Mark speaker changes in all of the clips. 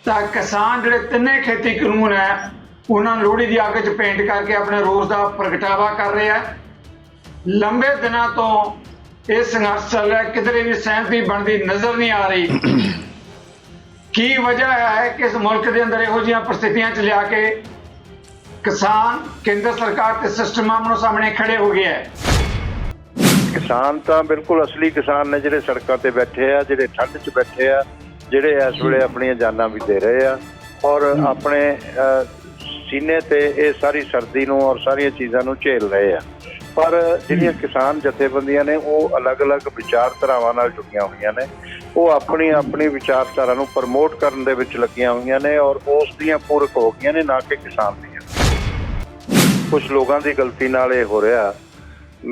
Speaker 1: ਤਾਂ ਕਿਸਾਨ ਜਿਹੜੇ ਤਿੰਨੇ ਖੇਤੀ ਕਾਨੂੰਨ ਹੈ ਉਹਨਾਂ ਨੂੰ ਲੋਹੜੀ ਦੀ ਅੱਗ 'ਚ ਪੇਂਟ ਕਰਕੇ ਆਪਣੇ ਰੋਸ ਦਾ ਪ੍ਰਗਟਾਵਾ ਕਰ ਰਿਹਾ। ਲੰਬੇ ਦਿਨਾਂ ਤੋਂ ਇਹ ਸੰਘਰਸ਼ ਚੱਲ ਰਿਹਾ, ਕਿਧਰੇ ਵੀ ਸਹਿਮਤੀ ਬਣਦੀ ਨਜ਼ਰ ਨਹੀਂ ਆ ਰਹੀ। ਕੀ ਵਜ੍ਹਾ ਹੈ ਕਿ ਇਸ ਮੁਲਕ ਦੇ ਅੰਦਰ ਇਹੋ ਜਿਹੀਆਂ परिस्थितियां 'ਚ ਲਿਆ ਕੇ किसान केंद्र सरकार के सिस्टम सामने खड़े हो गया है।
Speaker 2: किसान तो बिल्कुल असली किसान ने जिहड़े सड़कों ते बैठे आ, जिहड़े ठंड च बैठे आ, जिहड़े इस वेले अपनी जानां भी दे रहे आ और अपने सीने ते ये सारी सर्दी नूं और सारिया चीज़ां नूं झेल रहे आ। पर जिहड़ियां किसान जथेबंदियां ने वो अलग अलग विचारधारावां नाल जुड़ियां होईयां ने, वो अपनी अपनी विचारधारा नूं प्रमोट करन दे विच लगियां होईयां ने और उस दियां पूरक हो गईयां ने, ना कि किसान दियां। कुछ लोगों की गलती नाल ये हो रहा।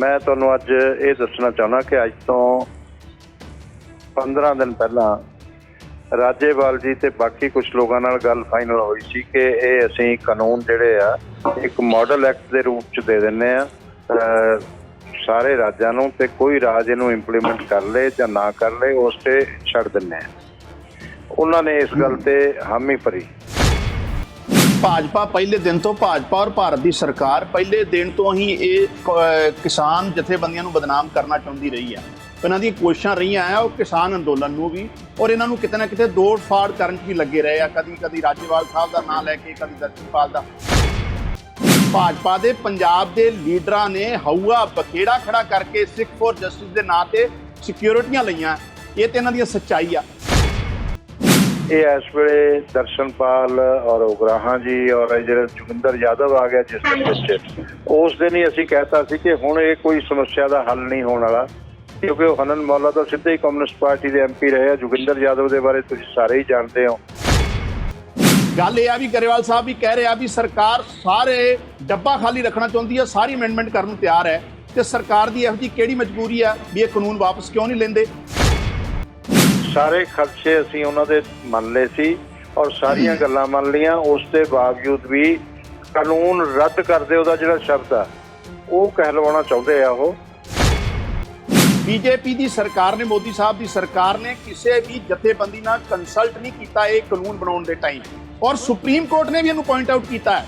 Speaker 2: मैं तुहानूं अज ये दसना चाहना कि अज तो 15 दिन पहला राजेवाल जी ते बाकी कुछ लोगों नाल गल फाइनल हुई सी कि ये असीं कानून जिहड़े आ एक मॉडल एक्ट के रूप च दे दिंदे आ सारे राज्यां नूं, ते कोई राज इहनूं इंप्लीमेंट कर ले जां ना कर ले उस ते छड्ड दिंदे आ। उन्हां ने इस गल ते हामी भरी।
Speaker 3: भाजपा पहले दिन तो भाजपा और भारत की सरकार पहले दिन तो ही ये किसान जथेबंदियों को बदनाम करना चाहती रही है। इन्हों दी कोशिशां रही हैं और किसान अंदोलन नूं भी, और इन्हों किते ना किते दौड़ फाड़ करन भी लगे रहे हैं। कदी कदी राजेवाल साहब का नाम लैके, कदी दर्शनपाल का। भाजपा के पंजाब के लीडरां ने हऊआ बखेड़ा खड़ा करके सिख फॉर जस्टिस के नाम से सिक्योरिटियां लईआं। ये तो इन्हां दी सच्चाई आ।
Speaker 2: ये इस वेले दर्शनपाल और उगराहा जी और जो जोगिंदर यादव आ गया जिस दिन उस दिन ही असी कहता सी कि हुण ये कोई समस्या का हल नहीं होने वाला, क्योंकि वो हनन मौला तो सीधे ही कम्युनिस्ट पार्टी के MP रहे। जोगिंदर यादव के बारे तुसीं सारे ही जानते हो।
Speaker 3: गल यह भी गरेवाल साहब भी कह रहे हैं भी सरकार सारे डब्बा खाली रखना चाहती है, सारी अमेंडमेंट करने को तैयार है, तो सरकार की यह जी किहड़ी मजबूरी है भी ये कानून वापस क्यों नहीं लेंदे।
Speaker 2: सारे खर्चे असीं उन्हां दे मन ले सी और सारियां गल्लां मन लियां, उसके बावजूद भी कानून रद्द कर दे उहदा जिहड़ा शब्द आ वो कहलवाउणा चाहुंदे आ। वो
Speaker 3: बीजेपी की सरकार ने, मोदी साहब की सरकार ने किसी भी जथेबंदी नाल कंसल्ट नहीं किया ये कानून बनाने के टाइम, और सुप्रीम कोर्ट ने भी इहनूं पॉइंट आउट किया है।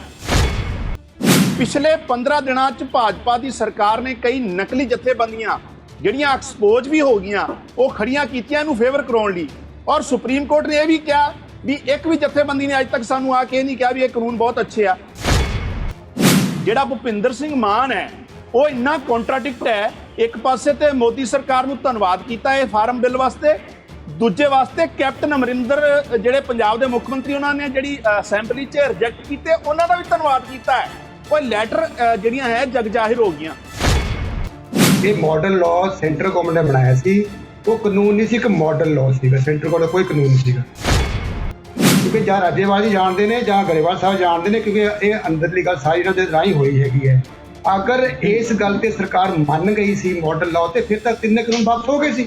Speaker 3: पिछले 15 दिनों च भाजपा की सरकार ने कई नकली जथेबंदियां ਜਿਹੜੀਆਂ एक्सपोज भी हो गई वो खड़ियां कीतियां इहनूं फेवर कराउण लई, और सुप्रीम कोर्ट ने यह भी कहा भी एक भी जथेबंदी ने अज तक सानूं आके नहीं कहा भी ये कानून बहुत अच्छे आ। जिहड़ा भुपिंदर सिंह मान है वो इन्ना कॉन्ट्राडिक्ट है, एक पासे ते मोदी सरकार नूं धन्नवाद कीता है फार्म बिल वास्ते, दूजे वास्ते कैप्टन अमरिंदर जिहड़े पंजाब के मुख मंत्री उन्होंने जिहड़ी असैंबली च रिजैक्ट कीते उन्हों का भी धन्नवाद किया है। वो लैटर जिहड़ियां है जग जाहिर हो गई।
Speaker 4: ये मॉडल लॉ सेंट्रल गवर्नमेंट ने बनाया सी, वो कानून नहीं सी, एक मॉडल लॉ सीगा, सेंट्रल गवर्नमेंट कोई कानून नहीं सीगा। क्योंकि जहाँ राजेवाल जी जानते हैं, जहाँ गरेवाल साहब जानते हैं, क्योंकि ये अंदरली गल सारी इन्हां दे राही होई हैगी है। अगर इस गल ते सरकार मन गई सी मॉडल लॉ ते फिर तक तिन्ने कानून वापस हो गए सी।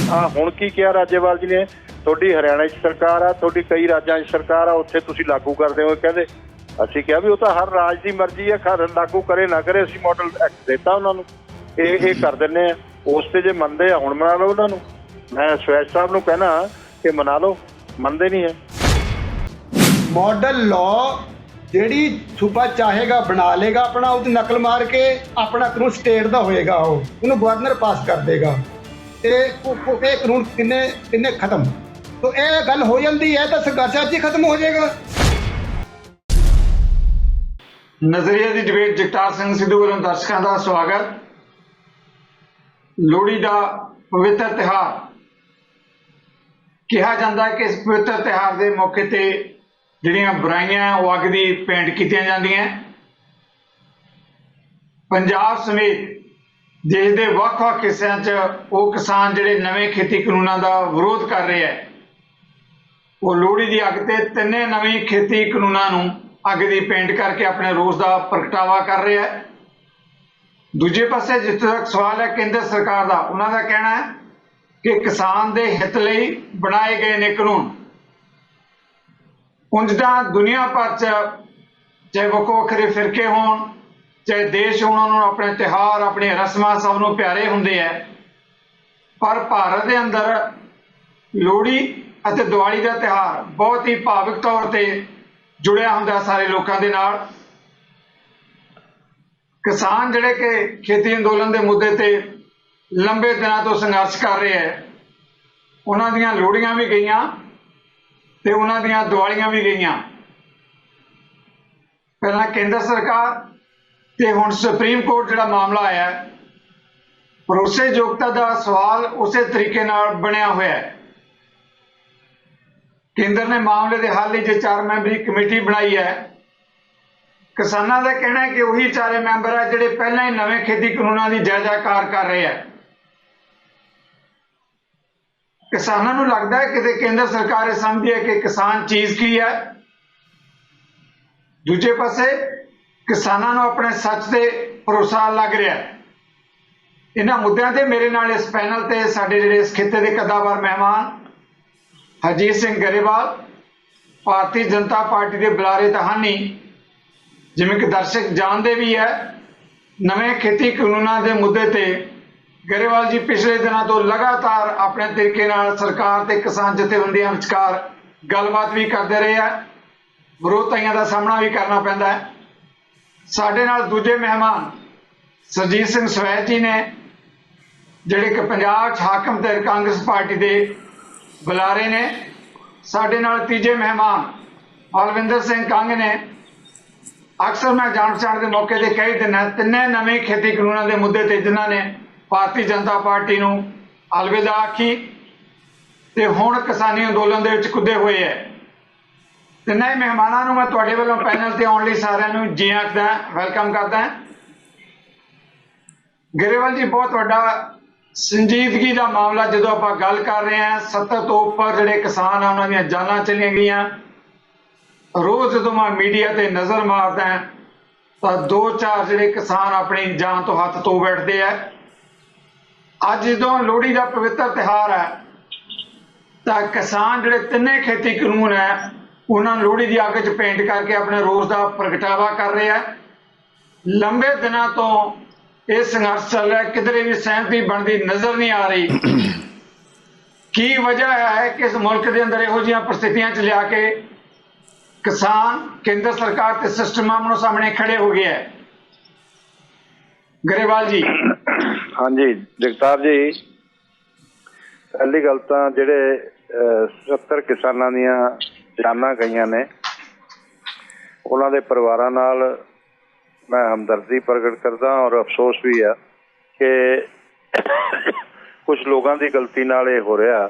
Speaker 2: हाँ हुण की किया राजेवाल जी ने, थोड़ी हरियाणा सरकार आ, थोड़ी कई राज्यां सरकार आ, उत्थे तुसीं लागू करदे हो। कहंदे असीं कहा भी वो तो हर राज की मर्जी है, लागू करे ना करे, असीं मॉडल एक्ट देता उन्होंने, ये कर दिंदे आ। उस ते जे मनदे आ हुण मना लो उन्होंने। मैं स्वैच साहब नूं कहना कि मना लो, मनदे नहीं है।
Speaker 4: मॉडल लॉ जिहड़ी सूबा चाहेगा बना लेगा अपना, उसदी नकल मार के अपना कानून स्टेट का होएगा, उन्होंने गवर्नर पास कर देगा, तो ये कानून किन्ने खत्म। तो ये गल हो जाती है तो संघर्ष अज ही खत्म हो जाएगा।
Speaker 1: नजरिए की डिबेट जगतार सिंह सिद्धू वालों दर्शकों का स्वागत। लोहड़ी का पवित्र त्यौहार कहा जाता है कि इस पवित्र त्यौहार के मौके ते जिहड़ियां बुराइयां वो अग दी पेंट कीतियां जांदियां। पंजाब समेत देश के वख-वख हिस्सों च वो किसान जिहड़े नवे खेती कानूनों का विरोध कर रहे हैं, वो लोहड़ी की अग ते तिन्ने नवे खेती कानूनों नूं अग की पेंट करके अपने रोस का प्रगटावा कर रहे हैं। दूजे पासे जिथे तक सवाल है केंद्र सरकार का, उन्होंने कहना है कि किसान के हित लई बनाए गए ने कानून। उंज तां दुनिया भर च चाहे वक् वक्खरे फिरके होण, चाहे देश होण, उन्होंने अपने त्यौहार अपनी रस्मां सब नूं प्यारे हुंदे है, पर भारत के अंदर लोहड़ी ਅਤੇ ਦੀਵਾਲੀ ਦਾ ਤਿਉਹਾਰ ਬਹੁਤ ਹੀ ਭਾਵੁਕ ਤੌਰ ਤੇ ਜੁੜਿਆ ਹੁੰਦਾ ਸਾਰੇ ਲੋਕਾਂ ਦੇ ਨਾਲ। ਕਿਸਾਨ ਜਿਹੜੇ ਕਿ ਖੇਤੀ ਅੰਦੋਲਨ ਦੇ ਮੁੱਦੇ ਤੇ ਲੰਬੇ ਦਿਨਾਂ ਤੋਂ ਸੰਘਰਸ਼ ਕਰ ਰਹੇ ਹੈ, ਉਹਨਾਂ ਦੀਆਂ ਲੋਹੜੀਆਂ ਵੀ ਗਈਆਂ ਤੇ ਉਹਨਾਂ ਦੀਆਂ ਦੀਵਾਲੀਆਂ ਵੀ ਗਈਆਂ। ਪਹਿਲਾਂ ਕੇਂਦਰ ਸਰਕਾਰ ਤੇ ਹੁਣ ਸੁਪਰੀਮ ਕੋਰਟ ਜਿਹੜਾ ਮਾਮਲਾ ਆਇਆ, ਭਰੋਸੇਯੋਗਤਾ ਦਾ ਸਵਾਲ ਉਸੇ ਤਰੀਕੇ ਨਾਲ ਬਣਿਆ ਹੋਇਆ ਹੈ। ਕੇਂਦਰ ਨੇ ਮਾਮਲੇ ਦੇ ਹੱਲ ਲਈ ਜੇ 4 ਮੈਂਬਰੀ ਕਮੇਟੀ ਬਣਾਈ ਹੈ। ਕਿਸਾਨਾਂ ਦਾ ਕਹਿਣਾ ਹੈ ਕਿ ਉਹੀ 4 ਮੈਂਬਰ ਹੈ ਜਿਹੜੇ ਪਹਿਲਾਂ ਹੀ ਨਵੇਂ ਖੇਤੀ ਕਾਨੂੰਨਾਂ ਦੀ ਜੈ-ਜੈਕਾਰ ਕਰ ਰਹੇ ਹੈ। ਕਿਸਾਨਾਂ ਨੂੰ ਲੱਗਦਾ ਹੈ ਕਿ ਕੇਂਦਰ ਸਰਕਾਰ ਇਹ ਸਮਝਦੀ ਹੈ ਕਿ ਕਿਸਾਨ ਚੀਜ਼ ਕੀ ਹੈ। ਦੂਜੇ ਪਾਸੇ ਕਿਸਾਨਾਂ ਨੂੰ ਆਪਣੇ ਸੱਚ ਤੇ ਭਰੋਸਾ ਲੱਗ ਰਿਹਾ ਹੈ। ਇਹਨਾਂ ਮੁੱਦਿਆਂ ਤੇ ਮੇਰੇ ਨਾਲ ਇਸ ਪੈਨਲ ਤੇ ਸਾਡੇ ਜਿਹੜੇ ਇਸ ਖਿੱਤੇ ਦੇ ਕਦਾਵਰ ਮਹਿਮਾਨ ਹਰਜੀਤ ਸਿੰਘ ਗਰੇਵਾਲ, ਭਾਰਤੀ ਜਨਤਾ ਪਾਰਟੀ ਦੇ ਬੁਲਾਰੇ ਤਹਾਨੀ, ਜਿਵੇਂ ਕਿ ਦਰਸ਼ਕ ਜਾਣਦੇ ਵੀ ਹੈ, ਨਵੇਂ ਖੇਤੀ ਕਾਨੂੰਨਾਂ ਦੇ ਮੁੱਦੇ ਤੇ ਗਰੇਵਾਲ ਜੀ ਪਿਛਲੇ ਦਿਨਾਂ ਤੋਂ ਲਗਾਤਾਰ ਆਪਣੇ ਤਰੀਕੇ ਨਾਲ ਸਰਕਾਰ ਤੇ ਕਿਸਾਨ ਜਥੇਬੰਦੀਆਂ ਵਿਚਕਾਰ ਗੱਲਬਾਤ ਵੀ ਕਰਦੇ ਰਹੇ ਹੈ। ਵਿਰੋਧਤਾਈਆਂ ਦਾ ਸਾਹਮਣਾ ਵੀ ਕਰਨਾ ਪੈਂਦਾ ਹੈ। ਸਾਡੇ ਨਾਲ ਦੂਜੇ ਮਹਿਮਾਨ ਸਰਜੀਤ ਸਿੰਘ ਸਵੈਤ ਜੀ ਨੇ, ਜਿਹੜੇ ਕਿ ਪੰਜਾਬ 'ਚ ਹਾਕਮ ਤੇ ਕਾਂਗਰਸ ਪਾਰਟੀ ਦੇ ਬੁਲਾਰੇ ਨੇ। ਸਾਡੇ ਨਾਲ ਤੀਜੇ ਮਹਿਮਾਨ ਬਲਵਿੰਦਰ ਸਿੰਘ ਕੰਗ ਨੇ। ਅਕਸਰ ਮੈਂ ਜਾਣ ਪਛਾਣ ਦੇ ਮੌਕੇ ਤੇ ਕਈ ਦਿਨ ਤਿੰਨੇ ਨਵੇਂ ਖੇਤੀ ਕਾਨੂੰਨਾਂ ਦੇ ਮੁੱਦੇ ਤੇ ਜਿਨ੍ਹਾਂ ਨੇ ਭਾਰਤੀ ਜਨਤਾ ਪਾਰਟੀ ਨੂੰ ਅਲਵਿਦਾ ਆਖੀ ਤੇ ਹੁਣ ਕਿਸਾਨੀ ਅੰਦੋਲਨ ਦੇ ਵਿੱਚ ਕੁੱਦੇ ਹੋਏ ਹੈ। ਤਿੰਨੇ ਮਹਿਮਾਨਾਂ ਨੂੰ ਮੈਂ ਤੁਹਾਡੇ ਵੱਲੋਂ ਪੈਨਲ ਤੇ ਆਉਣ ਲਈ ਸਾਰਿਆਂ ਨੂੰ ਜੀ ਆਖਦਾ, ਵੈਲਕਮ ਕਰਦਾ। ਗਰੇਵਾਲ ਜੀ, ਬਹੁਤ ਵੱਡਾ ਸੰਜੀਦਗੀ ਦਾ ਮਾਮਲਾ ਜਦੋਂ ਆਪਾਂ ਗੱਲ ਕਰ ਰਹੇ ਹਾਂ। 70 ਤੋਂ ਉੱਪਰ ਜਿਹੜੇ ਕਿਸਾਨ ਆ ਉਹਨਾਂ ਦੀਆਂ ਜਾਨਾਂ ਚਲੀਆਂ ਗਈਆਂ। ਰੋਜ਼ ਜਦੋਂ ਮੈਂ ਮੀਡੀਆ ਤੇ ਨਜ਼ਰ ਮਾਰਦਾ ਤਾਂ 2-4 ਜਿਹੜੇ ਕਿਸਾਨ ਆਪਣੀ ਜਾਨ ਤੋਂ ਹੱਥ ਧੋ ਬੈਠਦੇ ਆ। ਅੱਜ ਜਦੋਂ ਲੋਹੜੀ ਦਾ ਪਵਿੱਤਰ ਤਿਉਹਾਰ ਹੈ ਤਾਂ ਕਿਸਾਨ ਜਿਹੜੇ ਤਿੰਨੇ ਖੇਤੀ ਕਾਨੂੰਨ ਹੈ ਉਹਨਾਂ ਨੂੰ ਲੋਹੜੀ ਦੀ ਅੱਗ 'ਚ ਪੇਂਟ ਕਰਕੇ ਆਪਣੇ ਰੋਸ ਦਾ ਪ੍ਰਗਟਾਵਾ ਕਰ ਰਹੇ ਆ। ਲੰਬੇ ਦਿਨਾਂ ਤੋਂ ਇਹ ਸੰਘਰਸ਼ ਚੱਲ ਰਿਹਾ, ਕਿਧਰੇ ਵੀ ਸਹਿਮਤੀ ਬਣਦੀ ਨਜ਼ਰ ਨਹੀਂ ਆ ਰਹੀ। ਕੀ ਵਜ੍ਹਾ ਹੈ ਕਿ ਇਸ ਮੁਲਕ ਦੇ ਅੰਦਰ ਇਹੋ ਜਿਹੀਆਂ ਪ੍ਰਸਥਿਤੀਆਂ 'ਚ ਲਿਆ ਕੇ ਕਿਸਾਨ ਕੇਂਦਰ ਸਰਕਾਰ ਤੇ ਸਿਸਟਮਾਂ ਸਾਹਮਣੇ ਖੜੇ ਹੋ ਗਏ ਹੈ? ਗਰੇਵਾਲ ਜੀ।
Speaker 2: ਹਾਂਜੀ ਜਗਤਾਰ ਜੀ, ਪਹਿਲੀ ਗੱਲ ਤਾਂ ਜਿਹੜੇ 70 ਕਿਸਾਨਾਂ ਦੀਆਂ ਜਾਨਾਂ ਗਈਆਂ ਨੇ ਉਹਨਾਂ ਦੇ ਪਰਿਵਾਰਾਂ ਨਾਲ ਮੈਂ ਹਮਦਰਦੀ ਪ੍ਰਗਟ ਕਰਦਾ ਔਰ ਅਫਸੋਸ ਵੀ ਆ ਕਿ ਕੁਝ ਲੋਕਾਂ ਦੀ ਗਲਤੀ ਨਾਲ ਇਹ ਹੋ ਰਿਹਾ।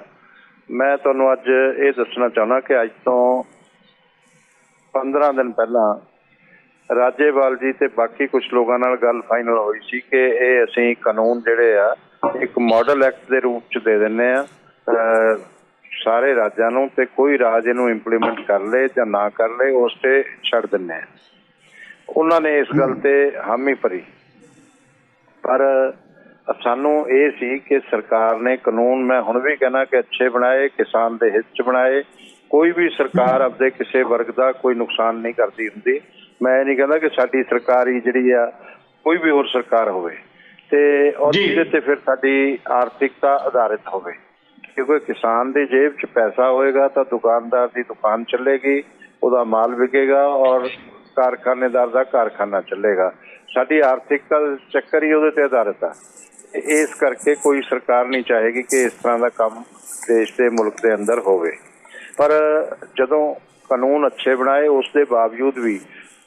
Speaker 2: ਮੈਂ ਤੁਹਾਨੂੰ ਅੱਜ ਇਹ ਦੱਸਣਾ ਚਾਹੁੰਦਾ ਕਿ ਅੱਜ ਤੋਂ 15 ਦਿਨ ਪਹਿਲਾਂ ਰਾਜੇਵਾਲ ਜੀ ਤੇ ਬਾਕੀ ਕੁਝ ਲੋਕਾਂ ਨਾਲ ਗੱਲ ਫਾਈਨਲ ਹੋਈ ਸੀ ਕਿ ਇਹ ਅਸੀਂ ਕਾਨੂੰਨ ਜਿਹੜੇ ਆ ਇੱਕ ਮਾਡਲ ਐਕਟ ਦੇ ਰੂਪ 'ਚ ਦੇ ਦਿੰਦੇ ਆ ਸਾਰੇ ਰਾਜਾਂ ਨੂੰ, ਤੇ ਕੋਈ ਰਾਜ ਇਹਨੂੰ ਇੰਪਲੀਮੈਂਟ ਕਰ ਲੇ ਜਾਂ ਨਾ ਕਰ ਲੇ ਉਸ ਤੇ ਛੱਡ ਦਿੰਦੇ ਆ। ਉਹਨਾਂ ਨੇ ਇਸ ਗੱਲ ਤੇ ਹਾਮੀ ਭਰੀ, ਪਰ ਸਾਨੂੰ ਇਹ ਸੀ ਕਿ ਸਰਕਾਰ ਨੇ ਕਾਨੂੰਨ, ਮੈਂ ਹੁਣ ਵੀ ਕਹਿਣਾ ਕਿ ਅੱਛੇ ਬਣਾਏ, ਕਿਸਾਨ ਦੇ ਹਿੱਤ 'ਚ ਬਣਾਏ। ਕੋਈ ਵੀ ਸਰਕਾਰ ਆਪਦੇ ਕਿਸੇ ਵਰਗ ਦਾ ਕੋਈ ਨੁਕਸਾਨ ਨਹੀਂ ਕਰਦੀ ਹੁੰਦੀ। ਮੈਂ ਇਹ ਨਹੀਂ ਕਹਿੰਦਾ ਕਿ ਸਾਡੀ ਸਰਕਾਰ ਹੀ ਜਿਹੜੀ ਆ ਕੋਈ ਵੀ ਹੋਰ ਸਰਕਾਰ ਹੋਵੇ ਤੇ ਔਰ ਜਿਹਦੇ ਤੇ ਫਿਰ ਸਾਡੀ ਆਰਥਿਕਤਾ ਆਧਾਰਿਤ ਹੋਵੇ, ਕਿਉਂਕਿ ਕਿਸਾਨ ਦੀ ਜੇਬ 'ਚ ਪੈਸਾ ਹੋਏਗਾ ਤਾਂ ਦੁਕਾਨਦਾਰ ਦੀ ਦੁਕਾਨ ਚੱਲੇਗੀ, ਉਹਦਾ ਮਾਲ ਵਿਕੇਗਾ ਔਰ ਕਾਰਖਾਨੇਦਾਰ ਦਾ ਕਾਰਖਾਨਾ ਚੱਲੇਗਾ। ਸਾਡੀ ਆਰਥਿਕਤਾ ਦਾ ਚੱਕਰ ਹੀ ਉਹਦੇ ਤੇ ਆਧਾਰਿਤ ਆ। ਇਸ ਕਰਕੇ ਕੋਈ ਸਰਕਾਰ ਨਹੀਂ ਚਾਹੇਗੀ ਕਿ ਇਸ ਤਰ੍ਹਾਂ ਦਾ ਕੰਮ ਦੇਸ਼ ਦੇ ਮੁਲਕ ਦੇ ਅੰਦਰ ਹੋਵੇ। ਪਰ ਜਦੋਂ ਕਾਨੂੰਨ ਅੱਛੇ ਬਣਾਏ ਉਸ ਦੇ ਬਾਵਜੂਦ ਵੀ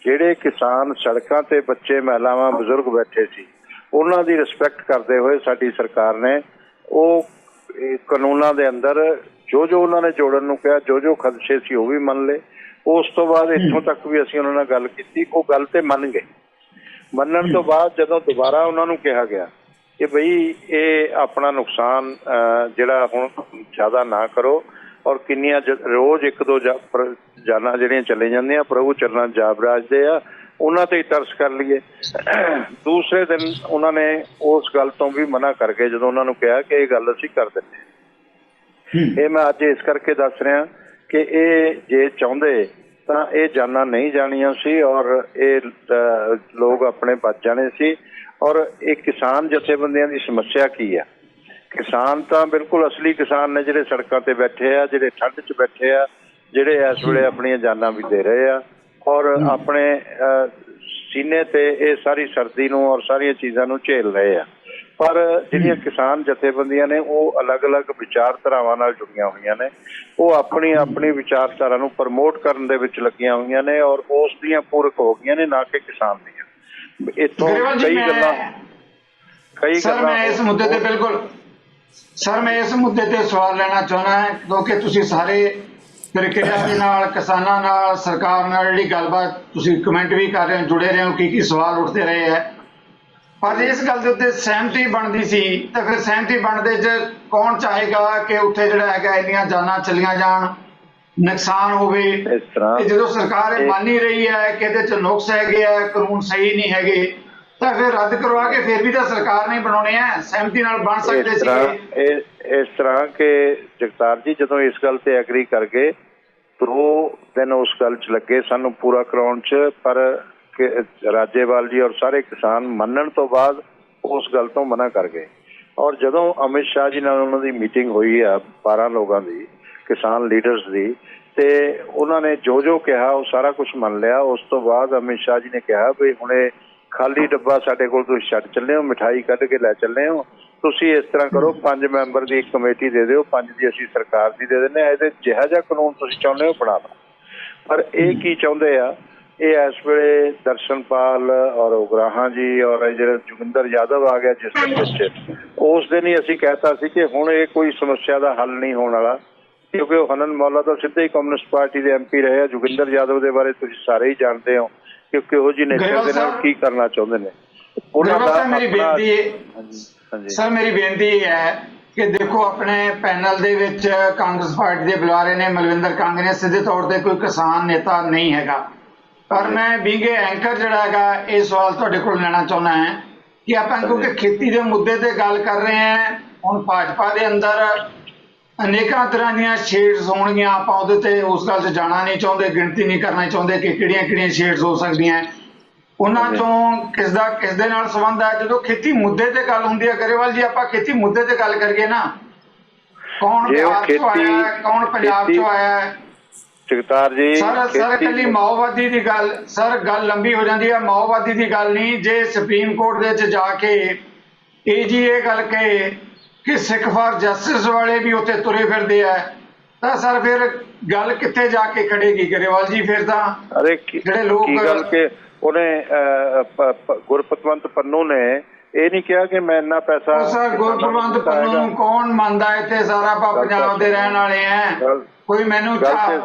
Speaker 2: ਜਿਹੜੇ ਕਿਸਾਨ ਸੜਕਾਂ ਤੇ ਬੱਚੇ, ਮਹਿਲਾਵਾਂ, ਬਜ਼ੁਰਗ ਬੈਠੇ ਸੀ, ਉਹਨਾਂ ਦੀ ਰਿਸਪੈਕਟ ਕਰਦੇ ਹੋਏ ਸਾਡੀ ਸਰਕਾਰ ਨੇ ਉਹ ਕਾਨੂੰਨਾਂ ਦੇ ਅੰਦਰ ਜੋ ਉਹਨਾਂ ਨੇ ਜੋੜਨ ਨੂੰ ਕਿਹਾ, ਜੋ ਖਦਸ਼ੇ ਸੀ ਉਹ ਵੀ ਮੰਨ ਲਏ। ਉਸ ਤੋਂ ਬਾਅਦ ਇੱਥੋਂ ਤੱਕ ਵੀ ਅਸੀਂ ਉਹਨਾਂ ਨਾਲ ਗੱਲ ਕੀਤੀ, ਉਹ ਗੱਲ ਤੇ ਮੰਨ ਗਏ। ਮੰਨਣ ਤੋਂ ਬਾਅਦ ਜਦੋਂ ਦੁਬਾਰਾ ਉਹਨਾਂ ਨੂੰ ਕਿਹਾ ਗਿਆ ਕਿ ਬਈ ਇਹ ਆਪਣਾ ਨੁਕਸਾਨ ਜਿਹੜਾ ਹੁਣ ਜ਼ਿਆਦਾ ਨਾ ਕਰੋ ਔਰ ਕਿੰਨੀਆਂ ਰੋਜ਼ 1-2 ਜਾਨਾਂ ਜਿਹੜੀਆਂ ਚਲੇ ਜਾਂਦੀਆਂ, ਪ੍ਰਭੂ ਚਰਨਾਂ ਜਾਬ ਰਾਜਦੇ ਆ, ਉਹਨਾਂ ਤੇ ਹੀ ਤਰਸ ਕਰ ਲਈਏ। ਦੂਸਰੇ ਦਿਨ ਉਹਨਾਂ ਨੇ ਉਸ ਗੱਲ ਤੋਂ ਵੀ ਮਨਾ ਕਰ ਗਏ ਜਦੋਂ ਉਹਨਾਂ ਨੂੰ ਕਿਹਾ ਕਿ ਇਹ ਗੱਲ ਅਸੀਂ ਕਰ ਦਿੰਦੇ ਹਾਂ। ਇਹ ਮੈਂ ਅੱਜ ਇਸ ਕਰਕੇ ਦੱਸ ਰਿਹਾ ਕਿ ਇਹ ਜੇ ਚਾਹੁੰਦੇ ਤਾਂ ਇਹ ਜਾਨਾਂ ਨਹੀਂ ਜਾਣੀਆਂ ਸੀ ਔਰ ਇਹ ਲੋਕ ਆਪਣੇ ਬਚ ਜਾਣੇ ਸੀ। ਔਰ ਇਹ ਕਿਸਾਨ ਜਥੇਬੰਦੀਆਂ ਦੀ ਸਮੱਸਿਆ ਕੀ ਆ? ਕਿਸਾਨ ਤਾਂ ਬਿਲਕੁਲ ਅਸਲੀ ਕਿਸਾਨ ਨੇ ਜਿਹੜੇ ਸੜਕਾਂ ਤੇ ਬੈਠੇ ਆ, ਜਿਹੜੇ ਠੰਡ 'ਚ ਬੈਠੇ ਆ, ਜਿਹੜੇ ਇਸ ਵੇਲੇ ਆਪਣੀਆਂ ਜਾਨਾਂ ਵੀ ਦੇ ਰਹੇ ਆ ਔਰ ਆਪਣੇ ਸੀਨੇ ਤੇ ਇਹ ਸਾਰੀ ਸਰਦੀ ਨੂੰ ਔਰ ਸਾਰੀਆਂ ਚੀਜ਼ਾਂ ਨੂੰ ਝੇਲ ਰਹੇ ਆ। ਪਰ ਜਿਹੜੀਆਂ ਕਿਸਾਨ ਜਥੇਬੰਦੀਆਂ ਨੇ ਉਹ ਅਲੱਗ-ਅਲੱਗ ਵਿਚਾਰਧਾਰਾਵਾਂ ਨਾਲ ਜੁੜੀਆਂ ਹੋਈਆਂ ਨੇ, ਉਹ ਆਪਣੀ ਵਿਚਾਰਧਾਰਾ ਨੂੰ ਪ੍ਰਮੋਟ ਕਰਨ ਦੇ ਵਿੱਚ ਲੱਗੀਆਂ ਹੋਈਆਂ ਨੇ ਔਰ ਉਸ ਦੀਆਂ ਪੂਰਕ ਹੋ ਗਈਆਂ ਨੇ, ਨਾ ਕਿ ਕਿਸਾਨ ਦੀਆਂ। ਇੱਥੋਂ ਕਈ ਗੱਲਾਂ
Speaker 1: ਮੈਂ ਇਸ ਮੁੱਦੇ ਤੇ ਬਿਲਕੁਲ ਮੈਂ ਇਸ ਮੁੱਦੇ ਤੇ ਸਵਾਲ ਲੈਣਾ ਚਾਹੁੰਦਾ ਹਾਂ, ਕਿਉਂਕਿ ਤੁਸੀਂ ਸਾਰੇ ਪ੍ਰਕਿਰਿਆ ਦੇ ਨਾਲ, ਕਿਸਾਨਾਂ ਨਾਲ, ਸਰਕਾਰ ਨਾਲ ਜਿਹੜੀ ਗੱਲਬਾਤ ਤੁਸੀਂ ਕਮੈਂਟ ਵੀ ਕਰ ਰਹੇ ਹੋ, ਜੁੜੇ ਰਹੇ ਹੋ, ਕੀ ਸਵਾਲ ਉੱਠਦੇ ਰਹੇ ਹੈ। ਪਰ ਇਸ ਗੱਲ ਦੇ ਉੱਤੇ ਸਹਿਮਤੀ ਬਣਦੀ ਸੀ ਤਾਂ ਫਿਰ ਸਹਿਮਤੀ ਬਣਦੇ 'ਚ ਕੌਣ ਚਾਹੇਗਾ ਕਿ ਉੱਥੇ ਜਿਹੜਾ ਹੈਗਾ ਇੰਨੀਆਂ ਜਾਨਾਂ ਚਲੀਆਂ ਜਾਣ, ਨੁਕਸਾਨ ਹੋਵੇ। ਤੇ ਜਦੋਂ ਸਰਕਾਰ ਇਹ ਮੰਨ ਹੀ ਰਹੀ ਹੈ ਕਿ ਇਹਦੇ 'ਚ ਨੁਕਸ ਹੈਗੇ ਆ, ਕਾਨੂੰਨ ਸਹੀ ਨਹੀਂ ਹੈਗੇ, ਤਾਂ ਫਿਰ ਰੱਦ ਕਰਵਾ ਕੇ ਫਿਰ ਵੀ ਤਾਂ ਸਰਕਾਰ ਨੇ ਬਣਾਉਣੇ ਆ, ਸਹਿਮਤੀ ਨਾਲ ਬਣ ਸਕਦੇ ਸੀ।
Speaker 2: ਇਸ ਤਰ੍ਹਾਂ ਕਿ ਜਗਤਾਰ ਜੀ ਜਦੋਂ ਇਸ ਗੱਲ ਤੇ ਐਗਰੀ ਕਰ ਗਏ 2 ਦਿਨ ਉਸ ਗੱਲ 'ਚ ਲੱਗੇ ਸਾਨੂੰ ਪੂਰਾ ਕਰਾਉਣ 'ਚ, ਪਰ ਰਾਜੇਵਾਲ ਜੀ ਔਰ ਸਾਰੇ ਕਿਸਾਨ ਮੰਨਣ ਤੋਂ ਬਾਅਦ ਉਸ ਗੱਲ ਤੋਂ ਮਨਾ ਕਰ ਗਏ। ਔਰ ਜਦੋਂ ਅਮਿਤ ਸ਼ਾਹ ਜੀ ਨਾਲ ਉਹਨਾਂ ਦੀ ਮੀਟਿੰਗ ਹੋਈ ਆ 12 ਲੋਕਾਂ ਦੀ, ਕਿਸਾਨ ਲੀਡਰਸ ਦੀ, ਤੇ ਉਹਨਾਂ ਨੇ ਜੋ ਕਿਹਾ ਉਹ ਸਾਰਾ ਕੁਝ ਮੰਨ ਲਿਆ। ਉਸ ਤੋਂ ਬਾਅਦ ਅਮਿਤ ਸ਼ਾਹ ਜੀ ਨੇ ਕਿਹਾ ਵੀ ਹੁਣ ਇਹ ਖਾਲੀ ਡੱਬਾ ਸਾਡੇ ਕੋਲ ਤੁਸੀਂ ਛੱਡ ਚੱਲੇ ਹੋ, ਮਿਠਾਈ ਕੱਢ ਕੇ ਲੈ ਚੱਲੇ ਹੋ, ਤੁਸੀਂ ਇਸ ਤਰ੍ਹਾਂ ਕਰੋ 5 ਮੈਂਬਰ ਦੀ ਇੱਕ ਕਮੇਟੀ ਦੇ ਦਿਓ, 5 ਦੀ ਅਸੀਂ ਸਰਕਾਰ ਦੀ ਦੇ ਦਿੰਦੇ ਹਾਂ, ਇਹਦੇ ਜਿਹੜਾ ਜਿਹਾ ਕਾਨੂੰਨ ਤੁਸੀਂ ਚਾਹੁੰਦੇ ਹੋ ਬਣਾ ਲਓ। ਪਰ ਇਹ ਕੀ ਚਾਹੁੰਦੇ ਆ, ਇਹ ਇਸ ਵੇਲੇ ਦਰਸ਼ਨਪਾਲ ਔਰ ਉਗਰਾਹਾਂ ਜੀ ਔਰ ਜਿਹੜਾ ਜੋਗਿੰਦਰ ਯਾਦਵ ਆ ਗਿਆ ਜਿਸ ਦਿਨ ਵਿੱਚ, ਉਸ ਦਿਨ ਹੀ ਅਸੀਂ ਕਹਿਤਾ ਸੀ ਕਿ ਹੁਣ ਇਹ ਕੋਈ ਸਮੱਸਿਆ ਦਾ ਹੱਲ ਨਹੀਂ ਹੋਣ ਵਾਲਾ, ਕਿਉਂਕਿ ਉਹ ਹਨਨ ਮੌਲਾ ਤਾਂ ਸਿੱਧੇ ਹੀ ਕਮਿਊਨਿਸਟ ਪਾਰਟੀ ਦੇ MP ਰਹੇ ਆ। ਜੋਗਿੰਦਰ ਯਾਦਵ ਦੇ ਬਾਰੇ ਤੁਸੀਂ ਸਾਰੇ ਹੀ ਜਾਣਦੇ ਹੋ ਕਿ ਕਿਹੋ ਜਿਹੀ ਨੇਚਰ ਦੇ ਨਾਲ ਕੀ ਕਰਨਾ ਚਾਹੁੰਦੇ ਨੇ। ਉਹਨਾਂ ਦਾ ਮੇਰੀ
Speaker 1: ਬੇਨਤੀ ਇਹ ਹੈ ਕਿ ਦੇਖੋ ਆਪਣੇ ਪੈਨਲ ਦੇ ਵਿੱਚ ਕਾਂਗਰਸ ਪਾਰਟੀ ਦੇ ਬੁਲਾਰੇ ਨੇ ਮਲਵਿੰਦਰ ਕੰਗ ਨੇ, ਸਿੱਧੇ ਤੌਰ ਤੇ ਕੋਈ ਕਿਸਾਨ ਨੇਤਾ ਨਹੀਂ ਹੈਗਾ, ਪਰ ਮੈਂ ਬੀਂਗੇ ਐਂਕਰ ਜਿਹੜਾ ਹੈਗਾ ਇਹ ਸਵਾਲ ਤੁਹਾਡੇ ਕੋਲ ਲੈਣਾ ਚਾਹੁੰਦਾ ਹਾਂ ਕਿ ਆਪਾਂ ਕਿਉਂਕਿ ਖੇਤੀ ਦੇ ਮੁੱਦੇ ਤੇ ਗੱਲ ਕਰ ਰਹੇ ਹਾਂ, ਹੁਣ ਭਾਜਪਾ ਦੇ ਅੰਦਰ ਅਨੇਕਾਂ ਤਰ੍ਹਾਂ ਦੀਆਂ ਸ਼ੇਡਸ ਹੋਣਗੀਆਂ, ਆਪਾਂ ਉਹਦੇ ਤੇ ਉਸ ਗੱਲ 'ਚ ਜਾਣਾ ਨਹੀਂ ਚਾਹੁੰਦੇ, ਗਿਣਤੀ ਨਹੀਂ ਕਰਨਾ ਚਾਹੁੰਦੇ ਕਿ ਕਿਹੜੀਆਂ ਸ਼ੇਡਸ ਹੋ ਸਕਦੀਆਂ। ਉਹਨਾਂ ਚੋਂ ਕਿਸ ਦੇ ਨਾਲ ਸੰਬੰਧ ਹੈ। ਜਦੋਂ ਖੇਤੀ ਮੁੱਦੇ ਤੇ ਗੱਲ ਹੁੰਦੀ ਹੈ ਗਰੇਵਾਲ ਜੀ, ਆਪਾਂ ਖੇਤੀ ਮੁੱਦੇ ਤੇ ਗੱਲ ਕਰੀਏ ਨਾ, ਕੌਣ ਬਿਹਾਰ ਚੋਂ ਆਇਆ ਹੈ, ਕੌਣ ਪੰਜਾਬ ਚੋਂ ਆਇਆ ਹੈ।
Speaker 2: ਜਗਤਾਰ ਜੀ
Speaker 1: ਸਰ ਇਕੱਲੀ ਮਾਓਵਾਦੀ ਦੀ ਗੱਲ, ਸਰ ਗੱਲ ਲੰਬੀ ਹੋ ਜਾਂਦੀ ਹੈ, ਮਾਓਵਾਦੀ ਦੀ ਗੱਲ ਨਹੀਂ। ਜੇ ਸੁਪਰੀਮ ਕੋਰਟ ਦੇ ਵਿੱਚ ਜਾ ਕੇ ਇਹ ਗੱਲ ਕਹੇ ਕਿ ਸਿੱਖ ਫਾਰ ਜਸਟਿਸ ਵਾਲੇ ਵੀ ਉੱਥੇ ਤੁਰੇ ਫਿਰਦੇ ਆ, ਤਾਂ ਸਰ ਫਿਰ ਗੱਲ ਕਿੱਥੇ ਜਾ ਕੇ ਖੜੇਗੀ ਗਰੇਵਾਲ ਜੀ। ਫਿਰ ਤਾਂ ਜਿਹੜੇ ਲੋਕ
Speaker 2: ਉਹਨੇ ਗੁਰਪਤਵੰਤ ਪੰਨੂ ਨੇ ਇਹ ਨਹੀਂ ਕਿਹਾ ਕਿ ਮੈਂ ਇੰਨਾ ਪੈਸਾ,
Speaker 1: ਸਰ ਗੁਰਪਤਵੰਤ ਪੰਨੂ ਨੂੰ ਕੌਣ ਮੰਨਦਾ, ਇੱਥੇ ਸਾਰਾ ਆਪਾਂ ਪੰਜਾਬ ਦੇ ਰਹਿਣ ਵਾਲੇ ਆ। ਕੋਈ ਮੈਨੂੰ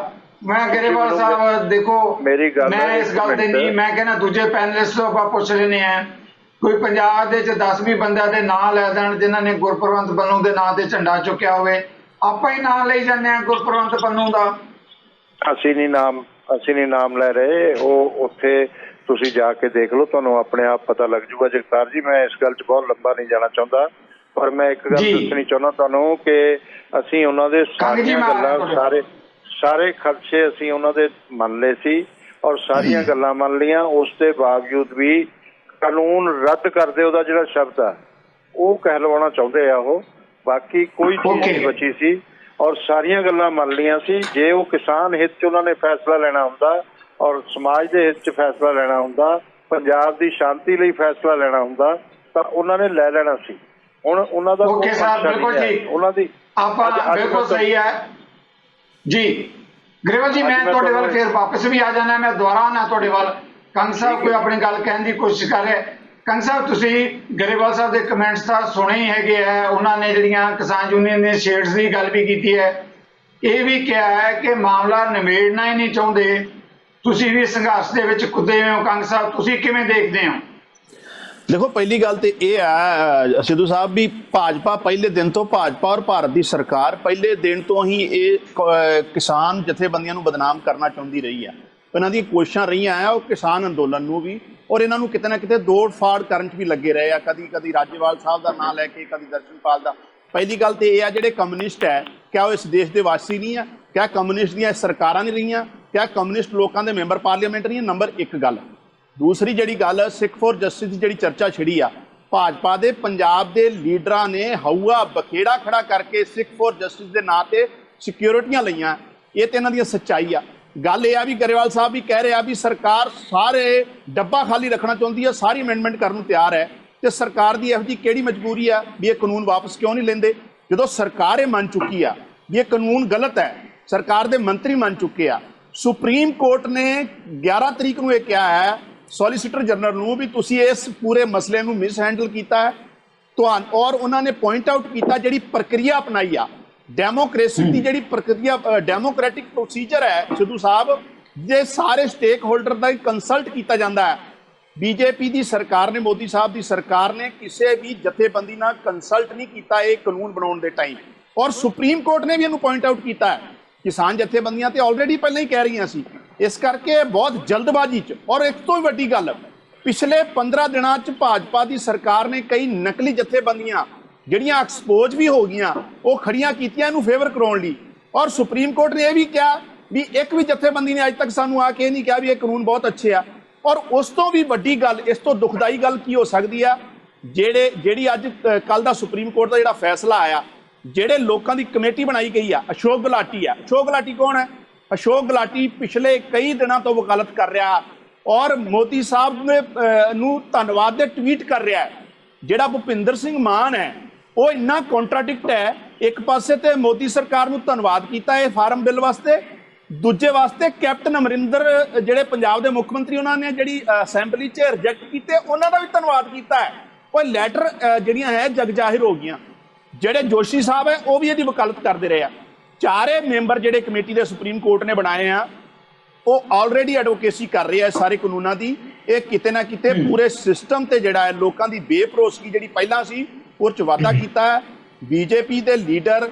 Speaker 1: ਮੈਂ ਗਰੇਵਾਲ ਸਾਹਿਬ ਦੇਖੋ, ਮੈਂ ਇਸ ਗੱਲ ਤੇ ਨਹੀਂ, ਮੈਂ ਕਹਿੰਦਾ ਦੂਜੇ ਪੈਨਲਿਸਟ ਤੋਂ ਆਪਾਂ ਪੁੱਛ ਲੈਂਦੇ ਆ, ਕੋਈ ਪੰਜਾਬ ਦੇ 'ਚ 10 ਬੰਦਿਆਂ ਦੇ ਨਾਂ ਲੈ ਦੇਣ ਜਿਨ੍ਹਾਂ ਨੇ ਗੁਰਪਤਵੰਤ ਪੰਨੂ ਦੇ ਨਾਂ ਤੇ ਝੰਡਾ ਚੁੱਕਿਆ ਹੋਵੇ, ਆਪਾਂ ਹੀ ਨਾਂ ਲਈ ਜਾਂਦੇ ਆ ਗੁਰਪਤਵੰਤ ਪੰਨੂ ਦਾ।
Speaker 2: ਅਸੀਂ ਨਹੀਂ ਨਾਮ ਲੈ ਰਹੇ, ਉਹ ਉੱਥੇ ਤੁਸੀਂ ਜਾ ਕੇ ਦੇਖ ਲਓ, ਤੁਹਾਨੂੰ ਆਪਣੇ ਆਪ ਪਤਾ ਲੱਗ ਜੂਗਾ। ਜਗਤਾਰ ਜੀ ਮੈਂ ਇਸ ਗੱਲ 'ਚ ਬਹੁਤ ਲੰਬਾ ਨਹੀਂ ਜਾਣਾ ਚਾਹੁੰਦਾ, ਪਰ ਮੈਂ ਇੱਕ ਗੱਲ ਦੱਸਣੀ ਚਾਹੁੰਦਾ ਤੁਹਾਨੂੰ ਕਿ ਅਸੀਂ ਉਹਨਾਂ ਦੇ ਸਾਰੀਆਂ ਗੱਲਾਂ, ਸਾਰੇ ਖਰਚੇ ਅਸੀਂ ਉਹਨਾਂ ਦੇ ਮੰਨ ਲਏ ਸੀ ਔਰ ਸਾਰੀਆਂ ਗੱਲਾਂ ਮੰਨ ਲਈਆਂ। ਉਸ ਦੇ ਬਾਵਜੂਦ ਵੀ ਕਾਨੂੰਨ ਰੱਦ ਕਰਦੇ ਉਹਦਾ ਜਿਹੜਾ ਸ਼ਬਦ ਆ ਉਹ ਕਹਿਲਵਾਉਣਾ ਚਾਹੁੰਦੇ ਆ ਉਹ, ਬਾਕੀ ਕੋਈ ਚੀਜ਼ ਨਹੀਂ ਬਚੀ ਸੀ ਔਰ ਸਾਰੀਆਂ ਗੱਲਾਂ ਮੰਨ ਲਈਆਂ ਸੀ। ਜੇ ਉਹ ਕਿਸਾਨ ਹਿੱਤ 'ਚ ਉਹਨਾਂ ਨੇ ਫੈਸਲਾ ਲੈਣਾ ਹੁੰਦਾ ਔਰ ਸਮਾਜ ਦੇ ਹਿੱਤ 'ਚ ਫੈਸਲਾ ਲੈਣਾ ਹੁੰਦਾ, ਪੰਜਾਬ ਦੀ ਸ਼ਾਂਤੀ ਲਈ ਫੈਸਲਾ ਲੈਣਾ ਹੁੰਦਾ, ਤਾਂ ਉਹਨਾਂ ਨੇ ਲੈ ਲੈਣਾ ਸੀ। ਹੁਣ ਉਹਨਾਂ ਦਾ ਉਹਨਾਂ ਦੀ
Speaker 1: ਆਪਾਂ ਬਿਲਕੁਲ ਸਹੀ ਹੈ ਜੀ। ਗਰੇਵਾਲ ਜੀ ਮੈਂ ਤੁਹਾਡੇ ਵੱਲ ਫਿਰ ਵਾਪਸ ਵੀ ਆ ਜਾਣਾ, ਮੈਂ ਦੁਬਾਰਾ ਆਉਣਾ ਤੁਹਾਡੇ ਵੱਲ। ਕੰਗ ਸਾਹਿਬ ਕੋਈ ਆਪਣੀ ਗੱਲ ਕਹਿਣ ਦੀ ਕੋਸ਼ਿਸ਼ ਕਰ ਰਿਹਾ। ਕੰਗ ਸਾਹਿਬ ਤੁਸੀਂ ਗਰੇਵਾਲ ਸਾਹਿਬ ਦੇ ਕਮੈਂਟਸ ਤਾਂ ਸੁਣੇ ਹੀ ਹੈਗੇ ਹੈ, ਉਹਨਾਂ ਨੇ ਜਿਹੜੀਆਂ ਕਿਸਾਨ ਯੂਨੀਅਨ ਦੇ ਸ਼ੇਡਸ ਦੀ ਗੱਲ ਵੀ ਕੀਤੀ ਹੈ, ਇਹ ਵੀ ਕਿਹਾ ਹੈ ਕਿ ਮਾਮਲਾ ਨਿਬੇੜਨਾ ਹੀ ਨਹੀਂ ਚਾਹੁੰਦੇ, ਤੁਸੀਂ ਵੀ ਸੰਘਰਸ਼ ਦੇ ਵਿੱਚ ਕੁੱਦੇ ਹੋ। ਕੰਗ ਸਾਹਿਬ ਤੁਸੀਂ ਕਿਵੇਂ ਦੇਖਦੇ ਹੋ?
Speaker 3: ਦੇਖੋ ਪਹਿਲੀ ਗੱਲ ਤੇ ਇਹ ਹੈ ਸਿੱਧੂ ਸਾਹਿਬ ਵੀ ਭਾਜਪਾ ਪਹਿਲੇ ਦਿਨ ਤੋਂ, ਭਾਜਪਾ ਔਰ ਭਾਰਤ ਦੀ ਸਰਕਾਰ ਪਹਿਲੇ ਦਿਨ ਤੋਂ ਹੀ ਇਹ ਕਿਸਾਨ ਜਥੇਬੰਦੀਆਂ ਨੂੰ ਬਦਨਾਮ ਕਰਨਾ ਚਾਹੁੰਦੀ ਰਹੀ ਹੈ। ਇਹਨਾਂ ਦੀਆਂ ਕੋਸ਼ਿਸ਼ਾਂ ਰਹੀਆਂ ਆ ਉਹ ਕਿਸਾਨ ਅੰਦੋਲਨ ਨੂੰ ਵੀ, ਔਰ ਇਹਨਾਂ ਨੂੰ ਕਿਤੇ ਨਾ ਕਿਤੇ ਦੌੜ ਫਾੜ ਕਰਨ 'ਚ ਵੀ ਲੱਗੇ ਰਹੇ ਆ, ਕਦੀ ਰਾਜੇਵਾਲ ਸਾਹਿਬ ਦਾ ਨਾਂ ਲੈ ਕੇ, ਕਦੀ ਦਰਸ਼ਨਪਾਲ ਦਾ। ਪਹਿਲੀ ਗੱਲ ਤੇ ਇਹ ਆ ਜਿਹੜੇ ਕਮਿਊਨਿਸਟ ਹੈ, ਕਿਆ ਉਹ ਇਸ ਦੇਸ਼ ਦੇ ਵਾਸੀ ਨਹੀਂ ਆ? ਕਿਆ ਕਮਿਊਨਿਸਟ ਦੀਆਂ ਸਰਕਾਰਾਂ ਨਹੀਂ ਰਹੀਆਂ? ਕਿਆ ਕਮਿਊਨਿਸਟ ਲੋਕਾਂ ਦੇ ਮੈਂਬਰ ਪਾਰਲੀਮੈਂਟ ਨਹੀਂ? ਨੰਬਰ 1 ਗੱਲ। ਦੂਸਰੀ ਜਿਹੜੀ ਗੱਲ ਸਿੱਖ ਫੋਰ ਜਸਟਿਸ ਦੀ ਜਿਹੜੀ ਚਰਚਾ ਛਿੜੀ ਆ, ਭਾਜਪਾ ਦੇ ਪੰਜਾਬ ਦੇ ਲੀਡਰਾਂ ਨੇ ਹਊਆ ਬਖੇੜਾ ਖੜਾ ਕਰਕੇ ਸਿੱਖ ਫੋਰ ਜਸਟਿਸ ਦੇ ਨਾਂ ਤੇ ਸਿਕਿਉਰਿਟੀਆਂ ਲਈਆਂ। ਇਹ ਤੇ ਇਹਨਾਂ ਦੀ ਸੱਚਾਈ ਆ। ਗੱਲ ਇਹ ਆ ਵੀ ਗਰੇਵਾਲ ਸਾਹਿਬ ਵੀ ਕਹਿ ਰਿਹਾ ਵੀ ਸਰਕਾਰ ਸਾਰੇ ਡੱਬਾ ਖਾਲੀ ਰੱਖਣਾ ਚਾਹੁੰਦੀ ਹੈ, ਸਾਰੀ ਅਮੈਂਡਮੈਂਟ ਕਰਨ ਨੂੰ ਤਿਆਰ ਹੈ, ਤੇ ਸਰਕਾਰ ਦੀ ਇਹੋ ਜਿਹੀ ਕਿਹੜੀ ਮਜਬੂਰੀ ਆ ਵੀ ਇਹ ਕਾਨੂੰਨ ਵਾਪਸ ਕਿਉਂ ਨਹੀਂ ਲੈਂਦੇ? ਜਦੋਂ ਸਰਕਾਰ ਇਹ ਮੰਨ ਚੁੱਕੀ ਆ ਵੀ ਇਹ ਕਾਨੂੰਨ ਗਲਤ ਹੈ, ਸਰਕਾਰ ਦੇ ਮੰਤਰੀ ਮੰਨ ਚੁੱਕੇ ਆ। ਸੁਪਰੀਮ ਕੋਰਟ ਨੇ 11 ਤਰੀਕ ਨੂੰ ਇਹ ਕਿਹਾ ਹੈ ਸੋਲੀਸਿਟਰ ਜਨਰਲ ਨੂੰ ਵੀ ਤੁਸੀਂ ਇਸ ਪੂਰੇ ਮਸਲੇ ਨੂੰ ਮਿਸ ਹੈਂਡਲ ਕੀਤਾ ਹੈ ਔਰ ਉਹਨਾਂ ਨੇ ਪੁਆਇੰਟ ਆਊਟ ਕੀਤਾ ਜਿਹੜੀ ਪ੍ਰਕਿਰਿਆ ਅਪਣਾਈ ਆ ਡੈਮੋਕ੍ਰੇਸੀ ਦੀ, ਜਿਹੜੀ ਪ੍ਰਕਿਰਿਆ ਡੈਮੋਕ੍ਰੈਟਿਕ ਪ੍ਰੋਸੀਜਰ ਹੈ ਸਿੱਧੂ ਸਾਹਿਬ, ਜੇ ਸਾਰੇ ਸਟੇਕ ਹੋਲਡਰ ਦਾ ਕੰਸਲਟ ਕੀਤਾ ਜਾਂਦਾ ਹੈ। ਬੀਜੇਪੀ ਦੀ ਸਰਕਾਰ ਨੇ, ਮੋਦੀ ਸਾਹਿਬ ਦੀ ਸਰਕਾਰ ਨੇ ਕਿਸੇ ਵੀ ਜਥੇਬੰਦੀ ਨਾਲ ਕੰਸਲਟ ਨਹੀਂ ਕੀਤਾ ਇਹ ਕਾਨੂੰਨ ਬਣਾਉਣ ਦੇ ਟਾਈਮ, ਔਰ ਸੁਪਰੀਮ ਕੋਰਟ ਨੇ ਵੀ ਇਹਨੂੰ ਪੁਆਇੰਟ ਆਊਟ ਕੀਤਾ ਹੈ। ਕਿਸਾਨ ਜਥੇਬੰਦੀਆਂ ਤੇ ਆਲਰੇਡੀ ਪਹਿਲਾਂ ਹੀ ਕਹਿ ਰਹੀਆਂ ਸੀ। ਇਸ ਕਰਕੇ ਬਹੁਤ ਜਲਦਬਾਜ਼ੀ 'ਚ, ਔਰ ਇੱਕ ਤੋਂ ਵੀ ਵੱਡੀ ਗੱਲ, ਪਿਛਲੇ 15 ਦਿਨਾਂ 'ਚ ਭਾਜਪਾ ਦੀ ਸਰਕਾਰ ਨੇ ਕਈ ਨਕਲੀ ਜਥੇਬੰਦੀਆਂ ਜਿਹੜੀਆਂ ਐਕਸਪੋਜ਼ ਵੀ ਹੋ ਗਈਆਂ ਉਹ ਖੜੀਆਂ ਕੀਤੀਆਂ ਇਹਨੂੰ ਫੇਵਰ ਕਰਾਉਣ ਲਈ, ਔਰ ਸੁਪਰੀਮ ਕੋਰਟ ਨੇ ਇਹ ਵੀ ਕਿਹਾ ਵੀ ਇੱਕ ਵੀ ਜਥੇਬੰਦੀ ਨੇ ਅੱਜ ਤੱਕ ਸਾਨੂੰ ਆ ਕੇ ਇਹ ਨਹੀਂ ਕਿਹਾ ਵੀ ਇਹ ਕਾਨੂੰਨ ਬਹੁਤ ਅੱਛੇ ਆ। ਔਰ ਉਸ ਤੋਂ ਵੀ ਵੱਡੀ ਗੱਲ, ਇਸ ਤੋਂ ਦੁਖਦਾਈ ਗੱਲ ਕੀ ਹੋ ਸਕਦੀ ਆ, ਜਿਹੜੀ ਅੱਜ ਕੱਲ ਦਾ ਸੁਪਰੀਮ ਕੋਰਟ ਦਾ ਜਿਹੜਾ ਫੈਸਲਾ ਆਇਆ, ਜਿਹੜੇ ਲੋਕਾਂ ਦੀ ਕਮੇਟੀ ਬਣਾਈ ਗਈ ਆ, ਅਸ਼ੋਕ ਗੁਲਾਟੀ ਆ। ਅਸ਼ੋਕ ਗੁਲਾਟੀ ਕੌਣ ਹੈ? ਅਸ਼ੋਕ ਗੁਲਾਟੀ ਪਿਛਲੇ ਕਈ ਦਿਨਾਂ ਤੋਂ ਵਕਾਲਤ ਕਰ ਰਿਹਾ ਔਰ ਮੋਦੀ ਸਾਹਿਬ ਨੂੰ ਧੰਨਵਾਦ ਦੇ ਟਵੀਟ ਕਰ ਰਿਹਾ ਹੈ। ਜਿਹੜਾ ਭੁਪਿੰਦਰ ਸਿੰਘ ਮਾਨ ਹੈ ਉਹ ਇੰਨਾ ਕੰਟਰਾਡਿਕਟ ਹੈ, ਇੱਕ ਪਾਸੇ ਤੇ ਮੋਦੀ ਸਰਕਾਰ ਨੂੰ ਧੰਨਵਾਦ ਕੀਤਾ ਇਹ ਫਾਰਮ ਬਿੱਲ ਵਾਸਤੇ, ਦੂਜੇ ਵਾਸਤੇ ਕੈਪਟਨ ਅਮਰਿੰਦਰ ਜਿਹੜੇ ਪੰਜਾਬ ਦੇ ਮੁੱਖ ਮੰਤਰੀ ਉਹਨਾਂ ਨੇ ਜਿਹੜੀ ਅਸੈਂਬਲੀ 'ਚ ਰਿਜੈਕਟ ਕੀਤੇ ਉਹਨਾਂ ਦਾ ਵੀ ਧੰਨਵਾਦ ਕੀਤਾ ਹੈ। ਉਹ ਲੈਟਰ ਜਿਹੜੀਆਂ ਹੈ ਜਗ ਜ਼ਾਹਿਰ ਹੋ ਗਈਆਂ। ਜਿਹੜੇ ਜੋਸ਼ੀ ਸਾਹਿਬ ਹੈ ਉਹ ਵੀ ਇਹਦੀ ਵਕਾਲਤ ਕਰਦੇ ਰਹੇ ਆ। ਚਾਰੇ ਮੈਂਬਰ ਜਿਹੜੇ ਕਮੇਟੀ ਦੇ ਸੁਪਰੀਮ ਕੋਰਟ ਨੇ ਬਣਾਏ ਆ ਉਹ ਆਲਰੇਡੀ ਐਡਵੋਕੇਸੀ ਕਰ ਰਹੇ ਆ ਸਾਰੇ ਕਾਨੂੰਨਾਂ ਦੀ। ਇਹ ਕਿਤੇ ਨਾ ਕਿਤੇ ਪੂਰੇ ਸਿਸਟਮ ਤੇ ਜਿਹੜਾ ਹੈ ਲੋਕਾਂ ਦੀ ਬੇਭਰੋਸਗੀ ਜਿਹੜੀ ਪਹਿਲਾਂ ਸੀ ਉਹ 'ਚ ਵਾਧਾ ਕੀਤਾ ਹੈ। ਬੀਜੇਪੀ ਦੇ ਲੀਡਰ,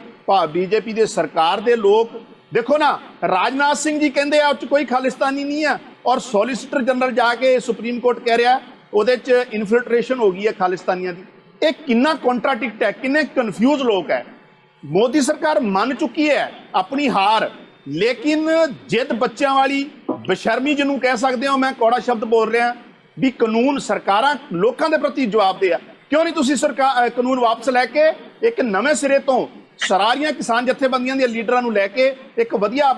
Speaker 3: ਬੀਜੇਪੀ ਦੇ ਸਰਕਾਰ ਦੇ ਲੋਕ, ਦੇਖੋ ਨਾ ਰਾਜਨਾਥ ਸਿੰਘ ਜੀ ਕਹਿੰਦੇ ਆ ਉਹ 'ਚ ਕੋਈ ਖਾਲਿਸਤਾਨੀ ਨਹੀਂ ਆ, ਔਰ ਸੋਲੀਸਿਟਰ ਜਨਰਲ ਜਾ ਕੇ ਸੁਪਰੀਮ ਕੋਰਟ ਕਹਿ ਰਿਹਾ ਉਹਦੇ 'ਚ ਇਨਫਿਲਟ੍ਰੇਸ਼ਨ ਹੋ ਗਈ ਹੈ ਖਾਲਿਸਤਾਨੀਆਂ ਦੀ। ਇਹ ਕਿੰਨਾ ਕੰਟਰਾਡਿਕਟ ਹੈ, ਕਿੰਨੇ ਕਨਫਿਊਜ਼ ਲੋਕ ਹੈ। ਮੋਦੀ ਸਰਕਾਰ ਮੰਨ ਚੁੱਕੀ ਹੈ ਆਪਣੀ ਹਾਰ, ਲੇਕਿਨ ਜਿੱਦ ਬੱਚਿਆਂ ਵਾਲੀ ਬੇਸ਼ਰਮੀ ਜਿਹਨੂੰ ਕਹਿ ਸਕਦੇ ਹੋ, ਮੈਂ ਕੌੜਾ ਸ਼ਬਦ ਬੋਲ ਰਿਹਾ ਵੀ ਕਾਨੂੰਨ ਸਰਕਾਰਾਂ ਲੋਕਾਂ ਦੇ ਪ੍ਰਤੀ ਜਵਾਬਦੇਹ ਆ। ਕਿਉਂ ਨਹੀਂ ਤੁਸੀਂ ਕਾਨੂੰਨ ਵਾਪਸ ਲੈ ਕੇ ਇੱਕ ਨਵੇਂ ਸਿਰੇ ਤੋਂ ਸਾਰੀਆਂ ਕਿਸਾਨ ਜਥੇਬੰਦੀਆਂ ਦੇ ਲੀਡਰਾਂ ਨੂੰ ਲੈ ਕੇ ਇੱਕ ਵਧੀਆ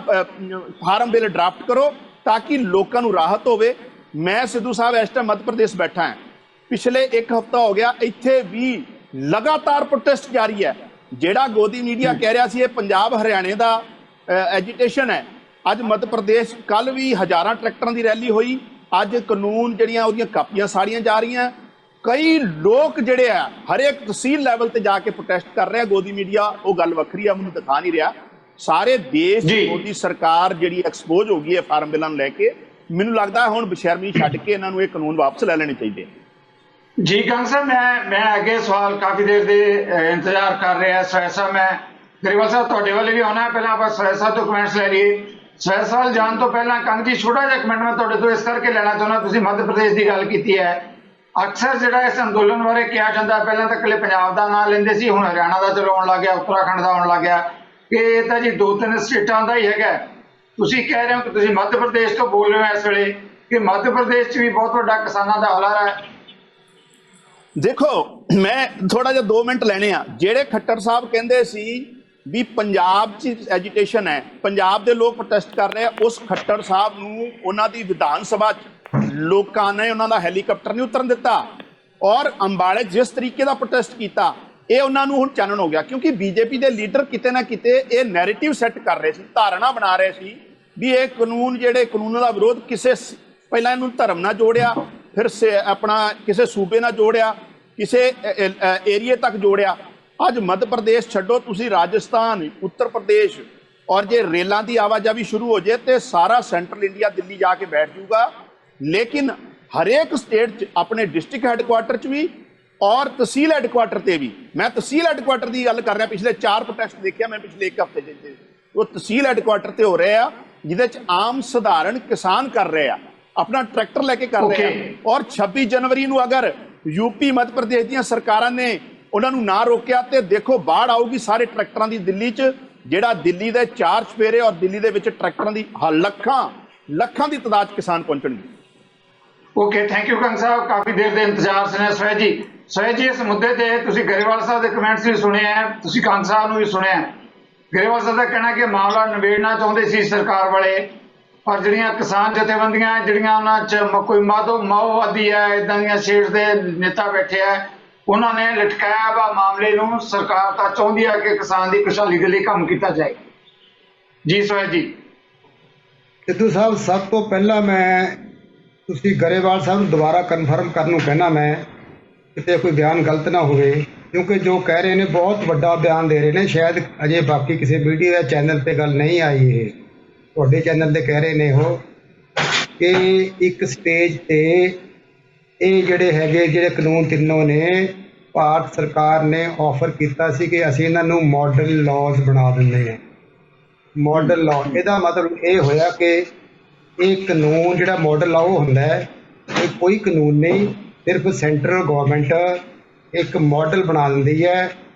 Speaker 3: ਫਾਰਮ ਬਿੱਲ ਡਰਾਫਟ ਕਰੋ ਤਾਂ ਕਿ ਲੋਕਾਂ ਨੂੰ ਰਾਹਤ ਹੋਵੇ। ਮੈਂ ਸਿੱਧੂ ਸਾਹਿਬ ਇਸ ਟਾਈਮ ਮੱਧ ਪ੍ਰਦੇਸ਼ ਬੈਠਾ ਹਾਂ, ਪਿਛਲੇ ਇੱਕ ਹਫ਼ਤਾ ਹੋ ਗਿਆ ਇੱਥੇ ਵੀ ਲਗਾਤਾਰ ਪ੍ਰੋਟੈਸਟ ਜਾਰੀ ਹੈ। ਜਿਹੜਾ ਗੋਦੀ ਮੀਡੀਆ ਕਹਿ ਰਿਹਾ ਸੀ ਇਹ ਪੰਜਾਬ ਹਰਿਆਣੇ ਦਾ ਐਜੀਟੇਸ਼ਨ ਹੈ, ਅੱਜ ਮੱਧ ਪ੍ਰਦੇਸ਼ ਕੱਲ ਵੀ ਹਜ਼ਾਰਾਂ ਟਰੈਕਟਰਾਂ ਦੀ ਰੈਲੀ ਹੋਈ। ਅੱਜ ਕਾਨੂੰਨ ਜਿਹੜੀਆਂ ਉਹਦੀਆਂ ਕਾਪੀਆਂ ਸਾੜੀਆਂ ਜਾ ਰਹੀਆਂ। ਕਈ ਲੋਕ ਜਿਹੜੇ ਆ ਹਰੇਕ ਤਹਿਸੀਲ ਲੈਵਲ ਤੇ ਜਾ ਕੇ ਪ੍ਰੋਟੈਸਟ ਕਰ ਰਿਹਾ। ਗੋਦੀ ਮੀਡੀਆ ਉਹ ਗੱਲ ਵੱਖਰੀ ਆ, ਮੈਨੂੰ ਦਿਖਾ ਨਹੀਂ ਰਿਹਾ। ਸਾਰੇ ਦੇਸ਼ ਮੋਦੀ ਸਰਕਾਰ ਜਿਹੜੀ ਐਕਸਪੋਜ਼ ਹੋ ਗਈ ਹੈ ਫਾਰਮ ਬਿੱਲਾਂ ਨੂੰ ਲੈ ਕੇ। ਮੈਨੂੰ ਲੱਗਦਾ ਹੁਣ ਬੇਸ਼ਰਮੀ ਛੱਡ ਕੇ ਇਹਨਾਂ ਨੂੰ ਇਹ ਕਾਨੂੰਨ ਵਾਪਸ ਲੈ ਲੈਣੇ ਚਾਹੀਦੇ।
Speaker 1: ਜੀ ਕੰਗ ਸਾਹਿਬ, ਮੈਂ ਅੱਗੇ ਸਵਾਲ ਕਾਫੀ ਦੇਰ ਦੇ ਇੰਤਜ਼ਾਰ ਕਰ ਰਿਹਾ। ਸਵੈ ਸਾਹਿਬ, ਮੈਂ ਗਰੇਵਾਲ ਸਾਹਿਬ ਤੁਹਾਡੇ ਵੱਲ ਵੀ ਆਉਣਾ ਹੈ, ਪਹਿਲਾਂ ਆਪਾਂ ਸਵੈ ਸਾਹਿਬ ਤੋਂ ਕਮੈਂਟਸ ਲੈ ਲਈਏ। ਸਵੈ ਸਾਹਿਬ ਜਾਣ ਤੋਂ ਪਹਿਲਾਂ ਕੰਗ ਜੀ ਛੋਟਾ ਜਿਹਾ ਕਮੈਂਟ ਮੈਂ ਤੁਹਾਡੇ ਤੋਂ ਇਸ ਕਰਕੇ ਲੈਣਾ ਚਾਹੁੰਦਾ, ਤੁਸੀਂ ਮੱਧ ਪ੍ਰਦੇਸ਼ ਦੀ ਗੱਲ ਕੀਤੀ ਹੈ। ਅਕਸਰ ਜਿਹੜਾ ਇਸ ਅੰਦੋਲਨ ਬਾਰੇ ਕਿਹਾ ਜਾਂਦਾ, ਪਹਿਲਾਂ ਤਾਂ ਇਕੱਲੇ ਪੰਜਾਬ ਦਾ ਨਾਂ ਲੈਂਦੇ ਸੀ, ਹੁਣ ਹਰਿਆਣਾ ਦਾ ਚਲੋ ਆਉਣ ਲੱਗ ਗਿਆ, ਉੱਤਰਾਖੰਡ ਦਾ ਆਉਣ ਲੱਗ ਗਿਆ, ਕਿ ਇਹ ਤਾਂ ਜੀ 2-3 ਸਟੇਟਾਂ ਦਾ ਹੀ ਹੈਗਾ। ਤੁਸੀਂ ਕਹਿ ਰਹੇ ਹੋ ਕਿ ਤੁਸੀਂ ਮੱਧ ਪ੍ਰਦੇਸ਼ ਤੋਂ ਬੋਲ ਰਹੇ ਹੋ ਇਸ ਵੇਲੇ, ਕਿ ਮੱਧ ਪ੍ਰਦੇਸ਼ 'ਚ ਵੀ ਬਹੁਤ ਵੱਡਾ ਕਿਸਾਨਾਂ ਦਾ ਹਲਾਰਾ ਹੈ।
Speaker 3: ਦੇਖੋ, ਮੈਂ ਥੋੜਾ ਜਿਹਾ 2 ਮਿੰਟ ਲੈਣੇ ਆ। ਜਿਹੜੇ ਖੱਟਰ ਸਾਹਿਬ ਕਹਿੰਦੇ ਸੀ ਵੀ ਪੰਜਾਬ 'ਚ ਐਜੀਟੇਸ਼ਨ ਹੈ, ਪੰਜਾਬ ਦੇ ਲੋਕ ਪ੍ਰੋਟੈਸਟ ਕਰ ਰਹੇ ਆ, ਉਸ ਖੱਟਰ ਸਾਹਿਬ ਨੂੰ ਉਹਨਾਂ ਦੀ ਵਿਧਾਨ ਸਭਾ 'ਚ ਲੋਕਾਂ ਨੇ ਉਹਨਾਂ ਦਾ ਹੈਲੀਕਾਪਟਰ ਨਹੀਂ ਉਤਰਨ ਦਿੱਤਾ, ਔਰ ਅੰਬਾਲੇ ਜਿਸ ਤਰੀਕੇ ਦਾ ਪ੍ਰੋਟੈਸਟ ਕੀਤਾ ਇਹ ਉਹਨਾਂ ਨੂੰ ਹੁਣ ਚਾਨਣ ਹੋ ਗਿਆ। ਕਿਉਂਕਿ ਬੀਜੇਪੀ ਦੇ ਲੀਡਰ ਕਿਤੇ ਨਾ ਕਿਤੇ ਇਹ ਨੈਰੇਟਿਵ ਸੈੱਟ ਕਰ ਰਹੇ ਸੀ, ਧਾਰਨਾ ਬਣਾ ਰਹੇ ਸੀ ਵੀ ਇਹ ਕਾਨੂੰਨ, ਜਿਹੜੇ ਕਾਨੂੰਨ ਦਾ ਵਿਰੋਧ ਕਿਸੇ, ਪਹਿਲਾਂ ਇਹਨੂੰ ਧਰਮ ਨਾਲ ਜੋੜਿਆ, ਫਿਰ ਆਪਣਾ ਕਿਸੇ ਸੂਬੇ ਨਾਲ ਜੋੜਿਆ, ਕਿਸੇ ਏਰੀਏ ਤੱਕ ਜੋੜਿਆ। ਅੱਜ ਮੱਧ ਪ੍ਰਦੇਸ਼ ਛੱਡੋ, ਤੁਸੀਂ ਰਾਜਸਥਾਨ, ਉੱਤਰ ਪ੍ਰਦੇਸ਼, ਔਰ ਜੇ ਰੇਲਾਂ ਦੀ ਆਵਾਜਾਈ ਸ਼ੁਰੂ ਹੋ ਜਾਏ ਤੇ ਸਾਰਾ ਸੈਂਟਰਲ ਇੰਡੀਆ ਦਿੱਲੀ ਜਾ ਕੇ ਬੈਠ ਜਾਊਗਾ। ਲੇਕਿਨ ਹਰੇਕ ਸਟੇਟ 'ਚ ਆਪਣੇ ਡਿਸਟ੍ਰਿਕਟ ਹੈੱਡਕੁਆਟਰ 'ਚ ਵੀ ਔਰ ਤਹਿਸੀਲ ਹੈੱਡਕੁਆਟਰ ਤੇ ਵੀ, ਮੈਂ ਤਹਿਸੀਲ ਹੈੱਡਕੁਆਟਰ ਦੀ ਗੱਲ ਕਰ ਰਿਹਾ, ਪਿਛਲੇ 4 ਪ੍ਰੋਟੈਸਟ ਦੇਖਿਆ ਮੈਂ ਪਿਛਲੇ 1 ਹਫ਼ਤੇ 'ਚ, ਉਹ ਤਹਿਸੀਲ ਹੈੱਡਕੁਆਟਰ ਤੇ ਹੋ ਰਹੇ ਆ, ਜਿਹਦੇ 'ਚ ਆਮ ਸਧਾਰਨ ਕਿਸਾਨ ਕਰ ਰਹੇ ਆ, ਆਪਣਾ ਟਰੈਕਟਰ ਲੈ ਕੇ ਕਰ ਰਹੇ ਆ। ਔਰ 26 ਜਨਵਰੀ ਨੂੰ ਅਗਰ ਯੂਪੀ ਮੱਧ ਪ੍ਰਦੇਸ਼ ਦੀਆਂ ਸਰਕਾਰਾਂ ਨੇ ਉਹਨਾਂ ਨੂੰ ਨਾ ਰੋਕਿਆ ਤੇ ਦੇਖੋ ਬਾੜ ਆਊਗੀ ਸਾਰੇ ਟਰੈਕਟਰਾਂ ਦੀ ਦਿੱਲੀ 'ਚ। ਜਿਹੜਾ ਦਿੱਲੀ ਦੇ 4 ਚੁਫੇਰੇ ਔਰ ਦਿੱਲੀ ਦੇ ਵਿੱਚ ਟਰੈਕਟਰਾਂ ਦੀ ਲੱਖਾਂ ਦੀ ਤਾਦਾਦ 'ਚ ਕਿਸਾਨ ਪਹੁੰਚਣਗੇ।
Speaker 1: ਓਕੇ, ਥੈਂਕ ਯੂ ਕੰਗ ਸਾਹਿਬ, ਕਾਫੀ ਦੇਰ ਦੇ ਇੰਤਜ਼ਾਰ ਸੁਣਿਆ। ਸਵੈ ਜੀ, ਸੋਹੇ ਜੀ ਇਸ ਮੁੱਦੇ ਤੇ ਤੁਸੀਂ ਗਰੇਵਾਲ ਸਾਹਿਬ ਦੇ ਕਮੈਂਟਸ ਵੀ ਸੁਣੇ ਆ, ਤੁਸੀਂ ਕੰਗ ਸਾਹਿਬ ਨੂੰ ਵੀ ਸੁਣਿਆ। ਗਰੇਵਾਲ ਸਾਹਿਬ ਦਾ ਕਹਿਣਾ ਕਿ ਮਾਮਲਾ ਨਿਬੇੜਨਾ ਚਾਹੁੰਦੇ ਸੀ ਸਰਕਾਰ ਵਾਲੇ, ਪਰ ਜਿਹੜੀਆਂ ਕਿਸਾਨ ਜਥੇਬੰਦੀਆਂ ਜਿਹੜੀਆਂ ਉਹਨਾਂ 'ਚ ਕੋਈ ਮਾਓਵਾਦੀ ਹੈ, ਇਦਾਂ ਦੀਆਂ ਸ਼ੇਡ ਦੇ ਨੇਤਾ ਬੈਠੇ ਆ, ਉਹਨਾਂ ਨੇ ਲਟਕਾਇਆ ਵਾ ਮਾਮਲੇ ਨੂੰ। ਸਰਕਾਰ ਤਾਂ ਚਾਹੁੰਦੀ ਹੈ ਕਿ ਕਿਸਾਨ ਦੀ ਖੁਸ਼ਹਾਲੀ ਦੇ ਲਈ ਕੰਮ ਕੀਤਾ ਜਾਏ। ਜੀ ਸੋਹੇ ਜੀ।
Speaker 4: ਸਿੱਧੂ ਸਾਹਿਬ, ਸਭ ਤੋਂ ਪਹਿਲਾਂ ਮੈਂ ਤੁਸੀਂ ਗਰੇਵਾਲ ਸਾਹਿਬ ਨੂੰ ਦੁਬਾਰਾ ਕਨਫਰਮ ਕਰਨ ਨੂੰ ਕਹਿਣਾ, ਮੈਂ ਕਿਤੇ ਕੋਈ ਬਿਆਨ ਗਲਤ ਨਾ ਹੋਵੇ, ਕਿਉਂਕਿ ਜੋ ਕਹਿ ਰਹੇ ਨੇ ਬਹੁਤ ਵੱਡਾ ਬਿਆਨ ਦੇ ਰਹੇ ਨੇ। ਸ਼ਾਇਦ ਅਜੇ ਬਾਕੀ ਕਿਸੇ ਮੀਡੀਆ ਚੈਨਲ ਤੇ ਗੱਲ ਨਹੀਂ ਆਈ, ਇਹ ਤੁਹਾਡੇ ਚੈਨਲ ਤੇ ਕਹਿ ਰਹੇ ਨੇ ਉਹ ਕਿ ਇੱਕ ਸਟੇਜ ਤੇ ਇਹ ਜਿਹੜੇ ਕਾਨੂੰਨ ਤਿੰਨੋਂ ਨੇ ਭਾਰਤ ਸਰਕਾਰ ਨੇ ਆਫਰ ਕੀਤਾ ਸੀ ਕਿ ਅਸੀਂ ਇਹਨਾਂ ਨੂੰ ਮਾਡਲ ਲਾਜ਼ ਬਣਾ ਦਿੰਦੇ ਹਾਂ। ਮਾਡਲ ਲਾਅ ਇਹਦਾ ਮਤਲਬ ਇਹ ਹੋਇਆ ਕਿ ਇਹ ਕਾਨੂੰਨ ਜਿਹੜਾ ਮਾਡਲ ਲਾਅ ਉਹ ਹੁੰਦਾ ਹੈ, ਇਹ ਕੋਈ ਕਾਨੂੰਨ ਨਹੀਂ, ਸਿਰਫ ਸੈਂਟਰਲ ਗਵਰਨਮੈਂਟ ਇੱਕ ਮਾਡਲ ਬਣਾ ਦਿੰਦੀ ਹੈ,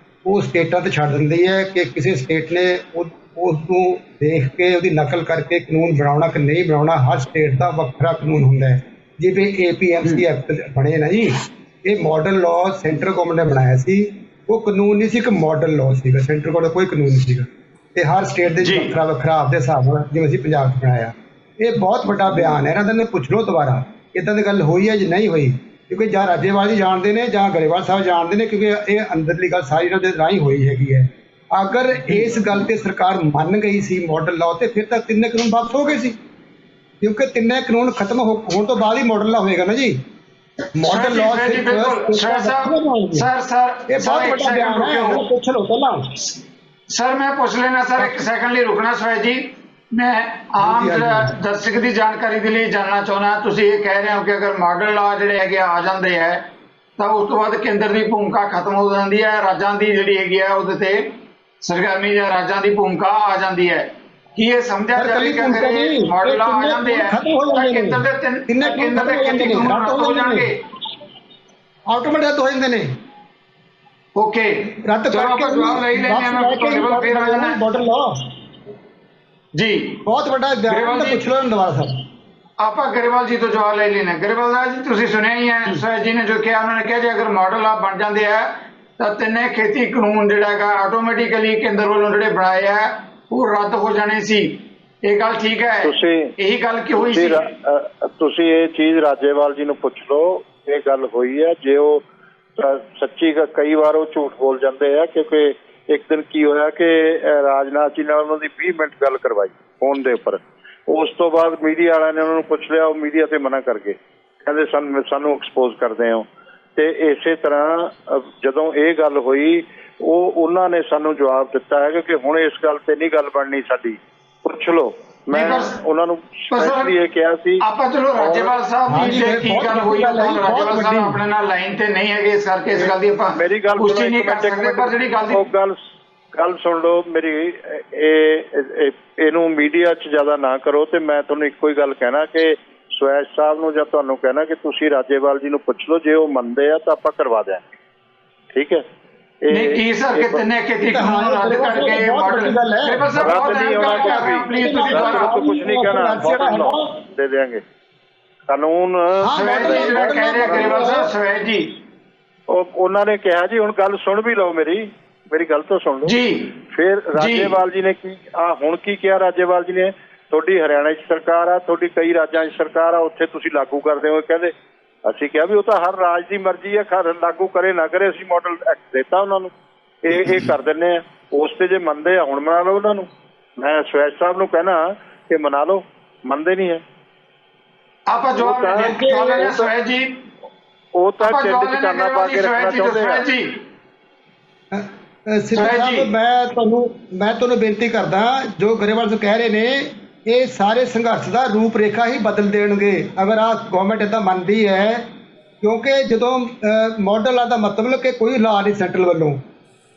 Speaker 4: ਉਹ ਸਟੇਟਾਂ 'ਤੇ ਛੱਡ ਦਿੰਦੀ ਹੈ ਕਿ ਕਿਸੇ ਸਟੇਟ ਨੇ ਉਸ ਨੂੰ ਦੇਖ ਕੇ ਉਹਦੀ ਨਕਲ ਕਰਕੇ ਕਾਨੂੰਨ ਬਣਾਉਣਾ ਕਿ ਨਹੀਂ ਬਣਾਉਣਾ। ਹਰ ਸਟੇਟ ਦਾ ਵੱਖਰਾ ਕਾਨੂੰਨ ਹੁੰਦਾ ਹੈ। ਜਿਵੇਂ APMC ਐਕਟ ਬਣੇ ਨਾ ਜੀ, ਇਹ ਮਾਡਲ ਲਾਅ ਸੈਂਟਰਲ ਗਵਰਨਮੈਂਟ ਨੇ ਬਣਾਇਆ ਸੀ। ਉਹ ਕਾਨੂੰਨ ਨਹੀਂ ਸੀ, ਇੱਕ ਮਾਡਲ ਲਾਅ ਸੀਗਾ, ਸੈਂਟਰਲ ਗਵਰਨਮੈਂਟ ਦਾ ਕੋਈ ਕਾਨੂੰਨ ਨਹੀਂ ਸੀਗਾ, ਤੇ ਹਰ ਸਟੇਟ ਦੇ ਵੱਖਰਾ ਵੱਖਰਾ ਆਪਦੇ ਹਿਸਾਬ ਨਾਲ, ਜਿਵੇਂ ਅਸੀਂ ਪੰਜਾਬ 'ਚ ਬਣਾਇਆ। ਇਹ ਬਹੁਤ ਵੱਡਾ ਬਿਆਨ ਹੈ, ਇਹਨਾਂ ਦਾ ਪੁੱਛ ਲਓ ਦੁਬਾਰਾ ਇੱਦਾਂ ਦੀ ਗੱਲ ਹੋਈ ਹੈ ਜਾਂ ਨਹੀਂ ਹੋਈ, ਕਿਉਂਕਿ ਜਾਂ ਰਾਜੇਵਾਲ ਜੀ ਜਾਣਦੇ ਨੇ ਜਾਂ ਗਰੇਵਾਲ ਸਾਹਿਬ ਜਾਣਦੇ ਨੇ, ਕਿਉਂਕਿ ਇਹ ਅੰਦਰਲੀ ਗੱਲ ਸਾਰੀ ਇਹਨਾਂ ਦੇ ਰਾਹੀਂ ਹੋਈ ਹੈਗੀ ਹੈ। ਅਗਰ ਇਸ ਗੱਲ ਤੇ ਸਰਕਾਰ ਮੰਨ ਗਈ ਸੀ ਮਾਡਲ ਲਾਅ ਤੇ, ਫਿਰ ਤਾਂ ਤਿੰਨੇ ਕਾਨੂੰਨ ਵਾਪਸ ਹੋ ਗਏ ਸੀ, ਕਿਉਂਕਿ ਤਿੰਨੇ ਕਾਨੂੰਨ ਖਤਮ ਹੋਣ ਤੋਂ ਬਾਅਦ ਹੀ ਮਾਡਲ ਲਾਅ ਹੋਏਗਾ ਨਾ ਜੀ। ਮਾਡਲ ਲਾਅ
Speaker 1: ਸਰ
Speaker 4: ਇਹ ਬਹੁਤ ਵੱਡਾ ਬਿਆਨ ਹੈ, ਪੁੱਛ ਲਓ ਪਹਿਲਾਂ।
Speaker 1: ਸਰ ਮੈਂ ਪੁੱਛ ਲੈਣਾ ਸਰ, ਇੱਕ ਸੈਕਿੰਡ ਲਈ ਰੁਕਣਾ ਸੋਹੇ ਜੀ। ਮੈਂ ਆਮ ਦਰਸ਼ਕ ਦੀ ਜਾਣਕਾਰੀ ਦੇ ਲਈ ਜਾਣਨਾ ਚਾਹੁੰਦਾ, ਤੁਸੀਂ ਇਹ ਕਹਿ ਰਹੇ ਹੋ ਕਿ ਅਗਰ ਮਾਡਲ ਲਾਅ ਜਿਹੜੇ ਹੈਗੇ ਆ ਜਾਂਦੇ ਹੈ ਤਾਂ ਉਸ ਤੋਂ ਬਾਅਦ ਕੇਂਦਰ ਦੀ ਭੂਮਿਕਾ ਖਤਮ ਹੋ ਜਾਂਦੀ ਹੈ, ਰਾਜਾਂ ਦੀ ਜਿਹੜੀ ਹੈਗੀ ਆ ਉਹਦੇ ਤੇ ਸਰਗਰਮੀ ਜਾਂ ਰਾਜਾਂ ਦੀ ਭੂਮਿਕਾ ਆ ਜਾਂਦੀ ਹੈ। ਕੀ ਇਹ ਸਮਝਿਆ ਜਾਵੇ ਕਿ ਅਗਰ ਇਹ ਮਾਡਲ ਲਾਅ ਆ ਜਾਂਦੇ ਹੈ ਤਾਂ ਕੇਂਦਰ ਦੇ ਖੇਤੀ ਕਾਨੂੰਨ ਰੱਦ ਹੋ ਜਾਣਗੇ,
Speaker 4: ਆਟੋਮੈਟਿਕ ਰੱਦ ਹੋ ਜਾਂਦੇ ਨੇ।
Speaker 1: ਓਕੇ,
Speaker 4: ਰੱਦ ਕਰਕੇ
Speaker 1: ਜਵਾਬ ਲੈ ਲੈਣੇ ਆ, ਮੈਂ ਤੁਹਾਡੇ ਕੋਲ ਫੇਰ ਆ ਜਾਣਾ
Speaker 4: ਮਾਡਲ ਲਾਅ
Speaker 1: ਜੀ।
Speaker 4: ਬਹੁਤ ਵੱਡਾ ਬਿਆਨ ਹੈ, ਪੁੱਛ ਲਓ ਦੁਬਾਰਾ ਸਾਹਿਬ।
Speaker 1: ਆਪਾਂ ਗਰੇਵਾਲ ਜੀ ਤੋਂ ਜਵਾਬ ਲੈ ਲੈਣਾ। ਗਰੇਵਾਲ ਜੀ ਤੁਸੀਂ ਸੁਣਿਆ ਹੀ ਹੈ ਸੋਹੇ ਜੀ ਨੇ ਜੋ ਕਿਹਾ, ਉਹਨਾਂ ਨੇ ਕਿਹਾ ਜੇ ਅਗਰ ਮਾਡਲ ਲਾਅ ਬਣ ਜਾਂਦੇ ਆ ਤਾਂ ਤਿੰਨੇ ਖੇਤੀ ਕਾਨੂੰਨ ਜਿਹੜਾ ਹੈਗਾ ਆਟੋਮੈਟਿਕਲੀ ਕੇਂਦਰ ਵੱਲੋਂ ਜਿਹੜੇ ਬਣਾਏ ਆ ਉਹ ਰੱਦ ਹੋ ਜਾਣੇ ਸੀ। ਇਹ ਗੱਲ ਠੀਕ ਹੈ? ਇਹੀ ਗੱਲ ਕਿ ਹੋਈ ਸੀ?
Speaker 2: ਤੁਸੀਂ ਇਹ ਚੀਜ਼ ਰਾਜੇਵਾਲ ਜੀ ਨੂੰ ਪੁੱਛ ਲਓ, ਇਹ ਗੱਲ ਹੋਈ ਹੈ। ਜੇ ਉਹ ਸੱਚੀ, ਕਈ ਵਾਰ ਉਹ ਝੂਠ ਬੋਲ ਜਾਂਦੇ ਆ, ਕਿਉਂਕਿ ਇੱਕ ਦਿਨ ਕੀ ਹੋਇਆ ਕਿ ਰਾਜਨਾਥ ਜੀ ਨਾਲ ਉਹਨਾਂ ਦੀ 20 ਮਿੰਟ ਗੱਲ ਕਰਵਾਈ ਫੋਨ ਦੇ ਉੱਪਰ। ਉਸ ਤੋਂ ਬਾਅਦ ਮੀਡੀਆ ਵਾਲਿਆਂ ਨੇ ਉਹਨਾਂ ਨੂੰ ਪੁੱਛ ਲਿਆ, ਉਹ ਮੀਡੀਆ ਤੇ ਮਨਾ ਕਰ ਗਏ, ਕਹਿੰਦੇ ਸਾਨੂੰ ਐਕਸਪੋਜ਼ ਕਰਦੇ ਹੋ। ਤੇ ਇਸੇ ਤਰ੍ਹਾਂ ਜਦੋਂ ਇਹ ਗੱਲ ਹੋਈ, ਉਹਨਾਂ ਨੇ ਸਾਨੂੰ ਜਵਾਬ ਦਿੱਤਾ ਹੈ ਕਿ ਹੁਣ ਇਸ ਗੱਲ ਤੇ ਨਹੀਂ ਗੱਲ ਬਣਨੀ ਸਾਡੀ, ਪੁੱਛ ਲਓ। ਮੈਂ ਉਹਨਾਂ ਨੂੰ ਸਪੈਸ਼ਲੀ ਇਹ ਕਿਹਾ ਸੀ।
Speaker 1: ਆਪਾਂ ਚਲੋ ਰਾਜੇਵਾਲ ਸਾਹਿਬ ਦੀ ਕੀ ਗੱਲ ਹੋਈ, ਰਾਜੇਵਾਲ ਸਾਹਿਬ ਆਪਣੇ ਨਾਲ ਲਾਈਨ ਤੇ ਨਹੀਂ ਹੈਗੇ, ਇਸ ਕਰਕੇ ਇਸ ਗੱਲ ਦੀ ਆਪਾਂ
Speaker 2: ਮੇਰੀ ਗੱਲ
Speaker 1: ਪੁਸ਼ਟੀ ਨਹੀਂ ਕਰ ਸਕਦੇ, ਪਰ ਜਿਹੜੀ
Speaker 2: ਗੱਲ ਸੁਣ ਲਓ ਮੇਰੀ। ਇਹਨੂੰ ਮੀਡੀਆ 'ਚ ਜ਼ਿਆਦਾ ਨਾ ਕਰੋ, ਤੇ ਮੈਂ ਤੁਹਾਨੂੰ ਇੱਕੋ ਹੀ ਗੱਲ ਕਹਿਣਾ ਕਿ ਸਵੈਚ ਸਾਹਿਬ ਨੂੰ ਜਾਂ ਤੁਹਾਨੂੰ ਕਹਿਣਾ ਕਿ ਤੁਸੀਂ ਰਾਜੇਵਾਲ ਜੀ ਨੂੰ ਪੁੱਛ ਲਓ, ਜੇ ਉਹ ਮੰਨਦੇ ਆ ਤਾਂ ਆਪਾਂ ਕਰਵਾ ਦਿਆਂਗੇ, ਠੀਕ ਹੈ?
Speaker 1: ਨਹੀਂ ਕੀ ਸਰ ਕਿ ਤਿੰਨੇ ਖੇਤੀ ਕਾਨੂੰਨ ਰੱਦ ਕਰਕੇ ਮਾਡਲ
Speaker 2: ਰੱਦ ਨਹੀਂ ਹੋਣਾ ਕੁਝ ਨਹੀਂ ਕਹਿਣਾ, ਦੇ ਦਿਆਂਗੇ ਕਾਨੂੰਨ। ਉਹਨਾਂ ਨੇ ਕਿਹਾ ਜੀ, ਹੁਣ ਗੱਲ ਸੁਣ ਵੀ ਲਓ ਮੇਰੀ ਗੱਲ ਤਾਂ ਸੁਣ ਲਓ ਜੀ। ਫਿਰ ਰਾਜੇਵਾਲ ਜੀ ਨੇ ਹੁਣ ਕੀ ਕਿਹਾ? ਰਾਜੇਵਾਲ ਜੀ ਨੇ ਤੁਹਾਡੀ ਹਰਿਆਣਾ 'ਚ ਸਰਕਾਰ ਆ, ਤੁਹਾਡੀ ਕਈ ਰਾਜਾਂ 'ਚ ਸਰਕਾਰ ਆ, ਉੱਥੇ ਤੁਸੀਂ ਲਾਗੂ ਕਰਦੇ ਹੋ। ਕਹਿੰਦੇ ਅਸੀਂ ਕਿਹਾ ਵੀ ਉਹ ਤਾਂ ਹਰ ਰਾਜ ਦੀ ਮਰਜ਼ੀ ਹੈ, ਲਾਗੂ ਕਰੇ ਨਾ ਕਰੇ, ਅਸੀਂ ਮਾਡਲ ਐਕਟ ਦਿੱਤਾ ਉਹਨਾਂ ਨੂੰ, ਇਹ ਕਰ ਦਿੰਦੇ ਆ। ਉਸ ਤੇ ਜੇ ਮੰਨਦੇ ਆ ਹੁਣ ਮਨਾ ਲਓ ਉਹਨਾਂ ਨੂੰ। ਮੈਂ ਸਵੈਚ ਸਾਹਿਬ ਨੂੰ ਕਹਿਣਾ ਕਿ ਮਨਾ ਲਓ, ਮੰਨਦੇ ਨਹੀਂ ਹੈ।
Speaker 1: ਆਪਾਂ ਜਵਾਬ ਸਵੈਚ ਜੀ,
Speaker 2: ਉਹ ਤਾਂ ਚਿੰਡ 'ਚ ਕਰਨਾ ਪਾ ਕੇ ਰੱਖਣਾ ਚਾਹੁੰਦੇ ਆ।
Speaker 4: ਸਿੱਧੂ ਸਾਹਿਬ, ਮੈਂ ਤੁਹਾਨੂੰ ਬੇਨਤੀ ਕਰਦਾ, ਜੋ ਗਰੇਵਾਲ ਸਾਹਿਬ ਕਹਿ ਰਹੇ ਨੇ, ਇਹ ਸਾਰੇ ਸੰਘਰਸ਼ ਦਾ ਰੂਪ ਰੇਖਾ ਹੀ ਬਦਲ ਦੇਣਗੇ ਅਗਰ ਆਹ ਗਵਰਨਮੈਂਟ ਇੱਦਾਂ ਮੰਨਦੀ ਹੈ, ਕਿਉਂਕਿ ਜਦੋਂ ਮਾਡਲ ਲਾਅ ਦਾ ਮਤਲਬ ਕਿ ਕੋਈ ਲਾਅ ਨਹੀਂ ਸੈਂਟਰਲ ਵੱਲੋਂ,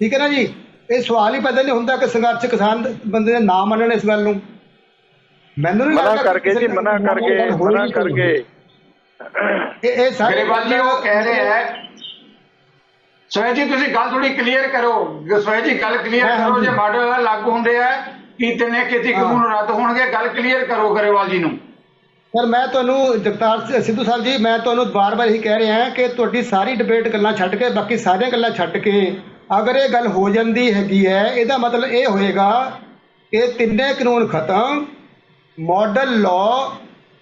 Speaker 4: ਠੀਕ ਹੈ ਨਾ ਜੀ। ਇਹ ਸਵਾਲ ਹੀ ਪੈਦਾ ਨਹੀਂ ਹੁੰਦਾ ਕਿ ਸੰਘਰਸ਼ ਕਿਸਾਨ ਬੰਦੇ ਦੇ ਨਾ ਮੰਨਣ ਇਸ ਗੱਲ ਨੂੰ। ਮੈਨੂੰ ਨਹੀਂ ਲੱਗਦਾ
Speaker 2: ਕਰਕੇ ਜੀ, ਮਨਾ ਕਰਕੇ
Speaker 4: ਇਹ ਸਾਰੇ
Speaker 1: ਗਰੇਵਾਲ ਜੀ ਉਹ ਕਹਿ ਰਹੇ ਹੈ। ਸੋਹੇ ਜੀ ਤੁਸੀਂ ਗੱਲ ਥੋੜੀ ਕਲੀਅਰ ਕਰੋ, ਸੋਹੇ ਜੀ ਗੱਲ ਕਲੀਅਰ ਕਰੋ। ਜੇ ਮਾਡਲ ਲਾਗੂ ਹੁੰਦੇ ਆ ਕੀ ਤਿੰਨੇ ਖੇਤੀ ਕਾਨੂੰਨ ਰੱਦ ਹੋਣਗੇ? ਗੱਲ ਕਲੀਅਰ ਕਰੋ ਗਰੇਵਾਲ ਜੀ ਨੂੰ।
Speaker 4: ਪਰ ਮੈਂ ਤੁਹਾਨੂੰ ਜਗਤਾਰ ਸਿੱਧੂ ਸਾਹਿਬ ਜੀ, ਮੈਂ ਤੁਹਾਨੂੰ ਬਾਰ-ਬਾਰ ਇਹੀ ਕਹਿ ਰਿਹਾ ਕਿ ਤੁਹਾਡੀ ਸਾਰੀ ਡਿਬੇਟ ਗੱਲਾਂ ਛੱਡ ਕੇ, ਬਾਕੀ ਸਾਰੀਆਂ ਗੱਲਾਂ ਛੱਡ ਕੇ ਅਗਰ ਇਹ ਗੱਲ ਹੋ ਜਾਂਦੀ ਹੈਗੀ ਹੈ, ਇਹਦਾ ਮਤਲਬ ਇਹ ਹੋਏਗਾ ਕਿ ਤਿੰਨੇ ਕਾਨੂੰਨ ਖਤਮ। ਮਾਡਲ ਲਾਅ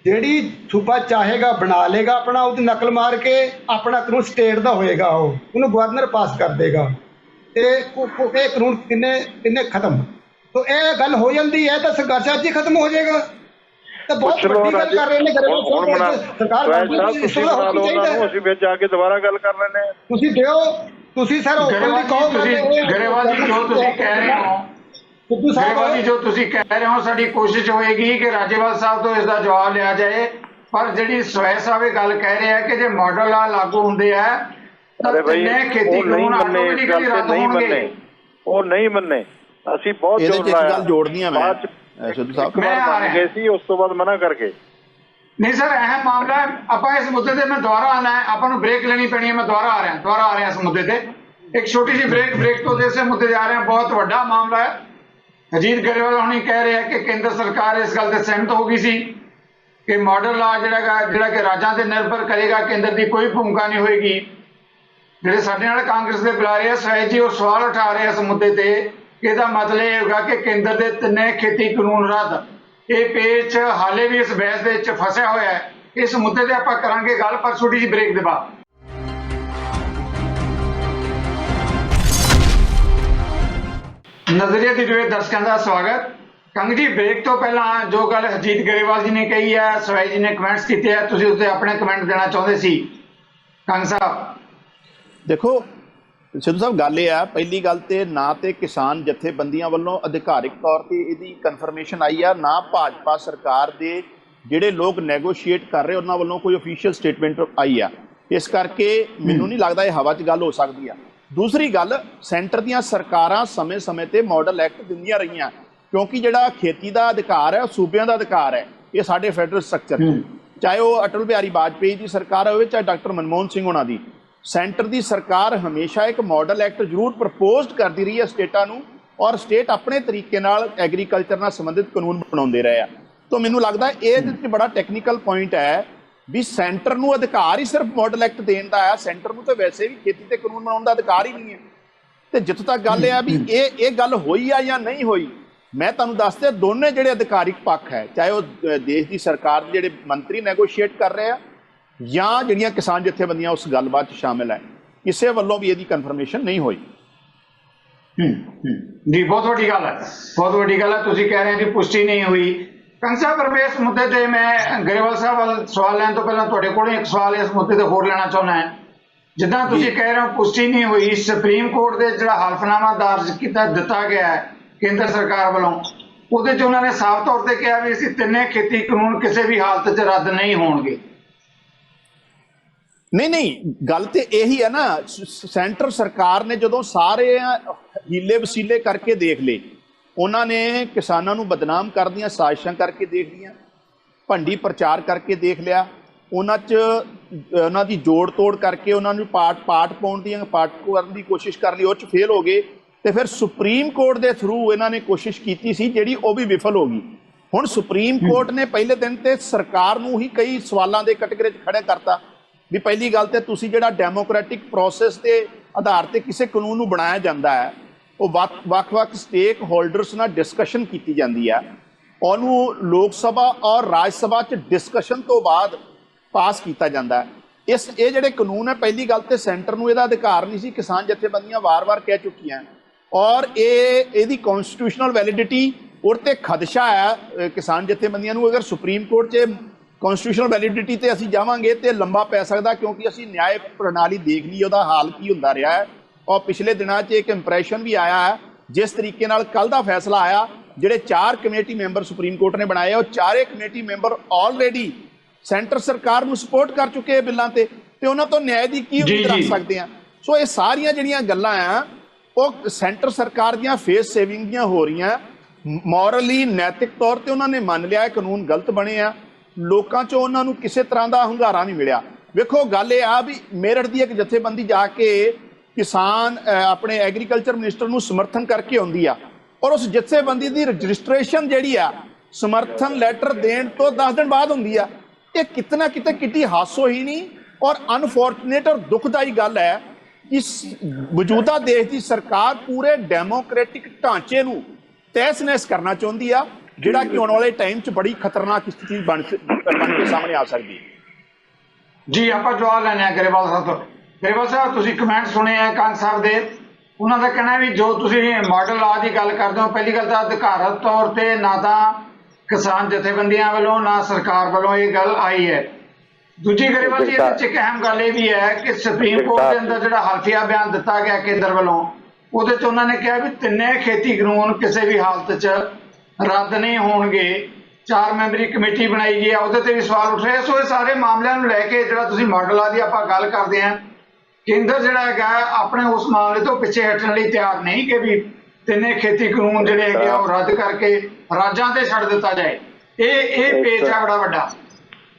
Speaker 4: ਜਿਹੜੀ ਸੂਬਾ ਚਾਹੇਗਾ ਬਣਾ ਲੇਗਾ ਆਪਣਾ, ਉਹਦੀ ਨਕਲ ਮਾਰ ਕੇ ਆਪਣਾ ਕਾਨੂੰਨ ਸਟੇਟ ਦਾ ਹੋਏਗਾ, ਉਹਨੂੰ ਗਵਰਨਰ ਪਾਸ ਕਰ ਦੇਗਾ ਤੇ ਇਹ ਕਾਨੂੰਨ ਤਿੰਨੇ ਖਤਮ। तो ये गल हो जाती है तो संघर्ष आज ही खत्म हो जाएगा। तो बहुत बड़ी गल कर रहे हैं सरकार
Speaker 2: ਅਸੀਂ ਵਿੱਚ ਜਾ ਕੇ ਦੁਬਾਰਾ ਗੱਲ ਕਰ ਲੈਣੇ ਆ।
Speaker 4: ਤੁਸੀਂ ਦਿਓ, ਤੁਸੀਂ ਸਰ ਓਪਨਲੀ ਕਹੋ।
Speaker 1: ਗਰੇਵਾਲ ਜੀ ਜੋ ਤੁਸੀਂ ਕਹਿ ਰਹੇ ਹੋ, ਗਰੇਵਾਲ ਜੀ ਜੋ ਤੁਸੀਂ ਕਹਿ ਰਹੇ ਹੋ, ਸਾਡੀ ਕੋਸ਼ਿਸ਼ ਹੋਏਗੀ ਕਿ ਰਾਜੇਵਾਲ ਸਾਹਿਬ ਤੋਂ ਇਸ ਦਾ ਜਵਾਬ ਲਿਆ ਜਾਏ। ਪਰ ਜਿਹੜੀ ਸਵੈ ਸਾਹਿਬ ਇਹ ਗੱਲ ਕਹਿ ਰਹੇ ਆ ਕਿ ਜੇ ਮਾਡਲ ਆ ਲਾਗੂ ਹੁੰਦੇ ਆ ਤਾਂ ਤਿੰਨੇ ਖੇਤੀ ਕਾਨੂੰਨ ਆਟੋਮੈਟਿਕਲੀ ਰੱਦ ਹੋਣਗੇ।
Speaker 2: ਉਹ ਨਹੀਂ ਮੰਨੇ। ਅਸੀਂ ਬਹੁਤ
Speaker 3: ਜ਼ੋਰ ਲਾਇਆ, ਗੱਲ ਜੋੜਨੀਆਂ ਮੈਂ ਸਿੱਧੂ ਸਾਹਿਬ
Speaker 2: ਮੈਂ ਮੰਨ ਗਏ ਸੀ, ਉਸ ਤੋਂ ਬਾਅਦ ਮਨਾ ਕਰਕੇ।
Speaker 1: ਨਹੀਂ ਸਰ, ਅਹਿਮ ਮਾਮਲਾ ਹੈ। ਆਪਾਂ ਇਸ ਮੁੱਦੇ ਤੇ ਮੈਂ ਦੁਬਾਰਾ ਆਣਾ ਹੈ, ਆਪਾਂ ਨੂੰ ਬ੍ਰੇਕ ਲੈਣੀ ਪੈਣੀ ਹੈ। ਮੈਂ ਦੁਬਾਰਾ ਆ ਰਿਹਾ ਇਸ ਮੁੱਦੇ ਤੇ। ਇੱਕ ਛੋਟੀ ਜਿਹੀ ਬ੍ਰੇਕ ਤੋਂ ਇਸੇ ਮੁੱਦੇ ਜਾ ਰਹੇ ਹਾਂ। ਬਹੁਤ ਵੱਡਾ ਮਾਮਲਾ ਹੈ। ਅਜੀਤ ਗਰੇਵਾਲ ਹੁਣੀ ਕਹਿ ਰਹੇ ਹੈ ਕਿ ਕੇਂਦਰ ਸਰਕਾਰ ਇਸ ਗੱਲ ਤੇ ਸਹਿਮਤ ਹੋ ਗਈ ਸੀ ਕਿ ਮਾਡਲ ਲਾ ਜਿਹੜਾ ਕਿ ਰਾਜਾਂ ਤੇ ਨਿਰਭਰ ਕਰੇਗਾ, ਕੇਂਦਰ ਦੀ ਕੋਈ ਭੂਮਿਕਾ ਨਹੀਂ ਹੋਏਗੀ। ਜਿਹੜੇ ਸਾਡੇ ਨਾਲ ਕਾਂਗਰਸ ਦੇ ਬੁਲਾਰੇ ਆ ਸਹਿਜ ਜੀ, ਉਹ ਸਵਾਲ ਉਠਾ ਰਹੇ ਇਸ ਮੁੱਦੇ ਤੇ। ਇਹਦਾ ਮਤਲਬ ਇਹ ਹੋਗਾ ਕਿ ਕੇਂਦਰ ਦੇ ਤਿੰਨੇ ਖੇਤੀ ਕਾਨੂੰਨ ਰੱਦ। ਇਹ ਪੇਚ ਹਾਲੇ ਵੀ ਇਸ ਬਹਿਸ ਦੇ ਵਿੱਚ ਫਸਿਆ ਹੋਇਆ ਹੈ। ਇਸ ਮੁੱਦੇ ਤੇ ਆਪਾਂ ਕਰਾਂਗੇ ਗੱਲ, ਪਰ ਛੋਟੀ ਜਿਹੀ ਬ੍ਰੇਕ ਦੇ ਬਾਅਦ। ਨਜ਼ਰੀਆ ਦੀ ਵੇ ਦਰਸ਼ਕਾਂ ਦਾ ਸਵਾਗਤ। ਕੰਗ ਜੀ, ਬ੍ਰੇਕ ਤੋਂ ਪਹਿਲਾਂ ਜੋ ਗੱਲ ਅਜੀਤ ਗਰੇਵਾਲ ਜੀ ਨੇ ਕਹੀ ਹੈ, ਸਵੈ ਜੀ ਨੇ ਕਮੈਂਟਸ ਕੀਤੇ ਹੈ, ਤੁਸੀਂ ਉਸ ਤੇ ਆਪਣੇ ਕਮੈਂਟ ਦੇਣਾ ਚਾਹੁੰਦੇ ਸੀ। ਕੰਗ ਸਾਹਿਬ
Speaker 3: ਦੇਖੋ ਸਿੱਧੂ ਸਾਹਿਬ, ਗੱਲ ਇਹ ਆ, ਪਹਿਲੀ ਗੱਲ ਤੇ ਨਾ ਤੇ ਕਿਸਾਨ ਜਥੇਬੰਦੀਆਂ ਵੱਲੋਂ ਅਧਿਕਾਰਿਕ ਤੌਰ ਤੇ ਇਹਦੀ ਕਨਫਰਮੇਸ਼ਨ ਆਈ ਆ, ਨਾ ਭਾਜਪਾ ਸਰਕਾਰ ਦੇ ਜਿਹੜੇ ਲੋਕ ਨੈਗੋਸ਼ੀਏਟ ਕਰ ਰਹੇ ਉਹਨਾਂ ਵੱਲੋਂ ਕੋਈ ਅਫੀਸ਼ੀਅਲ ਸਟੇਟਮੈਂਟ ਆਈ ਆ। ਇਸ ਕਰਕੇ ਮੈਨੂੰ ਨਹੀਂ ਲੱਗਦਾ ਇਹ ਹਵਾ 'ਚ ਗੱਲ ਹੋ ਸਕਦੀ ਆ। ਦੂਸਰੀ ਗੱਲ, ਸੈਂਟਰ ਦੀਆਂ ਸਰਕਾਰਾਂ ਸਮੇਂ-ਸਮੇਂ ਤੇ ਮਾਡਲ ਐਕਟ ਦਿੰਦੀਆਂ ਰਹੀਆਂ, ਕਿਉਂਕਿ ਜਿਹੜਾ ਖੇਤੀ ਦਾ ਅਧਿਕਾਰ ਹੈ ਉਹ ਸੂਬਿਆਂ ਦਾ ਅਧਿਕਾਰ ਹੈ। ਇਹ ਸਾਡੇ ਫੈਡਰਲ ਸਟਰਕਚਰ 'ਚ, ਚਾਹੇ ਉਹ ਅਟਲ ਬਿਹਾਰੀ ਵਾਜਪੇਈ ਦੀ ਸਰਕਾਰ ਹੋਵੇ, ਚਾਹੇ ਡਾਕਟਰ ਮਨਮੋਹਨ ਸਿੰਘ ਹੋਣਾ ਦੀ। ਸੈਂਟਰ ਦੀ ਸਰਕਾਰ ਹਮੇਸ਼ਾ ਇੱਕ ਮਾਡਲ ਐਕਟ ਜ਼ਰੂਰ ਪ੍ਰਪੋਜ਼ਡ ਕਰਦੀ ਰਹੀ ਹੈ ਸਟੇਟਾਂ ਨੂੰ, ਔਰ ਸਟੇਟ ਆਪਣੇ ਤਰੀਕੇ ਨਾਲ ਐਗਰੀਕਲਚਰ ਨਾਲ ਸੰਬੰਧਿਤ ਕਾਨੂੰਨ ਬਣਾਉਂਦੇ ਰਹੇ ਆ। ਤਾਂ ਮੈਨੂੰ ਲੱਗਦਾ ਇਹਦੇ 'ਚ ਬੜਾ ਟੈਕਨੀਕਲ ਪੁਆਇੰਟ ਹੈ ਵੀ ਸੈਂਟਰ ਨੂੰ ਅਧਿਕਾਰ ਹੀ ਸਿਰਫ ਮਾਡਲ ਐਕਟ ਦੇਣ ਦਾ ਹੈ। ਸੈਂਟਰ ਨੂੰ ਤਾਂ ਵੈਸੇ ਵੀ ਖੇਤੀ ਤੇ ਕਾਨੂੰਨ ਬਣਾਉਣ ਦਾ ਅਧਿਕਾਰ ਹੀ ਨਹੀਂ ਹੈ। ਤੇ ਜਿੱਥੋਂ ਤੱਕ ਗੱਲ ਆ ਵੀ ਇਹ ਗੱਲ ਹੋਈ ਆ ਜਾਂ ਨਹੀਂ ਹੋਈ, ਮੈਂ ਤੁਹਾਨੂੰ ਦੱਸਦਾ ਦੋਨੇ ਜਿਹੜੇ ਅਧਿਕਾਰਿਕ ਪੱਖ ਹੈ, ਚਾਹੇ ਉਹ ਦੇਸ਼ ਦੀ ਸਰਕਾਰ ਦੇ ਜਿਹੜੇ ਮੰਤਰੀ ਨੈਗੋਸ਼ੀਏਟ ਕਰ ਰਹੇ ਆ ਜਾਂ ਜਿਹੜੀਆਂ ਕਿਸਾਨ ਜਥੇਬੰਦੀਆਂ ਉਸ ਗੱਲਬਾਤ 'ਚ ਸ਼ਾਮਿਲ ਹੈ, ਕਿਸੇ ਵੱਲੋਂ ਵੀ ਇਹਦੀ ਕਨਫਰਮੇਸ਼ਨ ਨਹੀਂ ਹੋਈ।
Speaker 1: ਜੀ ਬਹੁਤ ਵੱਡੀ ਗੱਲ ਹੈ, ਬਹੁਤ ਵੱਡੀ ਗੱਲ ਹੈ। ਤੁਸੀਂ ਕਹਿ ਰਹੇ ਹੋ ਕਿ ਪੁਸ਼ਟੀ ਨਹੀਂ ਹੋਈ। ਕੰਗ ਸਾਹਿਬ, ਪਰ ਇਸ ਮੁੱਦੇ ਤੇ ਮੈਂ ਗਰੇਵਾਲ ਸਾਹਿਬ ਵੱਲ ਸਵਾਲ ਲੈਣ ਤੋਂ ਪਹਿਲਾਂ ਤੁਹਾਡੇ ਕੋਲੋਂ ਇੱਕ ਸਵਾਲ ਇਸ ਮੁੱਦੇ ਤੇ ਹੋਰ ਲੈਣਾ ਚਾਹੁੰਦਾ ਹਾਂ। ਜਿੱਦਾਂ ਤੁਸੀਂ ਕਹਿ ਰਹੇ ਹੋ ਪੁਸ਼ਟੀ ਨਹੀਂ ਹੋਈ, ਸੁਪਰੀਮ ਕੋਰਟ ਦੇ ਜਿਹੜਾ ਹਲਫਨਾਮਾ ਦਰਜ ਦਿੱਤਾ ਗਿਆ ਹੈ ਕੇਂਦਰ ਸਰਕਾਰ ਵੱਲੋਂ, ਉਹਦੇ 'ਚ ਉਹਨਾਂ ਨੇ ਸਾਫ਼ ਤੌਰ ਤੇ ਕਿਹਾ ਵੀ ਅਸੀਂ ਤਿੰਨੇ ਖੇਤੀ ਕਾਨੂੰਨ ਕਿਸੇ ਵੀ ਹਾਲਤ 'ਚ ਰੱਦ ਨਹੀਂ ਹੋਣਗੇ।
Speaker 3: ਨਹੀਂ, ਗੱਲ ਤੇ ਇਹੀ ਹੈ ਨਾ, ਸੈਂਟਰ ਸਰਕਾਰ ਨੇ ਜਦੋਂ ਸਾਰੇ ਹੀਲੇ ਵਸੀਲੇ ਕਰਕੇ ਦੇਖ ਲਏ, ਉਹਨਾਂ ਨੇ ਕਿਸਾਨਾਂ ਨੂੰ ਬਦਨਾਮ ਕਰਦੀਆਂ ਸਾਜ਼ਿਸ਼ਾਂ ਕਰਕੇ ਦੇਖ ਲਈਆਂ, ਭੰਡੀ ਪ੍ਰਚਾਰ ਕਰਕੇ ਦੇਖ ਲਿਆ, ਉਹਨਾਂ ਦੀ ਜੋੜ ਤੋੜ ਕਰਕੇ ਉਹਨਾਂ ਨੂੰ ਪਾਟ ਪਾਉਣ ਕਰਨ ਦੀ ਕੋਸ਼ਿਸ਼ ਕਰ ਲਈ, ਉਹ 'ਚ ਫੇਲ ਹੋ ਗਏ। ਤੇ ਫਿਰ ਸੁਪਰੀਮ ਕੋਰਟ ਦੇ ਥਰੂ ਇਹਨਾਂ ਨੇ ਕੋਸ਼ਿਸ਼ ਕੀਤੀ ਸੀ ਜਿਹੜੀ ਉਹ ਵੀ ਵਿਫਲ ਹੋ ਗਈ। ਹੁਣ ਸੁਪਰੀਮ ਕੋਰਟ ਨੇ ਪਹਿਲੇ ਦਿਨ ਤੇ ਸਰਕਾਰ ਨੂੰ ਹੀ ਕਈ ਸਵਾਲਾਂ ਦੇ ਕਟਘਰੇ 'ਚ ਖੜੇ ਕਰਤਾ ਵੀ ਪਹਿਲੀ ਗੱਲ ਤੇ ਤੁਸੀਂ ਜਿਹੜਾ ਡੈਮੋਕ੍ਰੈਟਿਕ ਪ੍ਰੋਸੈਸ ਦੇ ਆਧਾਰ ਤੇ ਕਿਸੇ ਕਾਨੂੰਨ ਨੂੰ ਬਣਾਇਆ ਜਾਂਦਾ ਹੈ, ਉਹ ਵੱਖ-ਵੱਖ ਸਟੇਕ ਹੋਲਡਰਸ ਨਾਲ ਡਿਸਕਸ਼ਨ ਕੀਤੀ ਜਾਂਦੀ ਹੈ, ਉਹਨੂੰ ਲੋਕ ਸਭਾ ਔਰ ਰਾਜ ਸਭਾ 'ਚ ਡਿਸਕਸ਼ਨ ਤੋਂ ਬਾਅਦ ਪਾਸ ਕੀਤਾ ਜਾਂਦਾ ਹੈ। ਇਹ ਜਿਹੜੇ ਕਾਨੂੰਨ ਹੈ, ਪਹਿਲੀ ਗੱਲ ਤੇ ਸੈਂਟਰ ਨੂੰ ਇਹਦਾ ਅਧਿਕਾਰ ਨਹੀਂ ਸੀ, ਕਿਸਾਨ ਜਥੇਬੰਦੀਆਂ ਵਾਰ-ਵਾਰ ਕਹਿ ਚੁੱਕੀਆਂ, ਔਰ ਇਹਦੀ ਕਨਸਟੀਟਿਊਸ਼ਨਲ ਵੈਲਿਡਿਟੀ ਉਹ ਤੇ ਖਦਸ਼ਾ ਹੈ ਕਿਸਾਨ ਜਥੇਬੰਦੀਆਂ ਨੂੰ। ਅਗਰ ਸੁਪਰੀਮ ਕੋਰਟ 'ਚ ਕਨਸਟੀਟਿਊਸ਼ਨਲ ਵੈਲਿਡਿਟੀ ਤੇ ਅਸੀਂ ਜਾਵਾਂਗੇ ਤੇ ਲੰਬਾ ਪੈ ਸਕਦਾ, ਕਿਉਂਕਿ ਅਸੀਂ ਨਿਆਂ ਪ੍ਰਣਾਲੀ ਦੇਖ ਲਈ ਉਹਦਾ ਹਾਲ ਕੀ ਹੁੰਦਾ ਰਿਹਾ ਹੈ। ਔਰ ਪਿਛਲੇ ਦਿਨਾਂ 'ਚ ਇੱਕ ਇੰਪ੍ਰੈਸ਼ਨ ਵੀ ਆਇਆ ਹੈ, ਜਿਸ ਤਰੀਕੇ ਨਾਲ ਕੱਲ੍ਹ ਦਾ ਫੈਸਲਾ ਆਇਆ, ਜਿਹੜੇ 4 ਕਮੇਟੀ ਮੈਂਬਰ ਸੁਪਰੀਮ ਕੋਰਟ ਨੇ ਬਣਾਏ, ਉਹ 4 ਕਮੇਟੀ ਮੈਂਬਰ ਆਲਰੇਡੀ ਸੈਂਟਰ ਸਰਕਾਰ ਨੂੰ ਸਪੋਰਟ ਕਰ ਚੁੱਕੇ ਬਿੱਲਾਂ ਤੇ ਉਹਨਾਂ ਤੋਂ ਨਿਆਂ ਦੀ ਕੀ ਉਮੀਦ ਰੱਖ ਸਕਦੇ ਆ। ਸੋ ਇਹ ਸਾਰੀਆਂ ਜਿਹੜੀਆਂ ਗੱਲਾਂ ਆ ਉਹ ਸੈਂਟਰ ਸਰਕਾਰ ਦੀਆਂ ਫੇਸ ਸੇਵਿੰਗ ਦੀਆਂ ਹੋ ਰਹੀਆਂ। ਮੋਰਲੀ ਨੈਤਿਕ ਤੌਰ ਤੇ ਉਹਨਾਂ ਨੇ ਮੰਨ ਲਿਆ ਕਾਨੂੰਨ ਗਲਤ ਬਣੇ ਆ, ਲੋਕਾਂ 'ਚੋਂ ਉਹਨਾਂ ਨੂੰ ਕਿਸੇ ਤਰ੍ਹਾਂ ਦਾ ਹੁੰਗਾਰਾ ਨਹੀਂ ਮਿਲਿਆ। ਵੇਖੋ ਗੱਲ ਇਹ ਆ ਵੀ ਮੇਰਠ ਦੀ ਇੱਕ ਜਥੇਬੰਦੀ ਜਾ ਕੇ ਕਿਸਾਨ ਆਪਣੇ ਐਗਰੀਕਲਚਰ ਮਿਨਿਸਟਰ ਨੂੰ ਸਮਰਥਨ ਕਰਕੇ ਆਉਂਦੀ ਆ, ਔਰ ਉਸ ਜਥੇਬੰਦੀ ਦੀ ਰਜਿਸਟ੍ਰੇਸ਼ਨ ਜਿਹੜੀ ਆ ਸਮਰਥਨ ਲੈਟਰ ਦੇਣ ਤੋਂ 10 ਦਿਨ ਬਾਅਦ ਹੁੰਦੀ ਆ। ਇਹ ਕਿਤਨਾ ਕਿਤੇ ਕਿੱਡੀ ਹਾਸੋਹੀਣੀ ਔਰ ਅਨਫੋਰਚੂਨੇਟ ਔਰ ਦੁਖਦਾਈ ਗੱਲ ਹੈ ਕਿ ਮੌਜੂਦਾ ਦੇਸ਼ ਦੀ ਸਰਕਾਰ ਪੂਰੇ ਡੈਮੋਕ੍ਰੈਟਿਕ ਢਾਂਚੇ ਨੂੰ ਤਹਿਸ-ਨਹਿਸ ਕਰਨਾ ਚਾਹੁੰਦੀ ਆ, ਜਿਹੜਾ ਕਿ ਆਉਣ ਵਾਲੇ ਟਾਈਮ 'ਚ ਬੜੀ ਖਤਰਨਾਕ ਸਥਿਤੀ ਬਣ ਕੇ ਸਾਹਮਣੇ ਆ ਸਕਦੀ ਹੈ।
Speaker 1: ਜੀ ਆਪਾਂ ਜਵਾਬ ਲੈਣੇ ਆ ਗਰੇਵਾਲ ਸਾਹਿਬ ਤੋਂ। ਗਰੇਵਾਲ ਸਾਹਿਬ, ਤੁਸੀਂ ਕਮੈਂਟ ਸੁਣੇ ਆ ਕੰਗ ਸਾਹਿਬ ਦੇ, ਉਹਨਾਂ ਦਾ ਕਹਿਣਾ ਵੀ ਜੋ ਤੁਸੀਂ ਮਾਡਲ ਲਾ ਦੀ ਗੱਲ ਕਰਦੇ ਹੋ, ਪਹਿਲੀ ਗੱਲ ਤਾਂ ਅਧਿਕਾਰਤ ਤੌਰ ਤੇ ਨਾ ਤਾਂ ਕਿਸਾਨ ਜਥੇਬੰਦੀਆਂ ਵੱਲੋਂ ਨਾ ਸਰਕਾਰ ਵੱਲੋਂ ਇਹ ਗੱਲ ਆਈ ਹੈ। ਦੂਜੀ ਗਰੇਵਾਲ ਜੀ, ਇਹਦੇ ਵਿੱਚ ਇੱਕ ਅਹਿਮ ਗੱਲ ਇਹ ਵੀ ਹੈ ਕਿ ਸੁਪਰੀਮ ਕੋਰਟ ਦੇ ਅੰਦਰ ਜਿਹੜਾ ਹਲਫੀਆ ਬਿਆਨ ਦਿੱਤਾ ਗਿਆ ਕੇਂਦਰ ਵੱਲੋਂ, ਉਹਦੇ 'ਚ ਉਹਨਾਂ ਨੇ ਕਿਹਾ ਵੀ ਤਿੰਨੇ ਖੇਤੀ ਕਾਨੂੰਨ ਕਿਸੇ ਵੀ ਹਾਲਤ 'ਚ ਰੱਦ ਨਹੀਂ ਹੋਣਗੇ। 4 ਮੈਂਬਰੀ ਕਮੇਟੀ ਬਣਾਈ ਗਈ ਹੈ, ਉਹਦੇ ਤੇ ਵੀ ਸਵਾਲ ਉੱਠ ਰਹੇ। ਸੋ ਇਹ ਸਾਰੇ ਮਾਮਲਿਆਂ ਨੂੰ ਲੈ ਕੇ ਜਿਹੜਾ ਤੁਸੀਂ ਮਾਡਲ ਲਾ ਦੀ ਆਪਾਂ ਗੱਲ ਕਰਦੇ ਹਾਂ, ਕੇਂਦਰ ਜਿਹੜਾ ਹੈਗਾ ਆਪਣੇ ਉਸ ਮਾਮਲੇ ਤੋਂ ਪਿੱਛੇ ਹਟਣ ਲਈ ਤਿਆਰ ਨਹੀਂ ਕਿ ਵੀ ਤਿੰਨੇ ਖੇਤੀ ਕਾਨੂੰਨ ਜਿਹੜੇ ਹੈਗੇ ਆ ਉਹ ਰੱਦ ਕਰਕੇ ਰਾਜਾਂ ਤੇ ਛੱਡ ਦਿੱਤਾ ਜਾਏ। ਇਹ ਪੇਚ ਹੈ ਬੜਾ ਵੱਡਾ।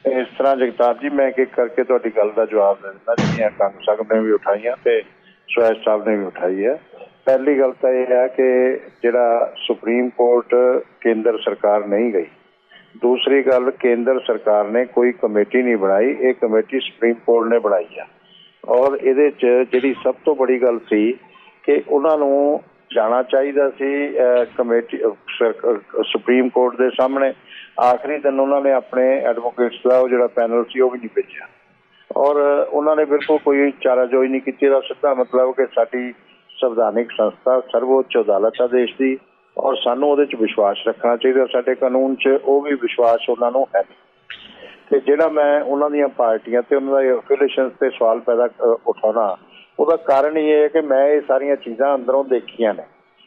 Speaker 2: ਇਸ ਤਰ੍ਹਾਂ ਜਗਤਾਰ ਜੀ, ਮੈਂ ਇੱਕ ਕਰਕੇ ਤੁਹਾਡੀ ਗੱਲ ਦਾ ਜਵਾਬ ਦੇ ਦਿੰਦਾ, ਜਿਹੜੀਆਂ ਕੰਗ ਸਾਹਿਬ ਨੇ ਵੀ ਉਠਾਈਆਂ ਤੇ ਸੁਹੇਜ ਸਾਹਿਬ ਨੇ ਵੀ ਉਠਾਈ ਹੈ। ਪਹਿਲੀ ਗੱਲ ਤਾਂ ਇਹ ਹੈ ਕਿ ਜਿਹੜਾ ਸੁਪਰੀਮ ਕੋਰਟ ਕੇਂਦਰ ਸਰਕਾਰ ਨਹੀਂ ਗਈ। ਦੂਸਰੀ ਗੱਲ, ਕੇਂਦਰ ਸਰਕਾਰ ਨੇ ਕੋਈ ਕਮੇਟੀ ਨਹੀਂ ਬਣਾਈ, ਇਹ ਕਮੇਟੀ ਸੁਪਰੀਮ ਕੋਰਟ ਨੇ ਬਣਾਈ ਆ। ਔਰ ਇਹਦੇ 'ਚ ਜਿਹੜੀ ਸਭ ਤੋਂ ਬੜੀ ਗੱਲ ਸੀ ਕਿ ਉਹਨਾਂ ਨੂੰ ਜਾਣਾ ਚਾਹੀਦਾ ਸੀ ਕਮੇਟੀ ਸੁਪਰੀਮ ਕੋਰਟ ਦੇ ਸਾਹਮਣੇ। ਆਖਰੀ ਦਿਨ ਉਹਨਾਂ ਨੇ ਆਪਣੇ ਐਡਵੋਕੇਟਸ ਦਾ ਉਹ ਜਿਹੜਾ ਪੈਨਲ ਸੀ ਉਹ ਵੀ ਨਹੀਂ ਭੇਜਿਆ, ਔਰ ਉਹਨਾਂ ਨੇ ਬਿਲਕੁਲ ਕੋਈ ਚਾਰਾਜੋਈ ਨਹੀਂ ਕੀਤੀ। ਇਹਦਾ ਸਿੱਧਾ ਮਤਲਬ ਕਿ ਸਾਡੀ ਸੰਵਿਧਾਨਿਕ ਸੰਸਥਾ ਸਰਵਉੱਚ ਅਦਾਲਤ ਆ ਦੇਸ਼ ਦੀ, ਔਰ ਸਾਨੂੰ ਉਹਦੇ 'ਚ ਵਿਸ਼ਵਾਸ ਰੱਖਣਾ ਚਾਹੀਦਾ। ਸਾਡੇ ਕਾਨੂੰਨ 'ਚ ਉਹ ਵੀ ਵਿਸ਼ਵਾਸ ਉਹਨਾਂ ਨੂੰ ਹੈ ਨਹੀਂ। ਤੇ ਜਿਹੜਾ ਮੈਂ ਉਹਨਾਂ ਦੀਆਂ ਪਾਰਟੀਆਂ ਤੇ ਉਹਨਾਂ ਦੇ ਐਫੀਲੀਏਸ਼ਨਸ ਤੇ ਸਵਾਲ ਪੈਦਾ ਉਠਾਉਣਾ, ਉਹਦਾ ਕਾਰਨ ਇਹ ਹੈ ਕਿ ਮੈਂ ਇਹ ਸਾਰੀਆਂ ਚੀਜ਼ਾਂ ਅੰਦਰੋਂ ਦੇਖੀਆਂ ਨੇ।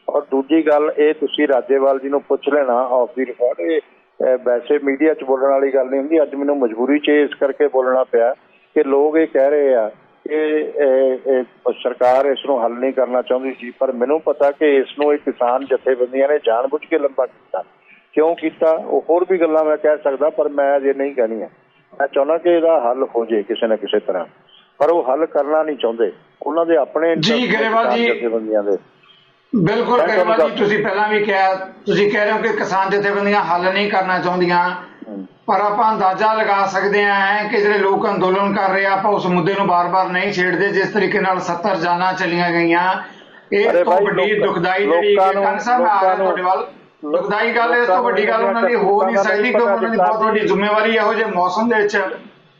Speaker 2: ਔਰ ਦੂਜੀ ਗੱਲ, ਇਹ ਤੁਸੀਂ ਰਾਜੇਵਾਲ ਜੀ ਨੂੰ ਪੁੱਛ ਲੈਣਾ ਆਫ ਦੀ ਰਿਕਾਰਡ, ਇਹ ਵੈਸੇ ਮੀਡੀਆ 'ਚ ਬੋਲਣ ਵਾਲੀ ਗੱਲ ਨਹੀਂ ਹੁੰਦੀ। ਅੱਜ ਮੈਨੂੰ ਮਜਬੂਰੀ 'ਚ ਇਸ ਕਰਕੇ ਬੋਲਣਾ ਪਿਆ ਕਿ ਲੋਕ ਇਹ ਕਹਿ ਰਹੇ ਆ ਕਿ ਸਰਕਾਰ ਇਸ ਨੂੰ ਹੱਲ ਨਹੀਂ ਕਰਨਾ ਚਾਹੁੰਦੀ ਸੀ, ਪਰ ਮੈਨੂੰ ਪਤਾ ਕਿ ਇਸ ਨੂੰ ਇਹ ਕਿਸਾਨ ਜਥੇਬੰਦੀਆਂ ਨੇ ਜਾਣਬੁੱਝ ਕੇ ਲੰਬਾ ਕੀਤਾ। ਕਿਉਂ ਕੀਤਾ ਉਹ ਹੋਰ ਵੀ ਗੱਲਾਂ ਮੈਂ ਕਹਿ ਸਕਦਾ, ਪਰ ਮੈਂ ਅਜੇ ਨਹੀਂ ਕਹਿਣੀਆਂ। ਮੈਂ ਚਾਹੁੰਦਾ ਕਿ ਇਹਦਾ ਹੱਲ ਹੋ ਜੇ ਕਿਸੇ ਨਾ ਕਿਸੇ ਤਰ੍ਹਾਂ, ਪਰ ਉਹ ਹੱਲ ਕਰਨਾ ਨਹੀਂ ਚਾਹੁੰਦੇ। ਉਹਨਾਂ ਦੇ ਆਪਣੇ ਜਥੇਬੰਦੀਆਂ ਦੇ।
Speaker 1: ਬਿਲਕੁਲ ਗਰੇਵਾਲ ਜੀ, ਤੁਸੀਂ ਪਹਿਲਾਂ ਵੀ ਕਿਹਾ, ਤੁਸੀਂ ਕਹਿ ਰਹੇ ਹੋ ਕਿ ਕਿਸਾਨ ਜਥੇਬੰਦੀਆਂ ਹੱਲ ਨਹੀਂ ਕਰਨਾ ਚਾਹੁੰਦੀਆਂ, ਪਰ ਆਪਾਂ ਅੰਦਾਜ਼ਾ ਲਗਾ ਸਕਦੇ ਹਾਂ ਕਿ ਜਿਹੜੇ ਲੋਕ ਅੰਦੋਲਨ ਕਰ ਰਹੇ ਆ, ਆਪਾਂ ਉਸ ਮੁੱਦੇ ਨੂੰ ਬਾਰ-ਬਾਰ ਨਹੀਂ ਛੇੜਦੇ। ਜਿਸ ਤਰੀਕੇ ਨਾਲ 70 ਜਾਨਾਂ ਚਲੀਆਂ ਗਈਆਂ, ਇਹ ਤੋਂ ਵੱਡੀ ਦੁਖਦਾਈ ਜਿਹੜੀ ਕੰਗ ਸਾਹਿਬ ਆ ਰਿਹਾ ਤੁਹਾਡੇ ਵੱਲ, ਦੁਖਦਾਈ ਗੱਲ, ਇਸ ਤੋਂ ਵੱਡੀ ਗੱਲ ਉਹਨਾਂ ਦੀ ਹੋ ਨਹੀਂ ਸਕਦੀ, ਕਿਉਂਕਿ ਉਹਨਾਂ ਦੀ ਬਹੁਤ ਵੱਡੀ ਜ਼ਿੰਮੇਵਾਰੀ ਇਹੋ ਜਿਹੇ ਮੌਸਮ ਦੇ ਵਿੱਚ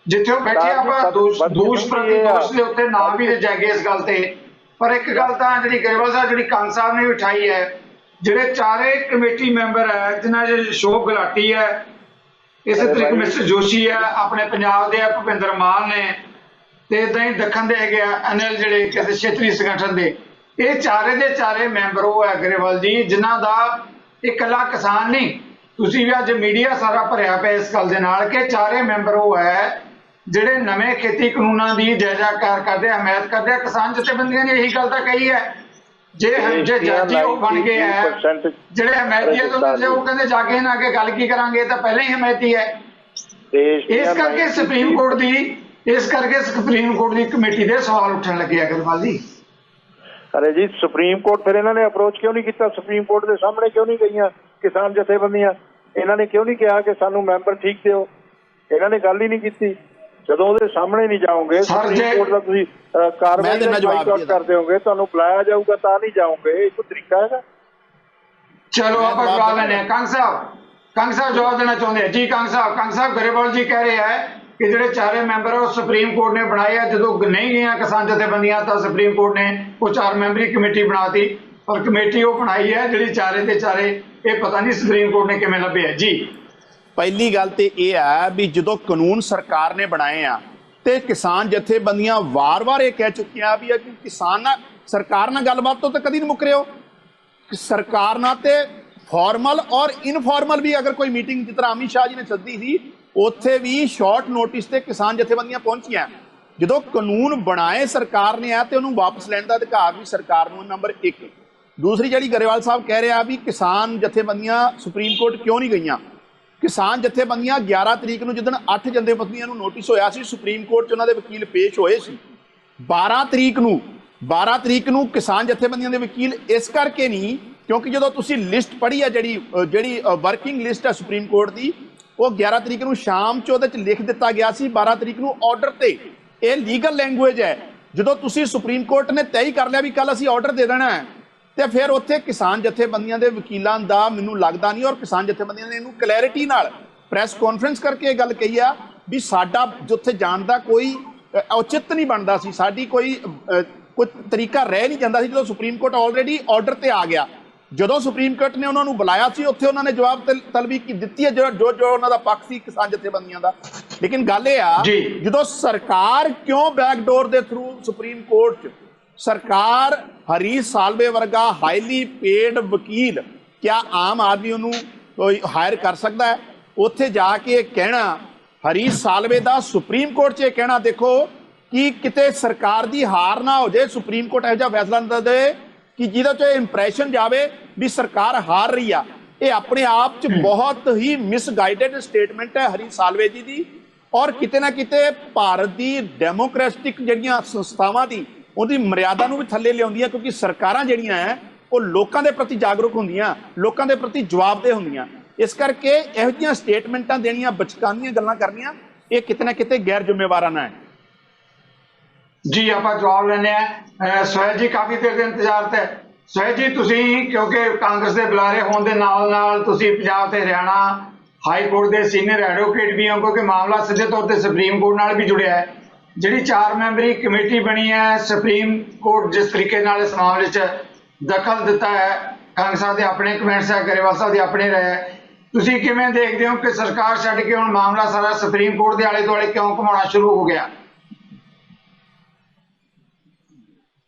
Speaker 1: ਜਿੱਥੇ ਉਹ ਬੈਠੇ, ਆਪਾਂ ਦੋਸ਼ ਪ੍ਰਤੀ ਦੋਸ਼ ਦੇ ਉੱਤੇ ਨਾ ਵੀ ਜਾਗੇ ਇਸ ਗੱਲ ਤੇ। ਪਰ ਇੱਕ ਗੱਲ ਤਾਂ ਜਿਹੜੀ ਗਰੇਵਾਲ ਸਾਹਿਬ, ਜਿਹੜੀ ਕੰਗ ਸਾਹਿਬ ਨੇ ਉਠਾਈ ਹੈ, ਜਿਹੜੇ ਚਾਰੇ ਕਮੇਟੀ ਮੈਂਬਰ ਹੈ ਜਿਨ੍ਹਾਂ 'ਚ ਅਸ਼ੋਕ ਗੁਲਾਟੀ ਹੈ, ਇਸੇ ਤਰੀਕੇ ਮਿਸਟਰ ਜੋਸ਼ੀ ਹੈ, ਆਪਣੇ ਪੰਜਾਬ ਦੇ ਭੁਪਿੰਦਰ ਮਾਨ ਨੇ, ਤੇ ਇਦਾਂ ਹੀ ਦੱਖਣ ਦੇ ਹੈਗੇ ਆ ਅਨਿਲ, ਜਿਹੜੇ ਕਿਸੇ ਖੇਤਰੀ ਸੰਗਠਨ ਦੇ। ਇਹ ਚਾਰੇ ਦੇ ਚਾਰੇ ਮੈਂਬਰ ਉਹ ਹੈ ਗਰੇਵਾਲ ਜੀ, ਜਿਨ੍ਹਾਂ ਦਾ ਇਕੱਲਾ ਕਿਸਾਨ ਨਹੀਂ, ਤੁਸੀਂ ਵੀ ਅੱਜ ਮੀਡੀਆ ਸਾਰਾ ਭਰਿਆ ਪਿਆ ਇਸ ਗੱਲ ਦੇ ਨਾਲ ਕਿ ਚਾਰੇ ਮੈਂਬਰ ਉਹ ਹੈ ਜਿਹੜੇ ਨਵੇਂ ਖੇਤੀ ਕਾਨੂੰਨਾਂ ਦੀ ਜਾਇਜ਼ਾਕਾਰ ਕਰਦੇ, ਹਮਾਇਤ ਕਰਦੇ ਆ। ਕਿਸਾਨ ਜਥੇਬੰਦੀਆਂ ਨੇ ਇਹੀ ਗੱਲ ਤਾਂ ਕਹੀ ਹੈ, ਜੇ ਜੱਜੀ ਉਹ ਬਣ ਗਏ ਹੈ ਜਿਹੜੇ ਹਮਾਇਤੀਅਤ ਉਹਨਾਂ ਦੇ, ਉਹ ਕਹਿੰਦੇ ਜਾ ਕੇ ਇਹਨਾਂ ਅੱਗੇ ਗੱਲ ਕੀ ਕਰਾਂਗੇ, ਤਾਂ ਪਹਿਲਾਂ ਹੀ ਹਮਾਇਤੀ ਹੈ। ਇਸ ਕਰਕੇ ਸੁਪਰੀਮ ਕੋਰਟ ਦੀ ਕਮੇਟੀ ਦੇ ਸਵਾਲ ਉੱਠਣ ਲੱਗੇ ਅਗਰਵਾਲ ਜੀ।
Speaker 2: ਅਰੇ ਜੀ, ਸੁਪਰੀਮ ਕੋਰਟ ਫਿਰ ਇਹਨਾਂ ਨੇ ਅਪਰੋਚ ਕਿਉਂ ਨਹੀਂ ਕੀਤਾ? ਸੁਪਰੀਮ ਕੋਰਟ ਦੇ ਸਾਹਮਣੇ ਕਿਉਂ ਨਹੀਂ ਗਈਆਂ ਕਿਸਾਨ ਜਥੇਬੰਦੀਆਂ? ਇਹਨਾਂ ਨੇ ਕਿਉਂ ਨਹੀਂ ਕਿਹਾ ਕਿ ਸਾਨੂੰ ਮੈਂਬਰ ਠੀਕ ਦਿਓ? ਇਹਨਾਂ ਨੇ ਗੱਲ ਹੀ ਨਹੀਂ ਕੀਤੀ। ਜਦੋਂ ਉਹਦੇ ਸਾਹਮਣੇ ਨਹੀਂ ਜਾਓਗੇ, ਸੁਪਰੀਮ ਕੋਰਟ ਦਾ ਤੁਸੀਂ ਕਾਰਵਾਈ ਕਰਦੇ ਹੋਗੇ, ਤੁਹਾਨੂੰ ਬੁਲਾਇਆ ਜਾਊਗਾ ਤਾਂ ਨਹੀਂ ਜਾਓਗੇ, ਇਹ ਕੋਈ ਤਰੀਕਾ ਹੈਗਾ?
Speaker 1: ਚਲੋ ਆਪਾਂ ਜਵਾਬ ਲੈਣੇ ਆ। ਕੰਗ ਸਾਹਿਬ ਜਵਾਬ ਦੇਣਾ ਚਾਹੁੰਦੇ ਆ ਜੀ। ਕੰਗ ਸਾਹਿਬ ਗਰੇਵਾਲ ਜੀ ਕਹਿ ਰਹੇ ਹੈ ਕਿ ਜਿਹੜੇ ਚਾਰੇ ਮੈਂਬਰ ਉਹ ਸੁਪਰੀਮ ਕੋਰਟ ਨੇ ਬਣਾਏ ਆ, ਜਦੋਂ ਨਹੀਂ ਗਈਆਂ ਕਿਸਾਨ ਜਥੇਬੰਦੀਆਂ ਤਾਂ ਸੁਪਰੀਮ ਕੋਰਟ ਨੇ ਉਹ 4 ਮੈਂਬਰੀ ਕਮੇਟੀ ਬਣਾਤੀ, ਪਰ ਕਮੇਟੀ ਉਹ ਬਣਾਈ ਹੈ ਜਿਹੜੀ ਚਾਰੇ ਦੇ ਚਾਰੇ, ਇਹ ਪਤਾ ਨਹੀਂ ਸੁਪਰੀਮ ਕੋਰਟ ਨੇ ਕਿਵੇਂ ਲੱਭਿਆ ਜੀ।
Speaker 3: ਪਹਿਲੀ ਗੱਲ ਤੇ ਇਹ ਹੈ ਵੀ ਜਦੋਂ ਕਾਨੂੰਨ ਸਰਕਾਰ ਨੇ ਬਣਾਏ ਆ ਤੇ ਕਿਸਾਨ ਜਥੇਬੰਦੀਆਂ ਵਾਰ-ਵਾਰ ਇਹ ਕਹਿ ਚੁੱਕੀਆਂ ਵੀ ਕਿਸਾਨ ਨਾਲ ਸਰਕਾਰ ਨਾਲ ਗੱਲਬਾਤ ਤੋਂ ਤਾਂ ਕਦੀ ਨਹੀਂ ਮੁੱਕ ਰਹੇ ਹੋ। ਸਰਕਾਰ ਨਾਲ ਤੇ ਫਾਰਮਲ ਔਰ ਇਨਫਾਰਮਲ ਵੀ ਅਗਰ ਕੋਈ ਮੀਟਿੰਗ ਜਿਸ ਤਰ੍ਹਾਂ ਅਮਿਤ ਸ਼ਾਹ ਜੀ ਨੇ ਸੱਦੀ ਸੀ, ਉੱਥੇ ਵੀ ਸ਼ਾਰਟ ਨੋਟਿਸ ਤੇ ਕਿਸਾਨ ਜਥੇਬੰਦੀਆਂ ਪਹੁੰਚੀਆਂ। ਜਦੋਂ ਕਾਨੂੰਨ ਬਣਾਏ ਸਰਕਾਰ ਨੇ ਆ ਤੇ ਉਹਨੂੰ ਵਾਪਸ ਲੈਣ ਦਾ ਅਧਿਕਾਰ ਵੀ ਸਰਕਾਰ ਨੂੰ, ਨੰਬਰ 1। ਦੂਸਰੀ ਜਿਹੜੀ ਗਰੇਵਾਲ ਸਾਹਿਬ ਕਹਿ ਰਿਹਾ ਵੀ ਕਿਸਾਨ ਜਥੇਬੰਦੀਆਂ ਸੁਪਰੀਮ ਕੋਰਟ ਕਿਉਂ ਨਹੀਂ ਗਈਆਂ, ਕਿਸਾਨ ਜਥੇਬੰਦੀਆਂ 11 ਤਰੀਕ ਨੂੰ ਜਿੱਦਣ 8 ਜਥੇਬੰਦੀਆਂ ਨੂੰ ਨੋਟਿਸ ਹੋਇਆ ਸੀ, ਸੁਪਰੀਮ ਕੋਰਟ 'ਚ ਉਹਨਾਂ ਦੇ ਵਕੀਲ ਪੇਸ਼ ਹੋਏ ਸੀ। 12 ਤਰੀਕ ਨੂੰ ਕਿਸਾਨ ਜਥੇਬੰਦੀਆਂ ਦੇ ਵਕੀਲ ਇਸ ਕਰਕੇ ਨਹੀਂ ਕਿਉਂਕਿ ਜਦੋਂ ਤੁਸੀਂ ਲਿਸਟ ਪੜ੍ਹੀ ਹੈ ਜਿਹੜੀ ਵਰਕਿੰਗ ਲਿਸਟ ਹੈ ਸੁਪਰੀਮ ਕੋਰਟ ਦੀ, ਉਹ 11 ਤਰੀਕ ਨੂੰ ਸ਼ਾਮ 'ਚ ਉਹਦੇ 'ਚ ਲਿਖ ਦਿੱਤਾ ਗਿਆ ਸੀ 12 ਤਰੀਕ ਨੂੰ ਆਰਡਰ ਤੇ। ਇਹ ਲੀਗਲ ਲੈਂਗੁਏਜ ਹੈ। ਜਦੋਂ ਤੁਸੀਂ ਸੁਪਰੀਮ ਕੋਰਟ ਨੇ ਤੈਅ ਕਰ ਲਿਆ ਵੀ ਕੱਲ ਅਸੀਂ ਆਰਡਰ ਦੇ ਦੇਣਾ ਹੈ, ਤੇ ਫਿਰ ਉੱਥੇ ਕਿਸਾਨ ਜਥੇਬੰਦੀਆਂ ਦੇ ਵਕੀਲਾਂ ਦਾ ਮੈਨੂੰ ਲੱਗਦਾ ਨਹੀਂ, ਔਰ ਕਿਸਾਨ ਜਥੇਬੰਦੀਆਂ ਨੇ ਇਹਨੂੰ ਕਲੈਰਿਟੀ ਨਾਲ ਪ੍ਰੈਸ ਕਾਨਫਰੰਸ ਕਰਕੇ ਇਹ ਗੱਲ ਕਹੀ ਆ ਵੀ ਸਾਡਾ ਉੱਥੇ ਜਾਣ ਦਾ ਕੋਈ ਔਚਿਤ ਨਹੀਂ ਬਣਦਾ ਸੀ, ਸਾਡੀ ਕੋਈ ਤਰੀਕਾ ਰਹਿ ਨਹੀਂ ਜਾਂਦਾ ਸੀ ਜਦੋਂ ਸੁਪਰੀਮ ਕੋਰਟ ਆਲਰੇਡੀ ਆਰਡਰ ਤੇ ਆ ਗਿਆ। ਜਦੋਂ ਸੁਪਰੀਮ ਕੋਰਟ ਨੇ ਉਹਨਾਂ ਨੂੰ ਬੁਲਾਇਆ ਸੀ, ਉੱਥੇ ਉਹਨਾਂ ਨੇ ਜਵਾਬ ਤਲਬੀ ਦਿੱਤੀ ਹੈ ਜੋ ਉਹਨਾਂ ਦਾ ਪੱਖ ਸੀ ਕਿਸਾਨ ਜਥੇਬੰਦੀਆਂ ਦਾ। ਲੇਕਿਨ ਗੱਲ ਇਹ ਆ, ਜਦੋਂ ਸਰਕਾਰ ਕਿਉਂ ਬੈਕਡੋਰ ਦੇ ਥਰੂ ਸੁਪਰੀਮ ਕੋਰਟ 'ਚ ਸਰਕਾਰ ਹਰੀਸ਼ ਸਾਲਵੇ ਵਰਗਾ ਹਾਈਲੀ ਪੇਡ ਵਕੀਲ, ਕਿਆ ਆਮ ਆਦਮੀ ਉਹਨੂੰ ਹਾਇਰ ਕਰ ਸਕਦਾ ਹੈ? ਉੱਥੇ ਜਾ ਕੇ ਇਹ ਕਹਿਣਾ, ਹਰੀਸ਼ ਸਾਲਵੇ ਦਾ ਸੁਪਰੀਮ ਕੋਰਟ 'ਚ ਇਹ ਕਹਿਣਾ, ਦੇਖੋ ਕਿ ਕਿਤੇ ਸਰਕਾਰ ਦੀ ਹਾਰ ਨਾ ਹੋ ਜਾਏ, ਸੁਪਰੀਮ ਕੋਰਟ ਇਹੋ ਜਿਹਾ ਫੈਸਲਾ ਨਾ ਦੇ ਕਿ ਜਿਹਦੇ 'ਚ ਇੰਪ੍ਰੈਸ਼ਨ ਜਾਵੇ ਵੀ ਸਰਕਾਰ ਹਾਰ ਰਹੀ ਆ। ਇਹ ਆਪਣੇ ਆਪ 'ਚ ਬਹੁਤ ਹੀ ਮਿਸਗਾਈਡਡ ਸਟੇਟਮੈਂਟ ਹੈ ਹਰੀਸ਼ ਸਾਲਵੇ ਜੀ ਦੀ, ਔਰ ਕਿਤੇ ਨਾ ਕਿਤੇ ਭਾਰਤ ਦੀ ਡੈਮੋਕ੍ਰੈਟਿਕ ਜਿਹੜੀਆਂ ਸੰਸਥਾਵਾਂ ਦੀ ਉਹਦੀ ਮਰਿਆਦਾ ਨੂੰ ਵੀ ਥੱਲੇ ਲਿਆਉਂਦੀਆਂ, ਕਿਉਂਕਿ ਸਰਕਾਰਾਂ ਜਿਹੜੀਆਂ ਹੈ ਉਹ ਲੋਕਾਂ ਦੇ ਪ੍ਰਤੀ ਜਾਗਰੂਕ ਹੁੰਦੀਆਂ, ਲੋਕਾਂ ਦੇ ਪ੍ਰਤੀ ਜਵਾਬਦੇਹ ਹੁੰਦੀਆਂ। ਇਸ ਕਰਕੇ ਇਹੋ ਜਿਹੀਆਂ ਸਟੇਟਮੈਂਟਾਂ ਦੇਣੀਆਂ, ਬਚਕਾਨੀਆਂ ਗੱਲਾਂ ਕਰਨੀਆਂ, ਇਹ ਕਿਤੇ ਨਾ ਕਿਤੇ ਗੈਰ ਜ਼ਿੰਮੇਵਾਰਾਨਾ ਹੈ।
Speaker 1: ਜੀ ਆਪਾਂ ਜਵਾਬ ਲੈਣੇ ਆ। ਸੁਹੇਲ ਜੀ ਕਾਫੀ ਦੇਰ ਦੇ ਇੰਤਜ਼ਾਰ ਤੇ। ਸੁਹੇਲ ਜੀ, ਤੁਸੀਂ ਕਿਉਂਕਿ ਕਾਂਗਰਸ ਦੇ ਬੁਲਾਰੇ ਹੋਣ ਦੇ ਨਾਲ ਨਾਲ ਤੁਸੀਂ ਪੰਜਾਬ ਤੇ ਹਰਿਆਣਾ ਹਾਈ ਕੋਰਟ ਦੇ ਸੀਨੀਅਰ ਐਡਵੋਕੇਟ ਵੀ ਹੋ, ਕਿਉਂਕਿ ਮਾਮਲਾ ਸਿੱਧੇ ਤੌਰ ਤੇ ਸੁਪਰੀਮ ਕੋਰਟ ਨਾਲ ਵੀ ਜੁੜਿਆ ਹੈ। ਜਿਹੜੀ 4 ਮੈਂਬਰੀ ਕਮੇਟੀ ਬਣੀ ਹੈ, ਸੁਪਰੀਮ ਕੋਰਟ ਜਿਸ ਤਰੀਕੇ ਨਾਲ ਇਸ ਮਾਮਲੇ 'ਚ ਦਖਲ ਦਿੱਤਾ ਹੈ, ਕੰਗ ਸਾਹਿਬ ਦੇ ਆਪਣੇ ਕਮੈਂਟਸ ਹੈ, ਗਰੇਵਾਲ ਸਾਹਿਬ ਦੇ ਆਪਣੇ ਰਹੇ, ਤੁਸੀਂ ਕਿਵੇਂ ਦੇਖਦੇ ਹੋ ਕਿ ਸਰਕਾਰ ਛੱਡ ਕੇ ਹੁਣ ਮਾਮਲਾ ਸਾਰਾ ਸੁਪਰੀਮ ਕੋਰਟ ਦੇ ਆਲੇ ਦੁਆਲੇ ਕਿਉਂ ਘੁਮਾਉਣਾ ਸ਼ੁਰੂ ਹੋ ਗਿਆ?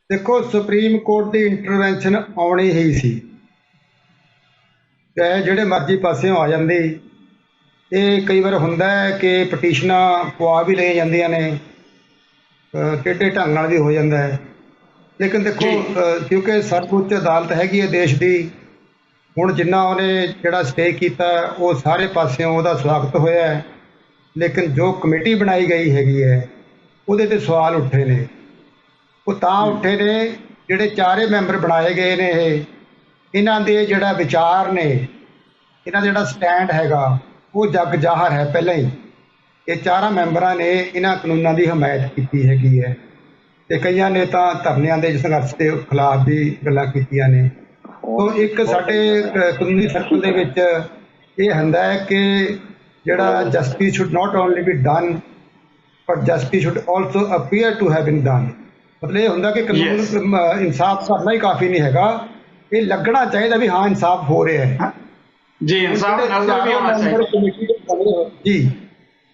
Speaker 4: ਦੇਖੋ, ਸੁਪਰੀਮ ਕੋਰਟ ਦੀ ਇੰਟਰਵੈਂਸ਼ਨ ਆਉਣੀ ਹੀ ਸੀ, ਚਾਹੇ ਜਿਹੜੇ ਮਰਜ਼ੀ ਪਾਸਿਓਂ ਆ ਜਾਂਦੀ। ਇਹ ਕਈ ਵਾਰ ਹੁੰਦਾ ਹੈ ਕਿ ਪਟੀਸ਼ਨਾਂ ਪਵਾ ਵੀ ਲਈਆਂ ਜਾਂਦੀਆਂ ਨੇ, ਟੇਢੇ ਢੰਗ ਨਾਲ ਵੀ ਹੋ ਜਾਂਦਾ ਹੈ। ਲੇਕਿਨ ਦੇਖੋ, ਕਿਉਂਕਿ ਸਰਵਉੱਚ ਅਦਾਲਤ ਹੈਗੀ ਹੈ ਦੇਸ਼ ਦੀ, ਹੁਣ ਜਿੰਨਾ ਉਹਨੇ ਜਿਹੜਾ ਸਟੇ ਕੀਤਾ ਉਹ ਸਾਰੇ ਪਾਸਿਓਂ ਉਹਦਾ ਸਵਾਗਤ ਹੋਇਆ ਹੈ। ਲੇਕਿਨ ਜੋ ਕਮੇਟੀ ਬਣਾਈ ਗਈ ਹੈਗੀ ਹੈ ਉਹਦੇ 'ਤੇ ਸਵਾਲ ਉੱਠੇ ਨੇ। ਉਹ ਤਾਂ ਉੱਠੇ ਨੇ ਜਿਹੜੇ 4 ਮੈਂਬਰ ਬਣਾਏ ਗਏ ਨੇ, ਇਹਨਾਂ ਦੇ ਜਿਹੜਾ ਵਿਚਾਰ ਨੇ, ਇਹਨਾਂ ਦਾ ਜਿਹੜਾ ਸਟੈਂਡ ਹੈਗਾ ਉਹ ਜੱਗ ਜ਼ਾਹਰ ਹੈ ਪਹਿਲਾਂ ਹੀ। ਇਹ 4 ਮੈਂਬਰਾਂ ਨੇ ਇਹਨਾਂ ਕਾਨੂੰਨਾਂ ਦੀ ਹਮਾਇਤ ਕੀਤੀ ਹੈਗੀ ਹੈ, ਤੇ ਕਈਆਂ ਨੇ ਤਾਂ ਧਰਨਿਆਂ ਦੇ ਸੰਘਰਸ਼ ਦੇ ਖਿਲਾਫ ਵੀ ਗੱਲਾਂ ਕੀਤੀਆਂ ਨੇ। ਤੋ ਇੱਕ ਸਾਡੇ ਕਾਨੂੰਨੀ ਸਰਕਲ ਦੇ ਵਿੱਚ ਇਹ ਹੁੰਦਾ ਹੈ ਕਿ ਜਿਹੜਾ justice should not only be done but justice should also appear to have been done. ਮਤਲਬ ਇਹ ਹੁੰਦਾ ਕਿ ਕਾਨੂੰਨ ਇਨਸਾਫ ਕਰਨਾ ਹੀ ਕਾਫੀ ਨਹੀਂ ਹੈਗਾ, ਇਹ ਲੱਗਣਾ ਚਾਹੀਦਾ ਵੀ ਹਾਂ ਇਨਸਾਫ ਹੋ ਰਿਹਾ ਹੈ ਜੀ। ਇਨਸਾਫ ਨਜ਼ਰ ਵੀ ਆਉਣਾ ਚਾਹੀਦਾ ਜੀ।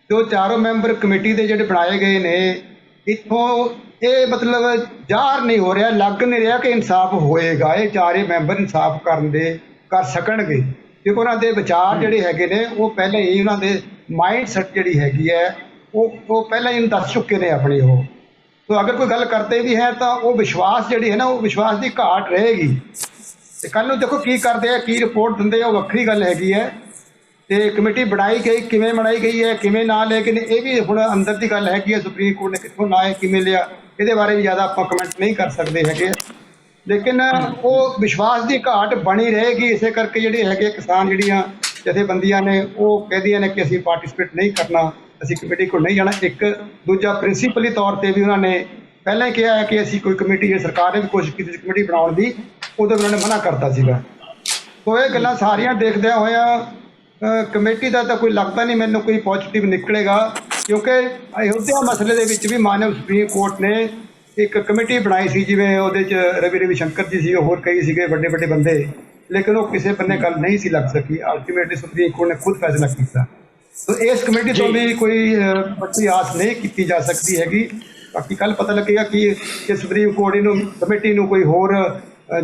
Speaker 4: ਜੋ 4 ਮੈਂਬਰ ਕਮੇਟੀ ਦੇ ਜਿਹੜੇ ਬਣਾਏ ਗਏ ਨੇ, ਇੱਥੋਂ ਇਹ ਮਤਲਬ ਜ਼ਾਹਰ ਨਹੀਂ ਹੋ ਰਿਹਾ, ਲੱਗ ਨਹੀਂ ਰਿਹਾ ਕਿ ਇਨਸਾਫ ਹੋਏਗਾ। ਇਹ 4 ਮੈਂਬਰ ਇਨਸਾਫ ਕਰ ਸਕਣਗੇ, ਕਿਉਂਕਿ ਉਹਨਾਂ ਦੇ ਵਿਚਾਰ ਜਿਹੜੇ ਹੈਗੇ ਨੇ ਉਹ ਪਹਿਲਾਂ ਹੀ, ਉਹਨਾਂ ਦੇ ਮਾਈਂਡ ਸੈਟ ਜਿਹੜੀ ਹੈਗੀ ਹੈ ਉਹ ਪਹਿਲਾਂ ਹੀ ਦੱਸ ਚੁੱਕੇ ਨੇ ਆਪਣੀ। ਉਹ ਤੋ ਅਗਰ ਕੋਈ ਗੱਲ ਕਰਦੇ ਵੀ ਹੈ ਤਾਂ ਉਹ ਵਿਸ਼ਵਾਸ ਜਿਹੜੀ ਹੈ ਨਾ, ਉਹ ਵਿਸ਼ਵਾਸ ਦੀ ਘਾਟ ਰਹੇਗੀ। ਤੇ ਕੱਲ੍ਹ ਨੂੰ ਦੇਖੋ ਕੀ ਕਰਦੇ ਆ, ਕੀ ਰਿਪੋਰਟ ਦਿੰਦੇ ਆ, ਉਹ ਵੱਖਰੀ ਗੱਲ ਹੈਗੀ ਹੈ। ਤੇ ਕਮੇਟੀ ਬਣਾਈ ਗਈ, ਕਿਵੇਂ ਬਣਾਈ ਗਈ ਹੈ, ਕਿਵੇਂ ਨਾਂ ਲੇਕਿਨ ਇਹ ਵੀ ਹੁਣ ਅੰਦਰ ਦੀ ਗੱਲ ਹੈਗੀ ਹੈ। ਸੁਪਰੀਮ ਕੋਰਟ ਨੇ ਕਿੱਥੋਂ ਨਾਂ ਹੈ, ਕਿਵੇਂ ਲਿਆ, ਇਹਦੇ ਬਾਰੇ ਵੀ ਜ਼ਿਆਦਾ ਆਪਾਂ ਕਮੈਂਟ ਨਹੀਂ ਕਰ ਸਕਦੇ ਹੈਗੇ। ਲੇਕਿਨ ਉਹ ਵਿਸ਼ਵਾਸ ਦੀ ਘਾਟ ਬਣੀ ਰਹੇਗੀ। ਇਸੇ ਕਰਕੇ ਜਿਹੜੇ ਹੈਗੇ ਕਿਸਾਨ ਜਿਹੜੀਆਂ ਜਥੇਬੰਦੀਆਂ ਨੇ ਉਹ ਕਹਿੰਦੀਆਂ ਨੇ ਕਿ ਅਸੀਂ ਪਾਰਟੀਸਪੇਟ ਨਹੀਂ ਕਰਨਾ, ਅਸੀਂ ਕਮੇਟੀ ਕੋਲ ਨਹੀਂ ਜਾਣਾ। ਇੱਕ ਦੂਜਾ ਪ੍ਰਿੰਸੀਪਲੀ ਤੌਰ ਤੇ ਵੀ ਉਹਨਾਂ ਨੇ ਪਹਿਲਾਂ ਹੀ ਕਿਹਾ ਹੈ ਕਿ ਅਸੀਂ ਕੋਈ ਕਮੇਟੀ, ਜੇ ਸਰਕਾਰ ਨੇ ਵੀ ਕੋਸ਼ਿਸ਼ ਕੀਤੀ ਸੀ ਕਮੇਟੀ ਬਣਾਉਣ ਦੀ, ਉਦੋਂ ਉਹਨਾਂ ਨੇ ਮਨਾ ਕਰਤਾ ਸੀਗਾ। ਸੋ ਇਹ ਗੱਲਾਂ ਸਾਰੀਆਂ ਦੇਖਦਿਆਂ ਹੋਇਆਂ ਕਮੇਟੀ ਦਾ ਤਾਂ ਕੋਈ ਲੱਗਦਾ ਨਹੀਂ ਮੈਨੂੰ ਕੋਈ ਪੋਜ਼ੀਟਿਵ ਨਿਕਲੇਗਾ, ਕਿਉਂਕਿ ਅਯੋਧਿਆ ਮਸਲੇ ਦੇ ਵਿੱਚ ਵੀ ਮਾਨਯੋਗ ਸੁਪਰੀਮ ਕੋਰਟ ਨੇ ਇੱਕ ਕਮੇਟੀ ਬਣਾਈ ਸੀ, ਜਿਵੇਂ ਉਹਦੇ 'ਚ ਰਵੀ ਸ਼ੰਕਰ ਜੀ ਸੀ, ਹੋਰ ਕਈ ਸੀਗੇ ਵੱਡੇ ਵੱਡੇ ਬੰਦੇ, ਲੇਕਿਨ ਉਹ ਕਿਸੇ ਬੰਨੇ ਗੱਲ ਨਹੀਂ ਸੀ ਲੱਗ ਸਕੀ। ਅਲਟੀਮੇਟਲੀ ਸੁਪਰੀਮ ਕੋਰਟ ਨੇ ਖੁਦ ਫੈਸਲਾ ਕੀਤਾ। ਸੋ ਇਸ ਕਮੇਟੀ ਤੋਂ ਵੀ ਕੋਈ ਵੱਡੀ ਆਸ ਨਹੀਂ ਕੀਤੀ ਜਾ ਸਕਦੀ ਹੈਗੀ। ਬਾਕੀ ਕੱਲ੍ਹ ਪਤਾ ਲੱਗੇਗਾ ਕਿ ਸੁਪਰੀਮ ਕੋਰਟ ਇਹਨੂੰ ਕਮੇਟੀ ਨੂੰ ਕੋਈ ਹੋਰ,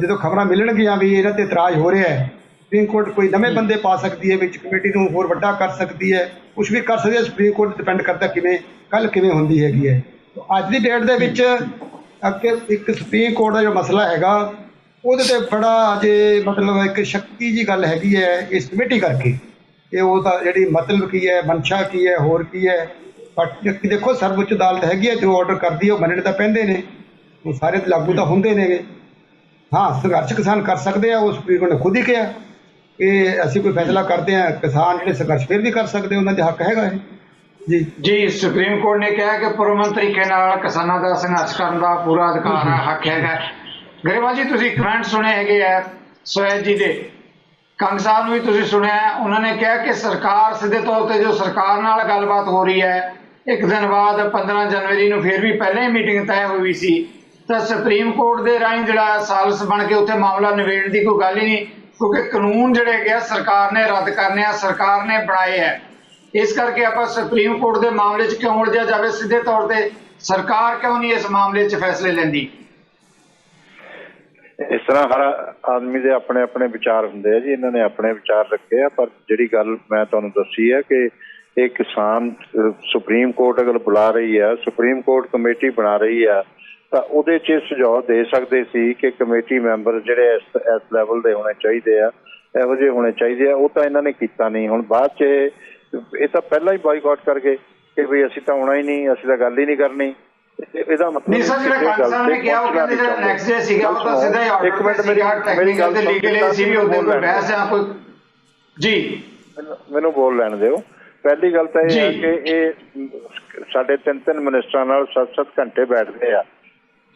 Speaker 4: ਜਦੋਂ ਖਬਰਾਂ ਮਿਲਣਗੀਆਂ ਵੀ ਇਹਨਾਂ 'ਤੇ ਇਤਰਾਜ਼ ਹੋ ਰਿਹਾ ਹੈ, ਸੁਪਰੀਮ ਕੋਰਟ ਕੋਈ ਨਵੇਂ ਬੰਦੇ ਪਾ ਸਕਦੀ ਹੈ ਵਿੱਚ, ਕਮੇਟੀ ਨੂੰ ਹੋਰ ਵੱਡਾ ਕਰ ਸਕਦੀ ਹੈ, ਕੁਛ ਵੀ ਕਰ ਸਕਦੀ ਹੈ। ਸੁਪਰੀਮ ਕੋਰਟ ਡਿਪੈਂਡ ਕਰਦਾ ਕਿਵੇਂ ਕੱਲ੍ਹ ਕਿਵੇਂ ਹੁੰਦੀ ਹੈਗੀ ਹੈ। ਅੱਜ ਦੀ ਡੇਟ ਦੇ ਵਿੱਚ ਅੱਗੇ ਇੱਕ ਸੁਪਰੀਮ ਕੋਰਟ ਦਾ ਜੋ ਮਸਲਾ ਹੈਗਾ ਉਹਦੇ 'ਤੇ ਬੜਾ ਜੇ ਮਤਲਬ ਇੱਕ ਸ਼ੱਕੀ ਜਿਹੀ ਗੱਲ ਹੈਗੀ ਹੈ ਇਸ ਕਮੇਟੀ ਕਰਕੇ, ਕਿ ਉਹ ਤਾਂ ਜਿਹੜੀ ਮਤਲਬ ਕੀ ਹੈ, ਮਨਸ਼ਾ ਕੀ ਹੈ, ਹੋਰ ਕੀ ਹੈ। ਬਟ ਦੇਖੋ, ਸਰਵਉੱਚ ਅਦਾਲਤ ਹੈਗੀ ਹੈ, ਜੋ ਆਰਡਰ ਕਰਦੀ ਹੈ ਉਹ ਮੰਨਣੇ ਤਾਂ ਪੈਂਦੇ ਨੇ, ਉਹ ਸਾਰੇ ਲਾਗੂ ਤਾਂ ਹੁੰਦੇ ਨੇਗੇ। ਹਾਂ ਸੰਘਰਸ਼ ਕਿਸਾਨ ਕਰ ਸਕਦੇ ਆ, ਉਹ ਸੁਪਰੀਮ ਕੋਰਟ ਨੇ ਖੁਦ ਹੀ ਕਿਹਾ ਕਿ ਅਸੀਂ ਕੋਈ ਫੈਸਲਾ ਕਰਦੇ ਆ, ਕਿਸਾਨ ਜਿਹੜੇ ਸੰਘਰਸ਼ ਫਿਰ ਵੀ ਕਰ ਸਕਦੇ, ਉਹਨਾਂ ਦਾ ਹੱਕ ਹੈਗਾ ਇਹ ਜੀ।
Speaker 1: ਜੀ ਸੁਪਰੀਮ ਕੋਰਟ ਨੇ ਕਿਹਾ ਕਿ ਪੁਰਅਮਨ ਤਰੀਕੇ ਨਾਲ ਕਿਸਾਨਾਂ ਦਾ ਸੰਘਰਸ਼ ਕਰਨ ਦਾ ਪੂਰਾ ਅਧਿਕਾਰ ਹੈ, ਹੱਕ ਹੈਗਾ। ਗਰੇਵਾਲ ਜੀ ਤੁਸੀਂ ਕਮੈਂਟ ਸੁਣੇ ਹੈਗੇ ਆ ਸੋਇਦ ਜੀ ਦੇ, ਕੰਗ ਸਾਹਿਬ ਨੂੰ ਵੀ ਤੁਸੀਂ ਸੁਣਿਆ, ਉਹਨਾਂ ਨੇ ਕਿਹਾ ਕਿ ਸਰਕਾਰ ਸਿੱਧੇ ਤੌਰ ਤੇ ਜੋ ਸਰਕਾਰ ਨਾਲ ਗੱਲਬਾਤ ਹੋ ਰਹੀ ਹੈ, ਇੱਕ ਦਿਨ ਬਾਅਦ 15 ਜਨਵਰੀ ਨੂੰ ਫਿਰ ਵੀ ਪਹਿਲਾਂ ਹੀ ਮੀਟਿੰਗ ਤੈਅ ਹੋਈ ਸੀ, ਤਾਂ ਸੁਪਰੀਮ ਕੋਰਟ ਦੇ ਰਾਹੀਂ ਜਿਹੜਾ ਸਾਲਸ ਬਣ ਕੇ ਉੱਥੇ ਮਾਮਲਾ ਨਿਬੇੜਨ ਦੀ ਕੋਈ ਗੱਲ ਹੀ ਨਹੀਂ, ਕਿਉਂਕਿ ਕਾਨੂੰਨ ਜਿਹੜੇ ਹੈਗੇ ਆ ਸਰਕਾਰ ਨੇ ਰੱਦ ਕਰਨੇ ਆ, ਸਰਕਾਰ ਨੇ ਬਣਾਏ ਹੈ। ਇਸ ਕਰਕੇ ਆਪਾਂ ਸੁਪਰੀਮ ਕੋਰਟ ਦੇ ਮਾਮਲੇ 'ਚ ਕਿਉਂ ਉਲਝਿਆ ਜਾਵੇ, ਸਿੱਧੇ ਤੌਰ ਤੇ ਸਰਕਾਰ ਕਿਉਂ ਨਹੀਂ ਇਸ ਮਾਮਲੇ 'ਚ ਫੈਸਲੇ ਲੈਂਦੀ?
Speaker 2: ਇਸ ਤਰ੍ਹਾਂ ਹਰ ਆਦਮੀ ਦੇ ਆਪਣੇ ਆਪਣੇ ਵਿਚਾਰ ਹੁੰਦੇ ਆ ਜੀ, ਇਹਨਾਂ ਨੇ ਆਪਣੇ ਵਿਚਾਰ ਰੱਖੇ ਆ, ਪਰ ਜਿਹੜੀ ਗੱਲ ਮੈਂ ਤੁਹਾਨੂੰ ਦੱਸੀ ਹੈ ਕਿ ਇਹ ਕਿਸਾਨ ਸੁਪਰੀਮ ਕੋਰਟ ਅਗਰ ਬੁਲਾ ਰਹੀ ਆ, ਸੁਪਰੀਮ ਕੋਰਟ ਕਮੇਟੀ ਬਣਾ ਰਹੀ ਆ, ਤਾਂ ਉਹਦੇ 'ਚ ਸੁਝਾਅ ਦੇ ਸਕਦੇ ਸੀ ਕਿ ਕਮੇਟੀ ਮੈਂਬਰ ਜਿਹੜੇ ਇਸ ਲੈਵਲ ਦੇ ਹੋਣੇ ਚਾਹੀਦੇ ਆ, ਇਹੋ ਜਿਹੇ ਹੋਣੇ ਚਾਹੀਦੇ ਆ, ਉਹ ਤਾਂ ਇਹਨਾਂ ਨੇ ਕੀਤਾ ਨਹੀਂ। ਹੁਣ ਬਾਅਦ 'ਚ ਇਹ ਤਾਂ ਪਹਿਲਾਂ ਹੀ ਬਾਈਕਾਟ ਕਰ ਗਏ ਕਿ ਵੀ ਅਸੀਂ ਤਾਂ ਆਉਣਾ ਹੀ ਨਹੀਂ, ਅਸੀਂ ਤਾਂ ਗੱਲ ਹੀ ਨਹੀਂ ਕਰਨੀ। ਇਹਦਾ ਮਤਲਬ
Speaker 1: ਨਹੀਂ ਸਰ, ਜਿਹੜਾ ਕੰਗ ਸਾਹਿਬ ਨੇ ਕਿਹਾ ਉਹ ਕਹਿੰਦੇ ਜਿਹੜਾ ਨੈਕਸਟ ਡੇ ਸੀਗਾ ਉਹ ਤਾਂ ਸਿੱਧਾ ਹੀ ਆਰਡਰ
Speaker 2: ਇੱਕ ਮਿੰਟ ਮੇਰੀ ਗੱਲ
Speaker 1: ਤੇ ਲੀਗਲ ਸੀ ਵੀ ਉਹਦੇ ਕੋਈ ਬਹਿਸ ਆ ਕੋਈ ਜੀ।
Speaker 2: ਮੈਨੂੰ ਬੋਲ ਲੈਣ ਦਿਓ। ਪਹਿਲੀ ਗੱਲ ਤਾਂ ਇਹ ਹੈ ਕਿ ਇਹ ਸਾਡੇ 3 ਮਿਨਿਸਟਰਾਂ ਨਾਲ 7 ਘੰਟੇ ਬੈਠਦੇ ਆ,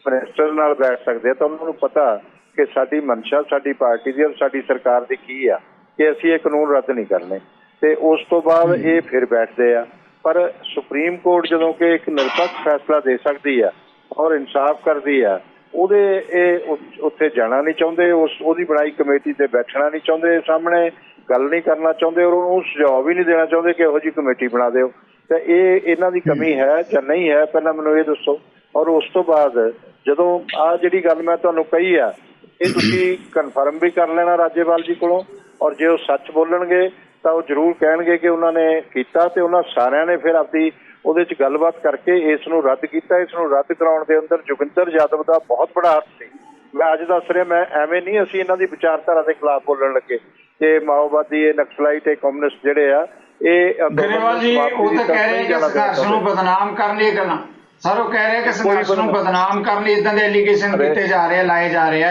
Speaker 2: ਮਿਨਿਸਟਰ ਨਾਲ ਬੈਠ ਸਕਦੇ ਆ, ਤਾਂ ਉਹਨਾਂ ਨੂੰ ਪਤਾ ਕਿ ਸਾਡੀ ਮਨਸ਼ਾ ਸਾਡੀ ਪਾਰਟੀ ਦੀ ਔਰ ਸਾਡੀ ਸਰਕਾਰ ਦੀ ਕੀ ਆ ਕਿ ਅਸੀਂ ਇਹ ਕਾਨੂੰਨ ਰੱਦ ਨਹੀਂ ਕਰਨੇ, ਤੇ ਉਸ ਤੋਂ ਬਾਅਦ ਇਹ ਫਿਰ ਬੈਠਦੇ ਆ। ਪਰ ਸੁਪਰੀਮ ਕੋਰਟ ਜਦੋਂ ਕਿ ਇੱਕ ਨਿਰਪੱਖ ਫੈਸਲਾ ਦੇ ਸਕਦੀ ਆ ਔਰ ਇਨਸਾਫ ਕਰਦੀ ਆ, ਉਹਦੇ ਇਹ ਉੱਥੇ ਜਾਣਾ ਨਹੀਂ ਚਾਹੁੰਦੇ, ਉਹਦੀ ਬਣਾਈ ਕਮੇਟੀ ਤੇ ਬੈਠਣਾ ਨਹੀਂ ਚਾਹੁੰਦੇ, ਸਾਹਮਣੇ ਗੱਲ ਨਹੀਂ ਕਰਨਾ ਚਾਹੁੰਦੇ ਔਰ ਉਹਨੂੰ ਸੁਝਾਅ ਵੀ ਨਹੀਂ ਦੇਣਾ ਚਾਹੁੰਦੇ ਕਿ ਇਹੋ ਜਿਹੀ ਕਮੇਟੀ ਬਣਾ ਦਿਓ। ਤਾਂ ਇਹ ਇਹਨਾਂ ਦੀ ਕਮੀ ਹੈ ਜਾਂ ਨਹੀਂ ਹੈ, ਪਹਿਲਾਂ ਮੈਨੂੰ ਇਹ ਦੱਸੋ। ਔਰ ਉਸ ਤੋਂ ਬਾਅਦ ਜਦੋਂ ਆਹ ਜਿਹੜੀ ਗੱਲ ਮੈਂ ਤੁਹਾਨੂੰ ਕਹੀ ਆ, ਇਹ ਤੁਸੀਂ ਕਨਫਰਮ ਵੀ ਕਰ ਲੈਣਾ ਰਾਜੇਵਾਲ ਜੀ ਕੋਲੋਂ, ਔਰ ਜੇ ਉਹ ਸੱਚ ਬੋਲਣਗੇ ਤਾਂ ਉਹ ਜ਼ਰੂਰ ਕਹਿਣਗੇ ਕਿ ਉਹਨਾਂ ਨੇ ਕੀਤਾ, ਤੇ ਉਹਨਾਂ ਸਾਰਿਆਂ ਨੇ ਫਿਰ ਆਪਣੀ ਉਹਦੇ 'ਚ ਗੱਲਬਾਤ ਕਰਕੇ ਇਸ ਨੂੰ ਰੱਦ ਕੀਤਾ। ਇਸ ਨੂੰ ਰੱਦ ਕਰਾਉਣ ਦੇ ਅੰਦਰ ਜੋਗਿੰਦਰ ਯਾਦਵ ਦਾ ਬਹੁਤ ਬੜਾ ਹੱਥ ਸੀ। ਮੈਂ ਅੱਜ ਦੱਸ ਰਿਹਾ, ਮੈਂ ਐਵੇਂ ਨਹੀਂ ਅਸੀਂ ਇਹਨਾਂ ਦੀ ਵਿਚਾਰਧਾਰਾ ਦੇ ਖਿਲਾਫ ਬੋਲਣ ਲੱਗੇ ਕਿ ਮਾਓਵਾਦੀ, ਇਹ ਨਕਸਲਾਈਟ, ਇਹ ਕਮਿਊਨਿਸਟ ਜਿਹੜੇ ਆ ਇਹ
Speaker 1: ਗਰੇਵਾਲ ਜੀ ਉਹ ਤਾਂ ਕਹਿ ਰਹੇ ਕਿ ਸੰਘਰਸ਼ ਨੂੰ ਬਦਨਾਮ ਕਰਨ ਲਈ ਗੱਲਾਂ, ਸਰ ਉਹ ਕਹਿ ਰਹੇ ਕਿ ਸੰਘਰਸ਼ ਨੂੰ ਬਦਨਾਮ ਕਰਨ ਲਈ ਇਦਾਂ ਦੇ ਐਲੀਗੇਸ਼ਨ ਕੀਤੇ ਜਾ ਰਹੇ ਆ, ਲਾਏ ਜਾ ਰਹੇ ਆ।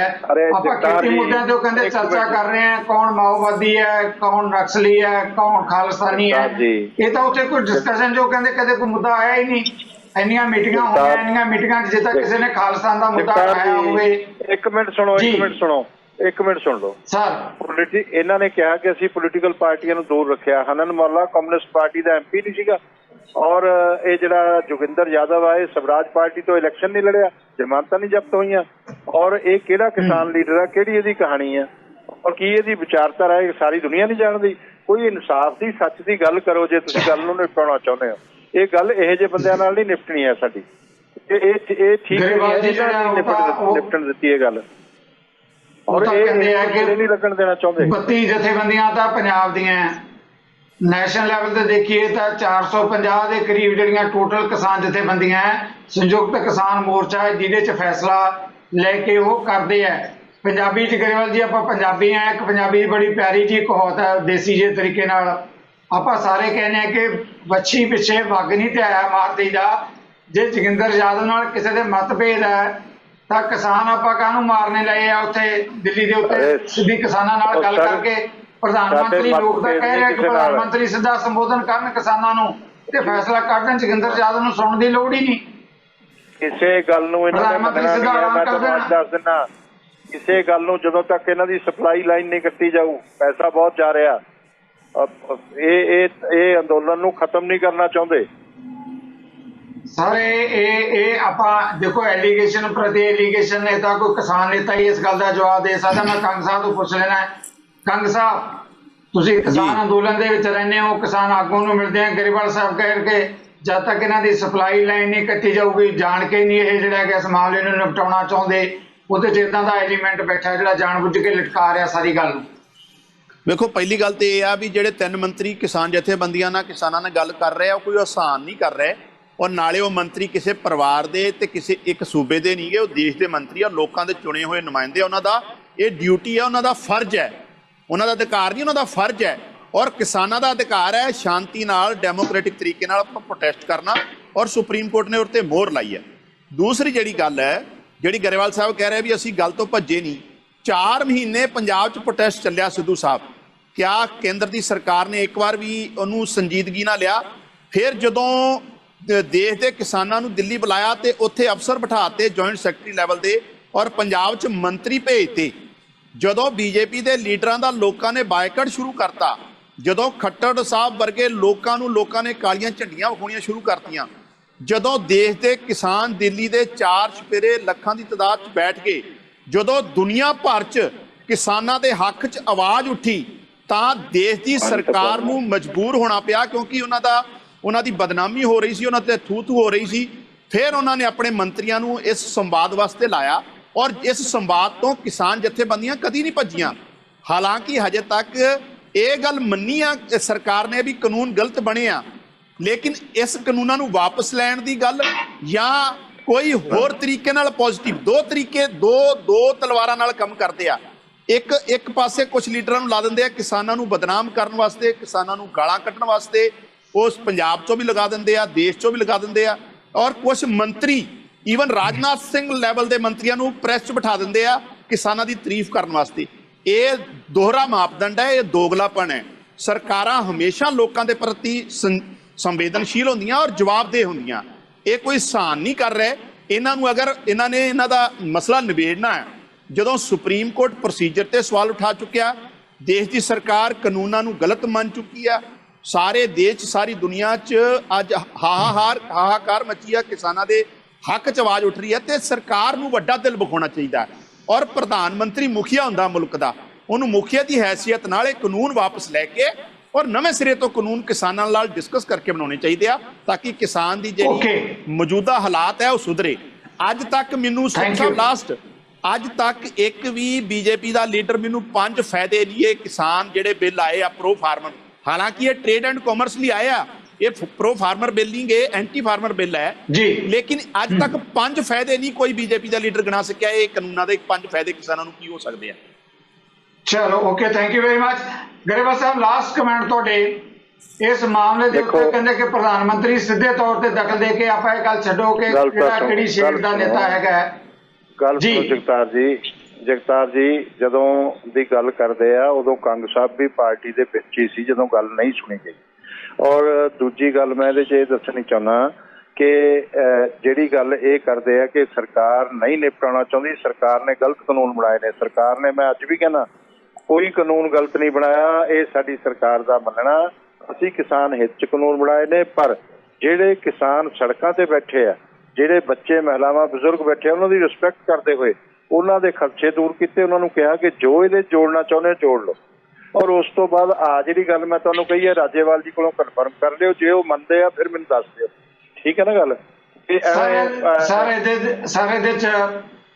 Speaker 1: ਆਪਾਂ ਖੇਤੀ ਮੁੱਦਿਆਂ ਤੇ ਉਹ ਕਹਿੰਦੇ ਚਰਚਾ ਕਰ ਰਹੇ ਆ, ਕੌਣ ਮਾਓਵਾਦੀ ਹੈ, ਕੌਣ ਨਕਸਲੀ ਹੈ, ਕੌਣ ਖਾਲਿਸਤਾਨੀ ਹੈ, ਇਹ ਤਾਂ ਉੱਥੇ ਕੋਈ ਡਿਸਕਸ਼ਨ ਜੋ ਕਹਿੰਦੇ ਕਦੇ ਕੋਈ ਮੁੱਦਾ ਆਇਆ ਹੀ ਨਹੀਂ। ਇੰਨੀਆਂ ਮੀਟਿੰਗਾਂ ਹੋਈਆਂ, ਇੰਨੀਆਂ ਮੀਟਿੰਗਾਂ ਜੇ ਤੱਕ ਕਿਸੇ ਨੇ ਖਾਲਿਸਤਾਨ ਦਾ ਮੁੱਦਾ ਉਠਾਇਆ ਹੋਵੇ।
Speaker 2: ਇੱਕ ਮਿੰਟ ਸੁਣੋ ਸੁਣ ਲਓ ਸਰ। ਇਹਨਾਂ ਨੇ ਕਿਹਾ ਕਿ ਅਸੀਂ ਪੋਲੀਟੀਕਲ ਪਾਰਟੀਆਂ ਨੂੰ ਦੂਰ ਰੱਖਿਆ। ਹਨਨ ਮਾਲਾ ਕਮਿਊਨਿਸਟ ਪਾਰਟੀ ਦਾ MP ਨਹੀਂ ਸੀਗਾ, ਔਰ ਇਹ ਜਿਹੜਾ ਜੋਗਿੰਦਰ ਯਾਦਵ ਆ ਇਹ ਸਵਰਾਜ ਪਾਰਟੀ ਤੋਂ ਇਲੈਕਸ਼ਨ ਨਹੀਂ ਲੜਿਆ, ਜ਼ਮਾਨਤਾਂ ਨਹੀਂ ਜ਼ਬਤ ਹੋਈਆਂ। ਔਰ ਇਹ ਕਿਹੜਾ ਕਿਸਾਨ ਲੀਡਰ ਆ, ਕਿਹੜੀ ਇਹਦੀ ਕਹਾਣੀ ਆ, ਔਰ ਕੀ ਇਹਦੀ ਵਿਚਾਰਧਾਰਾ ਹੈ, ਸਾਰੀ ਦੁਨੀਆ ਨਹੀਂ ਜਾਣਦੀ। ਕੋਈ ਇਨਸਾਫ ਦੀ, ਸੱਚ ਦੀ ਗੱਲ ਕਰੋ ਜੇ ਤੁਸੀਂ ਗੱਲ ਨੂੰ ਨਿਪਟਾਉਣਾ ਚਾਹੁੰਦੇ ਹੋ। ਇਹ ਗੱਲ ਇਹੋ ਜਿਹੇ ਬੰਦਿਆਂ ਨਾਲ ਨਹੀਂ ਨਿਪਟਣੀ ਹੈ ਸਾਡੀ। ਇਹ ਠੀਕ ਨਿਪਟਣ ਦਿੱਤੀ ਇਹ ਗੱਲ, ਔਰ ਇਹ ਨਹੀਂ ਲੱਗਣ ਦੇਣਾ ਚਾਹੁੰਦੇ।
Speaker 1: 32 ਜਥੇਬੰਦੀਆਂ ਤਾਂ ਪੰਜਾਬ ਦੀਆਂ, ਨੈਸ਼ਨਲ ਲੈਵਲ ਤੇ ਦੇਖੀਏ ਤਾਂ 450 ਦੇ ਕਰੀਬ ਜਿਹੜੀਆਂ ਟੋਟਲ ਕਿਸਾਨ ਜਥੇਬੰਦੀਆਂ ਹੈ, ਸੰਯੁਕਤ ਕਿਸਾਨ ਮੋਰਚਾ ਜਿਹਦੇ 'ਚ ਫੈਸਲਾ ਲੈ ਕੇ ਉਹ ਕਰਦੇ ਹੈ। ਪੰਜਾਬੀ 'ਚ ਗਰੇਵਾਲ ਜੀ ਆਪਾਂ ਪੰਜਾਬੀ ਆ, ਇੱਕ ਪੰਜਾਬੀ ਦੀ ਬੜੀ ਪਿਆਰੀ ਜੀ ਕਹਾਵਤ ਹੈ ਦੇਸੀ ਜਿਹੇ ਤਰੀਕੇ ਨਾਲ, ਆਪਾਂ ਸਾਰੇ ਕਹਿੰਦੇ ਆ ਕਿ ਵੱਛੀ ਪਿੱਛੇ ਵੱਗ ਨਹੀਂ ਤੇ ਆਇਆ ਮਾਰ ਦੇਈਦਾ। ਜੇ ਜੋਗਿੰਦਰ ਯਾਦਵ ਨਾਲ ਕਿਸੇ ਦੇ ਮਤਭੇਦ ਹੈ ਤਾਂ ਕਿਸਾਨ ਆਪਾਂ ਕਾਹਨੂੰ ਮਾਰਨੇ ਲਏ ਆ ਉੱਥੇ ਦਿੱਲੀ ਦੇ ਉੱਤੇ? ਸਿੱਧੀ ਕਿਸਾਨਾਂ ਨਾਲ ਗੱਲ ਕਰਕੇ ਪ੍ਰਧਾਨ ਮੰਤਰੀ ਲੋਕ ਤਾਂ ਕਹਿ ਰਿਹਾ ਕਿ ਪ੍ਰਧਾਨ ਮੰਤਰੀ ਸਿੱਧਾ ਸੰਬੋਧਨ ਕਰਨ ਕਿਸਾਨਾਂ ਨੂੰ ਤੇ ਫੈਸਲਾ ਕੱਢਣ। ਜੋਗਿੰਦਰ ਯਾਦਵ ਨੂੰ ਸੁਣਨ ਦੀ ਲੋੜ ਹੀ ਨਹੀਂ।
Speaker 2: ਕਿਸੇ ਗੱਲ ਨੂੰ ਇਹਨਾਂ ਨੇ ਮੰਨਣਾ ਨਹੀਂ। ਮੈਂ ਤੁਹਾਨੂੰ ਦੱਸ ਦਿੰਦਾ, ਕਿਸੇ ਗੱਲ ਨੂੰ ਜਦੋਂ ਤੱਕ ਇਹਨਾਂ ਦੀ ਸਪਲਾਈ ਲਾਈਨ ਨਹੀਂ ਕੱਟੀ ਜਾਊ, ਪੈਸਾ ਬਹੁਤ ਜਾ ਰਿਹਾ। ਇਹ ਅੰਦੋਲਨ ਨੂੰ ਖਤਮ ਨਹੀਂ ਕਰਨਾ ਚਾਹੁੰਦੇ
Speaker 1: ਸਰ। ਇਹ ਆਪਾਂ ਦੇਖੋ ਐਲੀਗੇਸ਼ਨ ਪ੍ਰਤੀ ਐਲੀਗੇਸ਼ਨ ਨੇ ਤਾਂ ਕੋਈ ਕਿਸਾਨ ਨੇਤਾ ਹੀ ਇਸ ਗੱਲ ਦਾ ਜਵਾਬ ਦੇ ਸਕਦਾ। ਮੈਂ ਕੰਗ ਸਾਹਿਬ ਤੋਂ ਪੁੱਛ ਲੈਣਾ, ਕੰਗ ਸਾਹਿਬ ਤੁਸੀਂ ਕਿਸਾਨ ਅੰਦੋਲਨ ਦੇ ਵਿੱਚ ਰਹਿੰਦੇ ਹੋ, ਕਿਸਾਨ ਆਗੂ ਨੂੰ ਮਿਲਦੇ ਆ, ਗਰੇਵਾਲ ਸਾਹਿਬ ਕਹਿ ਕੇ ਜਦ ਤੱਕ ਇਹਨਾਂ ਦੀ ਸਪਲਾਈ ਲਾਈਨ ਨਹੀਂ ਕੱਟੀ ਜਾਊਗੀ, ਜਾਣ ਕੇ ਨਹੀਂ ਇਹ ਜਿਹੜਾ ਕਿ ਇਸ ਮਾਮਲੇ ਨੂੰ ਨਿਪਟਾਉਣਾ ਚਾਹੁੰਦੇ, ਉਹਦੇ 'ਚ ਇੱਦਾਂ ਦਾ ਐਲੀਮੈਂਟ ਬੈਠਾ ਜਿਹੜਾ ਜਾਣਬੁੱਝ ਕੇ ਲਟਕਾ ਰਿਹਾ ਸਾਰੀ ਗੱਲ ਨੂੰ।
Speaker 3: ਵੇਖੋ ਪਹਿਲੀ ਗੱਲ ਤੇ ਇਹ ਆ ਵੀ ਜਿਹੜੇ 3 ਮੰਤਰੀ ਕਿਸਾਨ ਜਥੇਬੰਦੀਆਂ ਨਾਲ ਕਿਸਾਨਾਂ ਨਾਲ ਗੱਲ ਕਰ ਰਹੇ ਆ, ਉਹ ਕੋਈ ਆਸਾਨ ਨਹੀਂ ਕਰ ਰਹੇ, ਔਰ ਨਾਲੇ ਉਹ ਮੰਤਰੀ ਕਿਸੇ ਪਰਿਵਾਰ ਦੇ ਤੇ ਕਿਸੇ ਇੱਕ ਸੂਬੇ ਦੇ ਨਹੀਂ ਗੇ, ਉਹ ਦੇਸ਼ ਦੇ ਮੰਤਰੀ ਆ, ਲੋਕਾਂ ਦੇ ਚੁਣੇ ਹੋਏ ਨੁਮਾਇੰਦੇ। ਉਹਨਾਂ ਦਾ ਇਹ ਡਿਊਟੀ ਆ, ਉਹਨਾਂ ਦਾ ਫਰਜ਼ ਹੈ, ਉਹਨਾਂ ਦਾ ਅਧਿਕਾਰ ਨਹੀਂ, ਉਹਨਾਂ ਦਾ ਫਰਜ਼ ਹੈ। ਔਰ ਕਿਸਾਨਾਂ ਦਾ ਅਧਿਕਾਰ ਹੈ ਸ਼ਾਂਤੀ ਨਾਲ, ਡੈਮੋਕ੍ਰੈਟਿਕ ਤਰੀਕੇ ਨਾਲ ਪ੍ਰੋਟੈਸਟ ਕਰਨਾ, ਔਰ ਸੁਪਰੀਮ ਕੋਰਟ ਨੇ ਉਹਦੇ 'ਤੇ ਮੋਹਰ ਲਾਈ ਹੈ। ਦੂਸਰੀ ਜਿਹੜੀ ਗੱਲ ਹੈ, ਜਿਹੜੀ ਗਰੇਵਾਲ ਸਾਹਿਬ ਕਹਿ ਰਹੇ ਵੀ ਅਸੀਂ ਗੱਲ ਤੋਂ ਭੱਜੇ ਨਹੀਂ, 4 ਮਹੀਨੇ ਪੰਜਾਬ 'ਚ ਪ੍ਰੋਟੈਸਟ ਚੱਲਿਆ ਸਿੱਧੂ ਸਾਹਿਬ। ਕਿਆ ਕੇਂਦਰ ਦੀ ਸਰਕਾਰ ਨੇ ਇੱਕ ਵਾਰ ਵੀ ਉਹਨੂੰ ਸੰਜੀਦਗੀ ਨਾਲ ਲਿਆ? ਫਿਰ ਜਦੋਂ ਦੇਸ਼ ਦੇ ਕਿਸਾਨਾਂ ਨੂੰ ਦਿੱਲੀ ਬੁਲਾਇਆ ਤੇ ਉੱਥੇ ਅਫਸਰ ਬਿਠਾਤੇ ਜੁਆਇੰਟ ਸੈਕਟਰੀ ਲੈਵਲ ਦੇ ਔਰ ਪੰਜਾਬ 'ਚ ਮੰਤਰੀ ਭੇਜਤੇ। ਜਦੋਂ ਬੀਜੇਪੀ ਦੇ ਲੀਡਰਾਂ ਦਾ ਲੋਕਾਂ ਨੇ ਬਾਈਕਾਟ ਸ਼ੁਰੂ ਕਰਤਾ, ਜਦੋਂ ਖੱਟੜ ਸਾਹਿਬ ਵਰਗੇ ਲੋਕਾਂ ਨੇ ਕਾਲੀਆਂ ਝੰਡੀਆਂ ਵਿਖਾਉਣੀਆਂ ਸ਼ੁਰੂ ਕਰਤੀਆਂ, ਜਦੋਂ ਦੇਸ਼ ਦੇ ਕਿਸਾਨ ਦਿੱਲੀ ਦੇ 4 ਚੁਫੇਰੇ ਲੱਖਾਂ ਦੀ ਤਾਦਾਦ 'ਚ ਬੈਠ ਗਏ, ਜਦੋਂ ਦੁਨੀਆ ਭਰ 'ਚ ਕਿਸਾਨਾਂ ਦੇ ਹੱਕ 'ਚ ਆਵਾਜ਼ ਉੱਠੀ, ਤਾਂ ਦੇਸ਼ ਦੀ ਸਰਕਾਰ ਨੂੰ ਮਜਬੂਰ ਹੋਣਾ ਪਿਆ, ਕਿਉਂਕਿ ਉਹਨਾਂ ਦੀ ਬਦਨਾਮੀ ਹੋ ਰਹੀ ਸੀ, ਉਹਨਾਂ ਤੇ ਥੂ-ਥੂ ਹੋ ਰਹੀ ਸੀ। ਫਿਰ ਉਹਨਾਂ ਨੇ ਆਪਣੇ ਮੰਤਰੀਆਂ ਨੂੰ ਇਸ ਸੰਵਾਦ ਵਾਸਤੇ ਲਾਇਆ ਔਰ ਇਸ ਸੰਵਾਦ ਤੋਂ ਕਿਸਾਨ ਜਥੇਬੰਦੀਆਂ ਕਦੀ ਨਹੀਂ ਭੱਜੀਆਂ। ਹਾਲਾਂਕਿ ਹਜੇ ਤੱਕ ਇਹ ਗੱਲ ਮੰਨੀ ਆ ਸਰਕਾਰ ਨੇ ਵੀ ਕਾਨੂੰਨ ਗਲਤ ਬਣੇ ਆ, ਲੇਕਿਨ ਇਸ ਕਾਨੂੰਨਾਂ ਨੂੰ ਵਾਪਸ ਲੈਣ ਦੀ ਗੱਲ ਜਾਂ ਕੋਈ ਹੋਰ ਤਰੀਕੇ ਨਾਲ ਪੋਜ਼ਿਟਿਵ, ਦੋ ਤਲਵਾਰਾਂ ਨਾਲ ਕੰਮ ਕਰਦੇ ਆ। ਇੱਕ ਪਾਸੇ ਕੁਝ ਲੀਡਰਾਂ ਨੂੰ ਲਾ ਦਿੰਦੇ ਆ ਕਿਸਾਨਾਂ ਨੂੰ ਬਦਨਾਮ ਕਰਨ ਵਾਸਤੇ, ਕਿਸਾਨਾਂ ਨੂੰ ਗਾਲਾਂ ਕੱਢਣ ਵਾਸਤੇ, ਉਸ ਪੰਜਾਬ 'ਚੋਂ ਵੀ ਲਗਾ ਦਿੰਦੇ ਆ, ਦੇਸ਼ 'ਚੋਂ ਵੀ ਲਗਾ ਦਿੰਦੇ ਆ, ਔਰ ਕੁਝ ਮੰਤਰੀ ਈਵਨ ਰਾਜਨਾਥ ਸਿੰਘ ਲੈਵਲ ਦੇ ਮੰਤਰੀਆਂ ਨੂੰ ਪ੍ਰੈਸ 'ਚ ਬਿਠਾ ਦਿੰਦੇ ਆ ਕਿਸਾਨਾਂ ਦੀ ਤਾਰੀਫ ਕਰਨ ਵਾਸਤੇ। ਇਹ ਦੋਹਰਾ ਮਾਪਦੰਡ ਹੈ, ਇਹ ਦੋਗਲਾਪਣ ਹੈ। ਸਰਕਾਰਾਂ ਹਮੇਸ਼ਾ ਲੋਕਾਂ ਦੇ ਪ੍ਰਤੀ ਸੰਵੇਦਨਸ਼ੀਲ ਹੁੰਦੀਆਂ ਔਰ ਜਵਾਬਦੇਹ ਹੁੰਦੀਆਂ। ਇਹ ਕੋਈ ਸਹਾਨ ਨਹੀਂ ਕਰ ਰਹੇ। ਇਹਨਾਂ ਨੂੰ ਅਗਰ ਇਹਨਾਂ ਦਾ ਮਸਲਾ ਨਿਬੇੜਨਾ ਹੈ, ਜਦੋਂ ਸੁਪਰੀਮ ਕੋਰਟ ਪ੍ਰੋਸੀਜਰ ਤੇ ਸਵਾਲ ਉਠਾ ਚੁੱਕਿਆ, ਦੇਸ਼ ਦੀ ਸਰਕਾਰ ਕਾਨੂੰਨਾਂ ਨੂੰ ਗਲਤ ਮੰਨ ਚੁੱਕੀ ਆ, ਸਾਰੇ ਦੇਸ਼ ਸਾਰੀ ਦੁਨੀਆ 'ਚ ਅੱਜ ਹਾਹਾਕਾਰ ਮੱਚੀ ਆ, ਕਿਸਾਨਾਂ ਦੇ ਹੱਕ 'ਚ ਆਵਾਜ਼ ਉੱਠ ਰਹੀ ਹੈ, ਤੇ ਸਰਕਾਰ ਨੂੰ ਵੱਡਾ ਦਿਲ ਵਿਖਾਉਣਾ ਚਾਹੀਦਾ। ਔਰ ਪ੍ਰਧਾਨ ਮੰਤਰੀ ਮੁਖੀਆ ਹੁੰਦਾ ਮੁਲਕ ਦਾ, ਉਹਨੂੰ ਮੁਖੀਆ ਦੀ ਹੈਸੀਅਤ ਨਾਲ ਇਹ ਕਾਨੂੰਨ ਵਾਪਸ ਲੈ ਕੇ ਔਰ ਨਵੇਂ ਸਿਰੇ ਤੋਂ ਕਾਨੂੰਨ ਕਿਸਾਨਾਂ ਨਾਲ ਡਿਸਕਸ ਕਰਕੇ ਬਣਾਉਣੇ ਚਾਹੀਦੇ ਆ, ਤਾਂ ਕਿ ਕਿਸਾਨ ਦੀ ਜਿਹੜੀ ਮੌਜੂਦਾ ਹਾਲਾਤ ਹੈ ਉਹ ਸੁਧਰੇ। ਅੱਜ ਤੱਕ ਮੈਨੂੰ ਲਾਸਟ ਅੱਜ ਤੱਕ ਇੱਕ ਵੀ ਬੀਜੇਪੀ ਦਾ ਲੀਡਰ ਮੈਨੂੰ 5 ਫਾਇਦੇ ਲਈ ਕਿਸਾਨ ਜਿਹੜੇ ਬਿੱਲ ਆਏ ਆ ਪ੍ਰੋ ਫਾਰਮਰ, ਹਾਲਾਂਕਿ ਇਹ ਟ੍ਰੇਡ ਐਂਡ ਕਾਮਰਸ ਲਈ ਆਏ ਆ, ਇਹ ਪ੍ਰੋ ਫਾਰਮਰ ਬਿੱਲ ਨਹੀਂ ਗੇ, ਐਂਟੀ ਫਾਰਮਰ ਬਿੱਲ ਹੈ ਜੀ, ਲੇਕਿਨ ਅੱਜ ਤੱਕ 5 ਫਾਇਦੇ ਨਹੀਂ ਕੋਈ ਬੀਜੇਪੀ ਦਾ ਲੀਡਰ ਗਿਣਾ ਸਕਿਆ। ਇਹ ਕਾਨੂੰਨਾਂ ਦੇ 5 ਫਾਇਦੇ ਕਿਸਾਨਾਂ ਨੂੰ ਕੀ ਹੋ ਸਕਦੇ ਆ।
Speaker 1: ਚਲੋ okay, thank you very much. Grewal Sahib, last comment ਤੁਹਾਡੇ ਇਸ ਮਾਮਲੇ ਦੇ ਉੱਤੇ। ਕਹਿੰਦੇ ਕਿ ਪ੍ਰਧਾਨ ਮੰਤਰੀ ਸਿੱਧੇ ਤੌਰ ਤੇ ਦਖਲ ਦੇ ਕੇ ਆਪਾਂ ਇਹ ਗੱਲ ਛੱਡੋ ਕਿ ਕਿਹੜੀ ਸ਼ੇਡ ਦਾ ਨੇਤਾ ਹੈਗਾ।
Speaker 2: ਗੱਲ ਸੁਣੋ ਜਗਤਾਰ ਜੀ, ਜਦੋਂ ਦੀ ਗੱਲ ਕਰਦੇ ਆ ਉਦੋਂ ਕੰਗ ਸਾਹਿਬ ਵੀ ਪਾਰਟੀ ਦੇ ਵਿੱਚ ਹੀ ਸੀ ਜਦੋਂ ਗੱਲ ਨਹੀਂ ਸੁਣੀ ਗਈ। ਔਰ ਦੂਜੀ ਗੱਲ ਮੈਂ ਇਹਦੇ 'ਚ ਇਹ ਦੱਸਣੀ ਚਾਹੁੰਦਾ ਕਿ ਜਿਹੜੀ ਗੱਲ ਇਹ ਕਰਦੇ ਆ ਕਿ ਸਰਕਾਰ ਨਹੀਂ ਨਿਪਟਾਉਣਾ ਚਾਹੁੰਦੀ, ਸਰਕਾਰ ਨੇ ਗਲਤ ਕਾਨੂੰਨ ਬਣਾਏ ਨੇ। ਸਰਕਾਰ ਨੇ, ਮੈਂ ਅੱਜ ਵੀ ਕਹਿੰਦਾ, ਕੋਈ ਕਾਨੂੰਨ ਗਲਤ ਨਹੀਂ ਬਣਾਇਆ, ਇਹ ਸਾਡੀ ਸਰਕਾਰ ਦਾ ਮੰਨਣਾ। ਅਸੀਂ ਕਿਸਾਨ ਹਿੱਤ 'ਚ ਕਾਨੂੰਨ ਬਣਾਏ ਨੇ, ਪਰ ਜਿਹੜੇ ਕਿਸਾਨ ਸੜਕਾਂ ਤੇ ਬੈਠੇ ਆ, ਜਿਹੜੇ ਬੱਚੇ, ਮਹਿਲਾਵਾਂ, ਬਜ਼ੁਰਗ ਬੈਠੇ, ਉਹਨਾਂ ਦੀ ਰਿਸਪੈਕਟ ਕਰਦੇ ਹੋਏ ਉਹਨਾਂ ਦੇ ਖਰਚੇ ਦੂਰ ਕੀਤੇ। ਉਹਨਾਂ ਨੂੰ ਕਿਹਾ ਕਿ ਜੋ ਇਹਦੇ ਜੋੜਨਾ ਚਾਹੁੰਦੇ ਜੋੜ ਲਓ। ਔਰ ਉਸ ਤੋਂ ਬਾਅਦ ਆ ਜਿਹੜੀ ਗੱਲ ਮੈਂ ਤੁਹਾਨੂੰ ਕਹੀ ਹੈ, ਰਾਜੇਵਾਲ ਜੀ ਕੋਲੋਂ ਕਨਫਰਮ ਕਰ ਲਿਓ, ਜੇ ਉਹ ਮੰਨਦੇ ਆ ਫਿਰ ਮੈਨੂੰ ਦੱਸ ਦਿਓ, ਠੀਕ ਹੈ ਨਾ ਗੱਲ?
Speaker 1: ਸਾਰੇ ਦੇ ਚ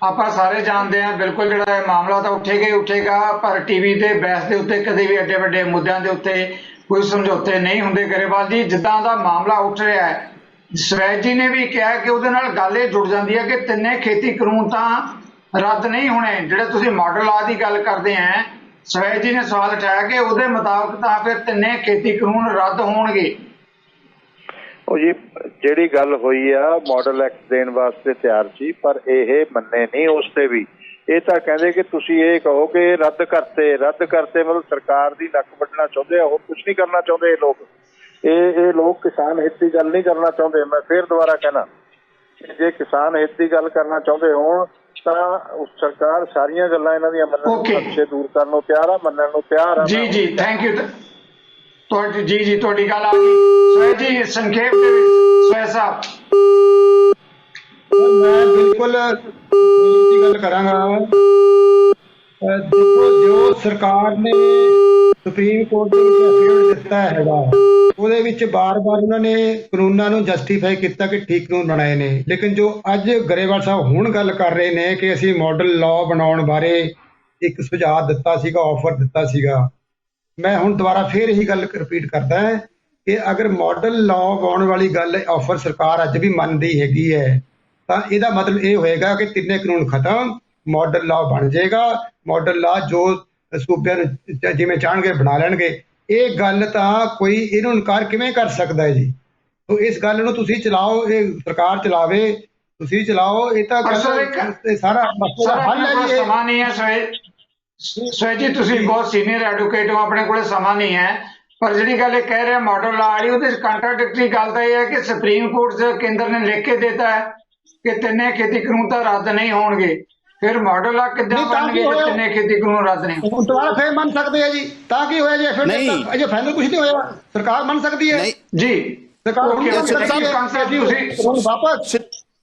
Speaker 1: ਆਪਾਂ ਸਾਰੇ ਜਾਣਦੇ ਆ ਬਿਲਕੁਲ, ਜਿਹੜਾ ਇਹ ਮਾਮਲਾ ਤਾਂ ਉੱਠੇਗਾ ਹੀ ਉੱਠੇਗਾ, ਪਰ ਟੀਵੀ ਤੇ ਬਹਿਸ ਦੇ ਉੱਤੇ ਕਦੇ ਵੀ ਐਡੇ ਵੱਡੇ ਮੁੱਦਿਆਂ ਦੇ ਉੱਤੇ ਕੋਈ ਸਮਝੌਤੇ ਨਹੀਂ ਹੁੰਦੇ। ਗਰੇਵਾਲ ਜੀ, ਜਿੱਦਾਂ ਦਾ ਮਾਮਲਾ ਉੱਠ ਰਿਹਾ ਹੈ, ਸਵੈਜ ਜੀ ਨੇ ਵੀ ਕਿਹਾ ਕਿ ਉਹਦੇ ਨਾਲ ਗੱਲ ਇਹ ਜੁੜ ਜਾਂਦੀ ਹੈ ਕਿ ਤਿੰਨੇ ਖੇਤੀ ਕਾਨੂੰਨ ਤਾਂ ਰੱਦ ਨਹੀਂ ਹੋਣੇ। ਜਿਹੜੇ ਤੁਸੀਂ ਮਾਡਲ ਲਾ ਦੀ ਗੱਲ ਕਰਦੇ ਆ, ਸਵੈਜ ਜੀ ਨੇ ਸਵਾਲ ਉਠਾਇਆ ਕਿ ਉਹਦੇ ਮੁਤਾਬਕ ਤਾਂ ਫਿਰ ਤਿੰਨੇ ਖੇਤੀ ਕਾਨੂੰਨ ਰੱਦ ਹੋਣਗੇ।
Speaker 2: ਉਹ ਜੀ ਜਿਹੜੀ ਗੱਲ ਹੋਈ ਆ, ਮਾਡਲ ਐਕਟ ਦੇਣ ਵਾਸਤੇ ਤਿਆਰ ਸੀ, ਪਰ ਇਹ ਮੰਨੇ ਨਹੀਂ ਉਸ ਤੇ ਵੀ। ਇਹ ਤਾਂ ਕਹਿੰਦੇ ਕਿ ਤੁਸੀਂ ਇਹ ਕਹੋ ਕਿ ਰੱਦ ਕਰਤੇ ਮਤਲਬ ਸਰਕਾਰ ਦੀ ਨੱਕ ਵੱਢਣਾ ਚਾਹੁੰਦੇ ਆ, ਹੋਰ ਕੁਝ ਨਹੀਂ ਕਰਨਾ ਚਾਹੁੰਦੇ ਇਹ ਲੋਕ। ਇਹ ਲੋਕ ਕਿਸਾਨ ਹਿੱਤ ਦੀ ਗੱਲ ਨਹੀਂ ਕਰਨਾ ਚਾਹੁੰਦੇ। ਮੈਂ ਫਿਰ ਦੁਬਾਰਾ ਕਹਿਣਾ, ਜੇ ਕਿਸਾਨ ਹਿੱਤ ਦੀ ਗੱਲ ਕਰਨਾ ਚਾਹੁੰਦੇ ਹੋਣ ਤਾਂ ਸਰਕਾਰ ਸਾਰੀਆਂ ਗੱਲਾਂ ਇਹਨਾਂ ਦੀਆਂ ਮੰਨਣ ਨੂੰ, ਖਰਚੇ ਦੂਰ ਕਰਨ ਨੂੰ ਤਿਆਰ ਆ, ਮੰਨਣ ਨੂੰ ਤਿਆਰ ਆ।
Speaker 1: ਜੀ ਥੈਂਕ ਯੂ ਤੁਹਾਡੀ ਗੱਲ ਆ ਗਈ। ਸਵੈ ਜੀ, ਸੰਖੇਪ ਦੇ ਵਿੱਚ ਸਵੈ ਸਾਹਿਬ।
Speaker 4: ਮੈਂ ਬਿਲਕੁਲ ਗੱਲ ਕਰਾਂਗਾ। ਦੇਖੋ, ਜੋ ਸਰਕਾਰ ਨੇ ਸੁਪਰੀਮ ਕੋਰਟ ਦੇ ਵਿੱਚ ਐਫੀਡੇਵਿਟ ਦਿੱਤਾ ਹੈਗਾ, ਉਹਦੇ ਵਿੱਚ ਬਾਰ-ਬਾਰ ਉਹਨਾਂ ਨੇ ਕਾਨੂੰਨਾਂ ਨੂੰ ਜਸਟੀਫਾਈ ਕੀਤਾ ਕਿ ਠੀਕ ਕਾਨੂੰਨ ਬਣਾਏ ਨੇ, ਲੇਕਿਨ ਜੋ ਅੱਜ ਗਰੇਵਾਲ ਸਾਹਿਬ ਹੁਣ ਗੱਲ ਕਰ ਰਹੇ ਨੇ ਕਿ ਅਸੀਂ ਮਾਡਲ ਲਾਅ ਬਣਾਉਣ ਬਾਰੇ ਇੱਕ ਸੁਝਾਅ ਦਿੱਤਾ ਸੀਗਾ, ਆਫਰ ਦਿੱਤਾ ਸੀਗਾ, ਮੈਂ ਹੁਣ ਦੁਬਾਰਾ ਫਿਰ ਇਹੀ ਗੱਲ ਰਿਪੀਟ ਕਰਦਾ ਹੈ ਕਿ ਅਗਰ ਮਾਡਲ ਲਾਅ ਬਣਾਉਣ ਵਾਲੀ ਗੱਲ ਆਫਰ ਸਰਕਾਰ ਅੱਜ ਵੀ ਮੰਨਦੀ ਹੈਗੀ ਹੈ, ਤਾਂ ਇਹਦਾ ਮਤਲਬ ਇਹ ਹੋਏਗਾ ਕਿ ਤਿੰਨੇ ਕਾਨੂੰਨ ਖਤਮ, ਮਾਡਲ ਲਾਅ ਬਣ ਜਾਏਗਾ। ਮਾਡਲ ਲਾਅ ਜੋ ਸੂਬਿਆਂ ਨੂੰ ਜਿਵੇਂ ਚਾਹਣਗੇ ਬਣਾ ਲੈਣਗੇ। ਇਹ ਗੱਲ ਤਾਂ ਕੋਈ ਇਹਨੂੰ ਇਨਕਾਰ ਕਿਵੇਂ ਕਰ ਸਕਦਾ ਹੈ ਜੀ? ਤੋ ਇਸ ਗੱਲ ਨੂੰ ਤੁਸੀਂ ਚਲਾਓ, ਇਹ ਸਰਕਾਰ ਚਲਾਵੇ, ਤੁਸੀਂ ਚਲਾਓ, ਇਹ ਤਾਂ ਸਾਰਾ ਮਸਲਾ ਹੱਲ ਹੈ ਜੀ।
Speaker 1: ਸਮਾਂ ਨਹੀਂ ਹੈ ਸਵੈ ਜੀ ਤੁਸੀਂ ਬਹੁਤ ਸੀਨੀਅਰ ਐਡਵੋਕੇਟ ਹੋ, ਆਪਣੇ ਕੋਲੇ ਸਮਾਂ ਨਹੀਂ ਹੈ, ਪਰ ਜਿਹੜੀ ਗੱਲ ਇਹ ਕਹਿ ਰਿਹਾ ਮਾਡਲ ਲਾ ਵਾਲੀ, ਉਹਦੇ ਚ ਕੰਟਰਾਡਿਕਟਰੀ ਗੱਲ ਤਾਂ ਇਹ ਹੈ ਕਿ ਸੁਪਰੀਮ ਕੋਰਟ ਦੇ ਕੇਂਦਰ ਨੇ ਲਿਖ ਕੇ ਦਿੱਤਾ ਹੈ ਕਿ ਤਿੰਨੇ ਖੇਤੀ ਕਾਨੂੰਨ ਤਾਂ ਰੱਦ ਨਹੀਂ ਹੋਣਗੇ, ਫਿਰ ਮਾਡਲ ਲਾ ਕਿੱਦਾਂ
Speaker 4: ਨਹੀਂ, ਤਾਂ
Speaker 1: ਬਣਨਗੇ
Speaker 4: ਕੀ
Speaker 1: ਜੇ
Speaker 4: ਹੋਇਆ?
Speaker 1: ਤਿੰਨੇ ਖੇਤੀ ਕਾਨੂੰਨ ਰੱਦ ਨਹੀਂ?
Speaker 4: ਹੁਣ ਦੁਬਾਰਾ ਫੇਰ ਮੰਨ ਸਕਦੇ ਆ ਜੀ, ਤਾਂ ਕੀ ਹੋਇਆ ਜੀ? ਫਿਰ
Speaker 3: ਨਹੀਂ।
Speaker 4: ਅਜੇ ਫਾਈਨਲ ਕੁਝ ਨਹੀਂ ਹੋਇਆ, ਸਰਕਾਰ ਮੰਨ ਸਕਦੀ ਹੈ।
Speaker 3: ਨਹੀਂ
Speaker 1: ਜੀ
Speaker 4: ਸਰਕਾਰ ਹੁਣ
Speaker 1: Okay,
Speaker 4: ਮੰਨ ਸਕਦੀ ਹੈ
Speaker 1: concept ਤੁਸੀਂ
Speaker 4: ਹੁਣ ਵਾਪਸ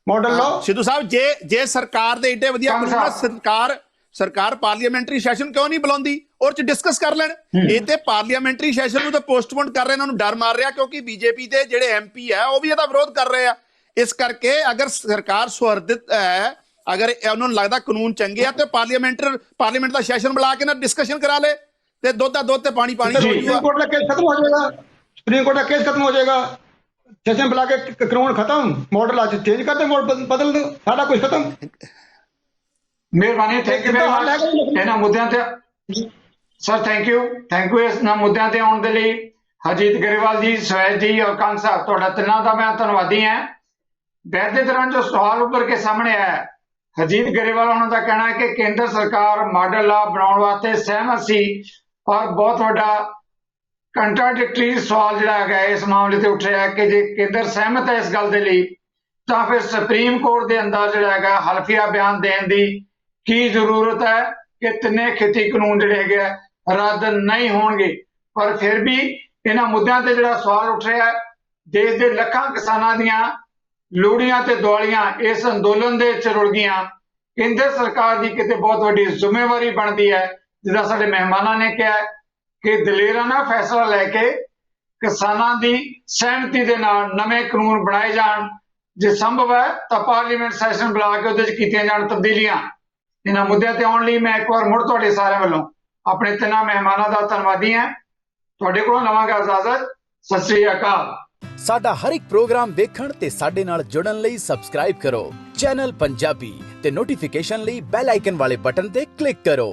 Speaker 4: ਮਾਡਲ ਲਾਓ।
Speaker 3: ਸਿੱਧੂ ਸਾਹਿਬ, ਜੇ ਸਰਕਾਰ ਦੇ ਏਡੇ ਵਧੀਆ
Speaker 1: ਕੰਮ
Speaker 3: ਕਾਨੂੰਨ ਆ,
Speaker 1: ਸਾਹਿਬ।
Speaker 3: ਸਰਕਾਰ ਪਾਰਲੀਮੈਂਟਰੀ ਸੈਸ਼ਨ ਕਿਉਂ ਨਹੀਂ ਬੁਲਾਉਂਦੀ ਔਰ ਚ ਡਿਸਕਸ ਕਰ ਲੈਣ? ਇਹ ਤੇ ਪਾਰਲੀਮੈਂਟਰੀ ਸੈਸ਼ਨ ਨੂੰ ਤਾਂ ਪੋਸਟਪੋਨ ਕਰ ਰਹੇ, ਇਹਨਾਂ ਨੂੰ ਡਰ ਮਾਰ ਰਿਹਾ, ਕਿਉਂਕਿ ਬੀਜੇਪੀ ਦੇ ਜਿਹੜੇ ਐਮਪੀ ਆ ਉਹ ਵੀ ਇਹਦਾ ਵਿਰੋਧ ਕਰ ਰਹੇ ਆ। ਇਸ ਕਰਕੇ ਅਗਰ ਸਰਕਾਰ ਸੁਹਰਦਿਤ ਹੈ, ਅਗਰ ਉਹਨਾਂ ਨੂੰ ਲੱਗਦਾ ਕਾਨੂੰਨ ਚੰਗੇ ਆ, ਤੇ ਪਾਰਲੀਮੈਂਟ ਦਾ ਸੈਸ਼ਨ ਬੁਲਾ ਕੇ ਨਾ ਡਿਸਕਸ਼ਨ ਕਰਾ ਲੇ, ਤੇ ਦੁੱਧ ਦਾ ਦੁੱਧ ਤੇ ਪਾਣੀ ਪਾਣੀ ਹੋ
Speaker 4: ਸੁਪਰੀਮ
Speaker 3: ਜਾਊਗਾ।
Speaker 4: ਕੋਰਟ ਦਾ ਕੇਸ ਖਤਮ ਹੋ ਜਾਏਗਾ, ਸੁਪਰੀਮ ਕੋਰਟ ਦਾ ਕੇਸ ਖਤਮ ਹੋ ਜਾਏਗਾ, ਸੈਸ਼ਨ ਬੁਲਾ ਕੇ ਕਾਨੂੰਨ ਖਤਮ, ਮਾਡਲ ਅੱਜ ਚੇਂਜ ਕਰ ਦੇ, ਬਦਲ ਦੋ, ਸਾਡਾ ਕੁਝ ਖਤਮ।
Speaker 1: ਮਿਹਰਬਾਨੀ, ਥੈਂਕ ਯੂ ਵੈਰੀ ਮਚ ਇਹਨਾਂ ਮੁੱਦਿਆਂ ਤੇ ਸਰ, ਥੈਂਕ ਯੂ ਇਹਨਾਂ ਮੁੱਦਿਆਂ ਤੇ ਆਉਣ ਦੇ ਲਈ। ਹਰਜੀਤ ਗਰੇਵਾਲ ਜੀ, ਸਵੈਜ ਜੀ ਔਰ ਕੰਗ ਸਾਹਿਬ, ਤੁਹਾਡਾ ਤਿੰਨਾਂ ਦਾ ਮੈਂ ਧੰਨਵਾਦੀ ਹਾਂ। ਬਹਿਸ ਦੇ ਦੌਰਾਨ ਜੋ ਸਵਾਲ ਉੱਭਰ ਕੇ ਸਾਹਮਣੇ ਆਇਆ, ਹਰਜੀਤ ਗਰੇਵਾਲ ਉਹਨਾਂ ਦਾ ਕਹਿਣਾ ਹੈ ਕਿ ਕੇਂਦਰ ਸਰਕਾਰ ਮਾਡਲ ਲਾ ਬਣਾਉਣ ਵਾਸਤੇ ਸਹਿਮਤ ਸੀ, ਔਰ ਬਹੁਤ ਵੱਡਾ ਕੰਟਰਾਡਿਕਟਰੀ ਸਵਾਲ ਜਿਹੜਾ ਹੈਗਾ ਇਸ ਮਾਮਲੇ ਤੇ ਉੱਠ ਰਿਹਾ ਕਿ ਜੇ ਕੇਂਦਰ ਸਹਿਮਤ ਹੈ ਇਸ ਗੱਲ ਦੇ ਲਈ, ਤਾਂ ਫਿਰ ਸੁਪਰੀਮ ਕੋਰਟ ਦੇ ਅੰਦਰ ਜਿਹੜਾ ਹੈਗਾ ਹਲਫੀਆ ਬਿਆਨ ਦੇਣ ਦੀ ਕੀ ਜ਼ਰੂਰਤ ਹੈ ਕਿ ਤਿੰਨੇ ਖੇਤੀ ਕਾਨੂੰਨ ਜਿਹੜੇ ਹੈਗੇ ਰੱਦ ਨਹੀਂ ਹੋਣਗੇ। ਪਰ ਫਿਰ ਵੀ ਇਹਨਾਂ ਮੁੱਦਿਆਂ ਤੇ ਜਿਹੜਾ ਸਵਾਲ ਉੱਠ ਰਿਹਾ ਹੈ, ਦੇਸ਼ ਦੇ ਲੱਖਾਂ ਕਿਸਾਨਾਂ ਦੀਆਂ ਲੋੜੀਆਂ ਤੇ ਦੁਆਲੀਆਂ ਇਸ ਅੰਦੋਲਨ ਦੇ ਵਿੱਚ ਰੁਲ ਗਈਆਂ। ਕੇਂਦਰ ਸਰਕਾਰ ਦੀ ਕਿਤੇ ਬਹੁਤ ਵੱਡੀ ਜ਼ਿੰਮੇਵਾਰੀ ਬਣਦੀ ਹੈ, ਜਿੱਦਾਂ ਸਾਡੇ ਮਹਿਮਾਨਾਂ ਨੇ ਕਿਹਾ ਕਿ ਦਲੇਰਾਨਾ ਫੈਸਲਾ ਲੈ ਕੇ ਕਿਸਾਨਾਂ ਦੀ ਸਹਿਮਤੀ ਦੇ ਨਾਲ ਨਵੇਂ ਕਾਨੂੰਨ ਬਣਾਏ ਜਾਣ। ਜੇ ਸੰਭਵ ਹੈ ਤਾਂ ਪਾਰਲੀਮੈਂਟ ਸੈਸ਼ਨ ਬੁਲਾ ਕੇ ਉਹਦੇ 'ਚ ਕੀਤੀਆਂ ਜਾਣ ਤਬਦੀਲੀਆਂ। ਇਹਨਾਂ ਮੁੱਦਿਆਂ ਤੇ ਆਉਣ ਲਈ ਮੈਂ ਇੱਕ ਵਾਰ ਮੁੜ ਤੁਹਾਡੇ ਸਾਰਿਆਂ ਵੱਲੋਂ ਆਪਣੇ ਤਿੰਨਾਂ ਮਹਿਮਾਨਾਂ ਦਾ ਧੰਨਵਾਦੀ ਹਾਂ। ਤੁਹਾਡੇ ਕੋਲੋਂ ਲਵਾਂਗਾ ਇਜਾਜ਼ਤ। ਸਤਿ ਸ੍ਰੀ ਅਕਾਲ।
Speaker 5: ਸਾਡਾ ਹਰ ਇੱਕ ਪ੍ਰੋਗਰਾਮ ਵੇਖਣ ਤੇ ਸਾਡੇ ਨਾਲ ਜੁੜਨ ਲਈ ਸਬਸਕ੍ਰਾਈਬ ਕਰੋ ਚੈਨਲ ਪੰਜਾਬੀ ਤੇ ਨੋਟੀਫਿਕੇਸ਼ਨ ਲਈ ਬੈਲ ਆਈਕਨ ਵਾਲੇ ਬਟਨ ਤੇ ਕਲਿੱਕ ਕਰੋ।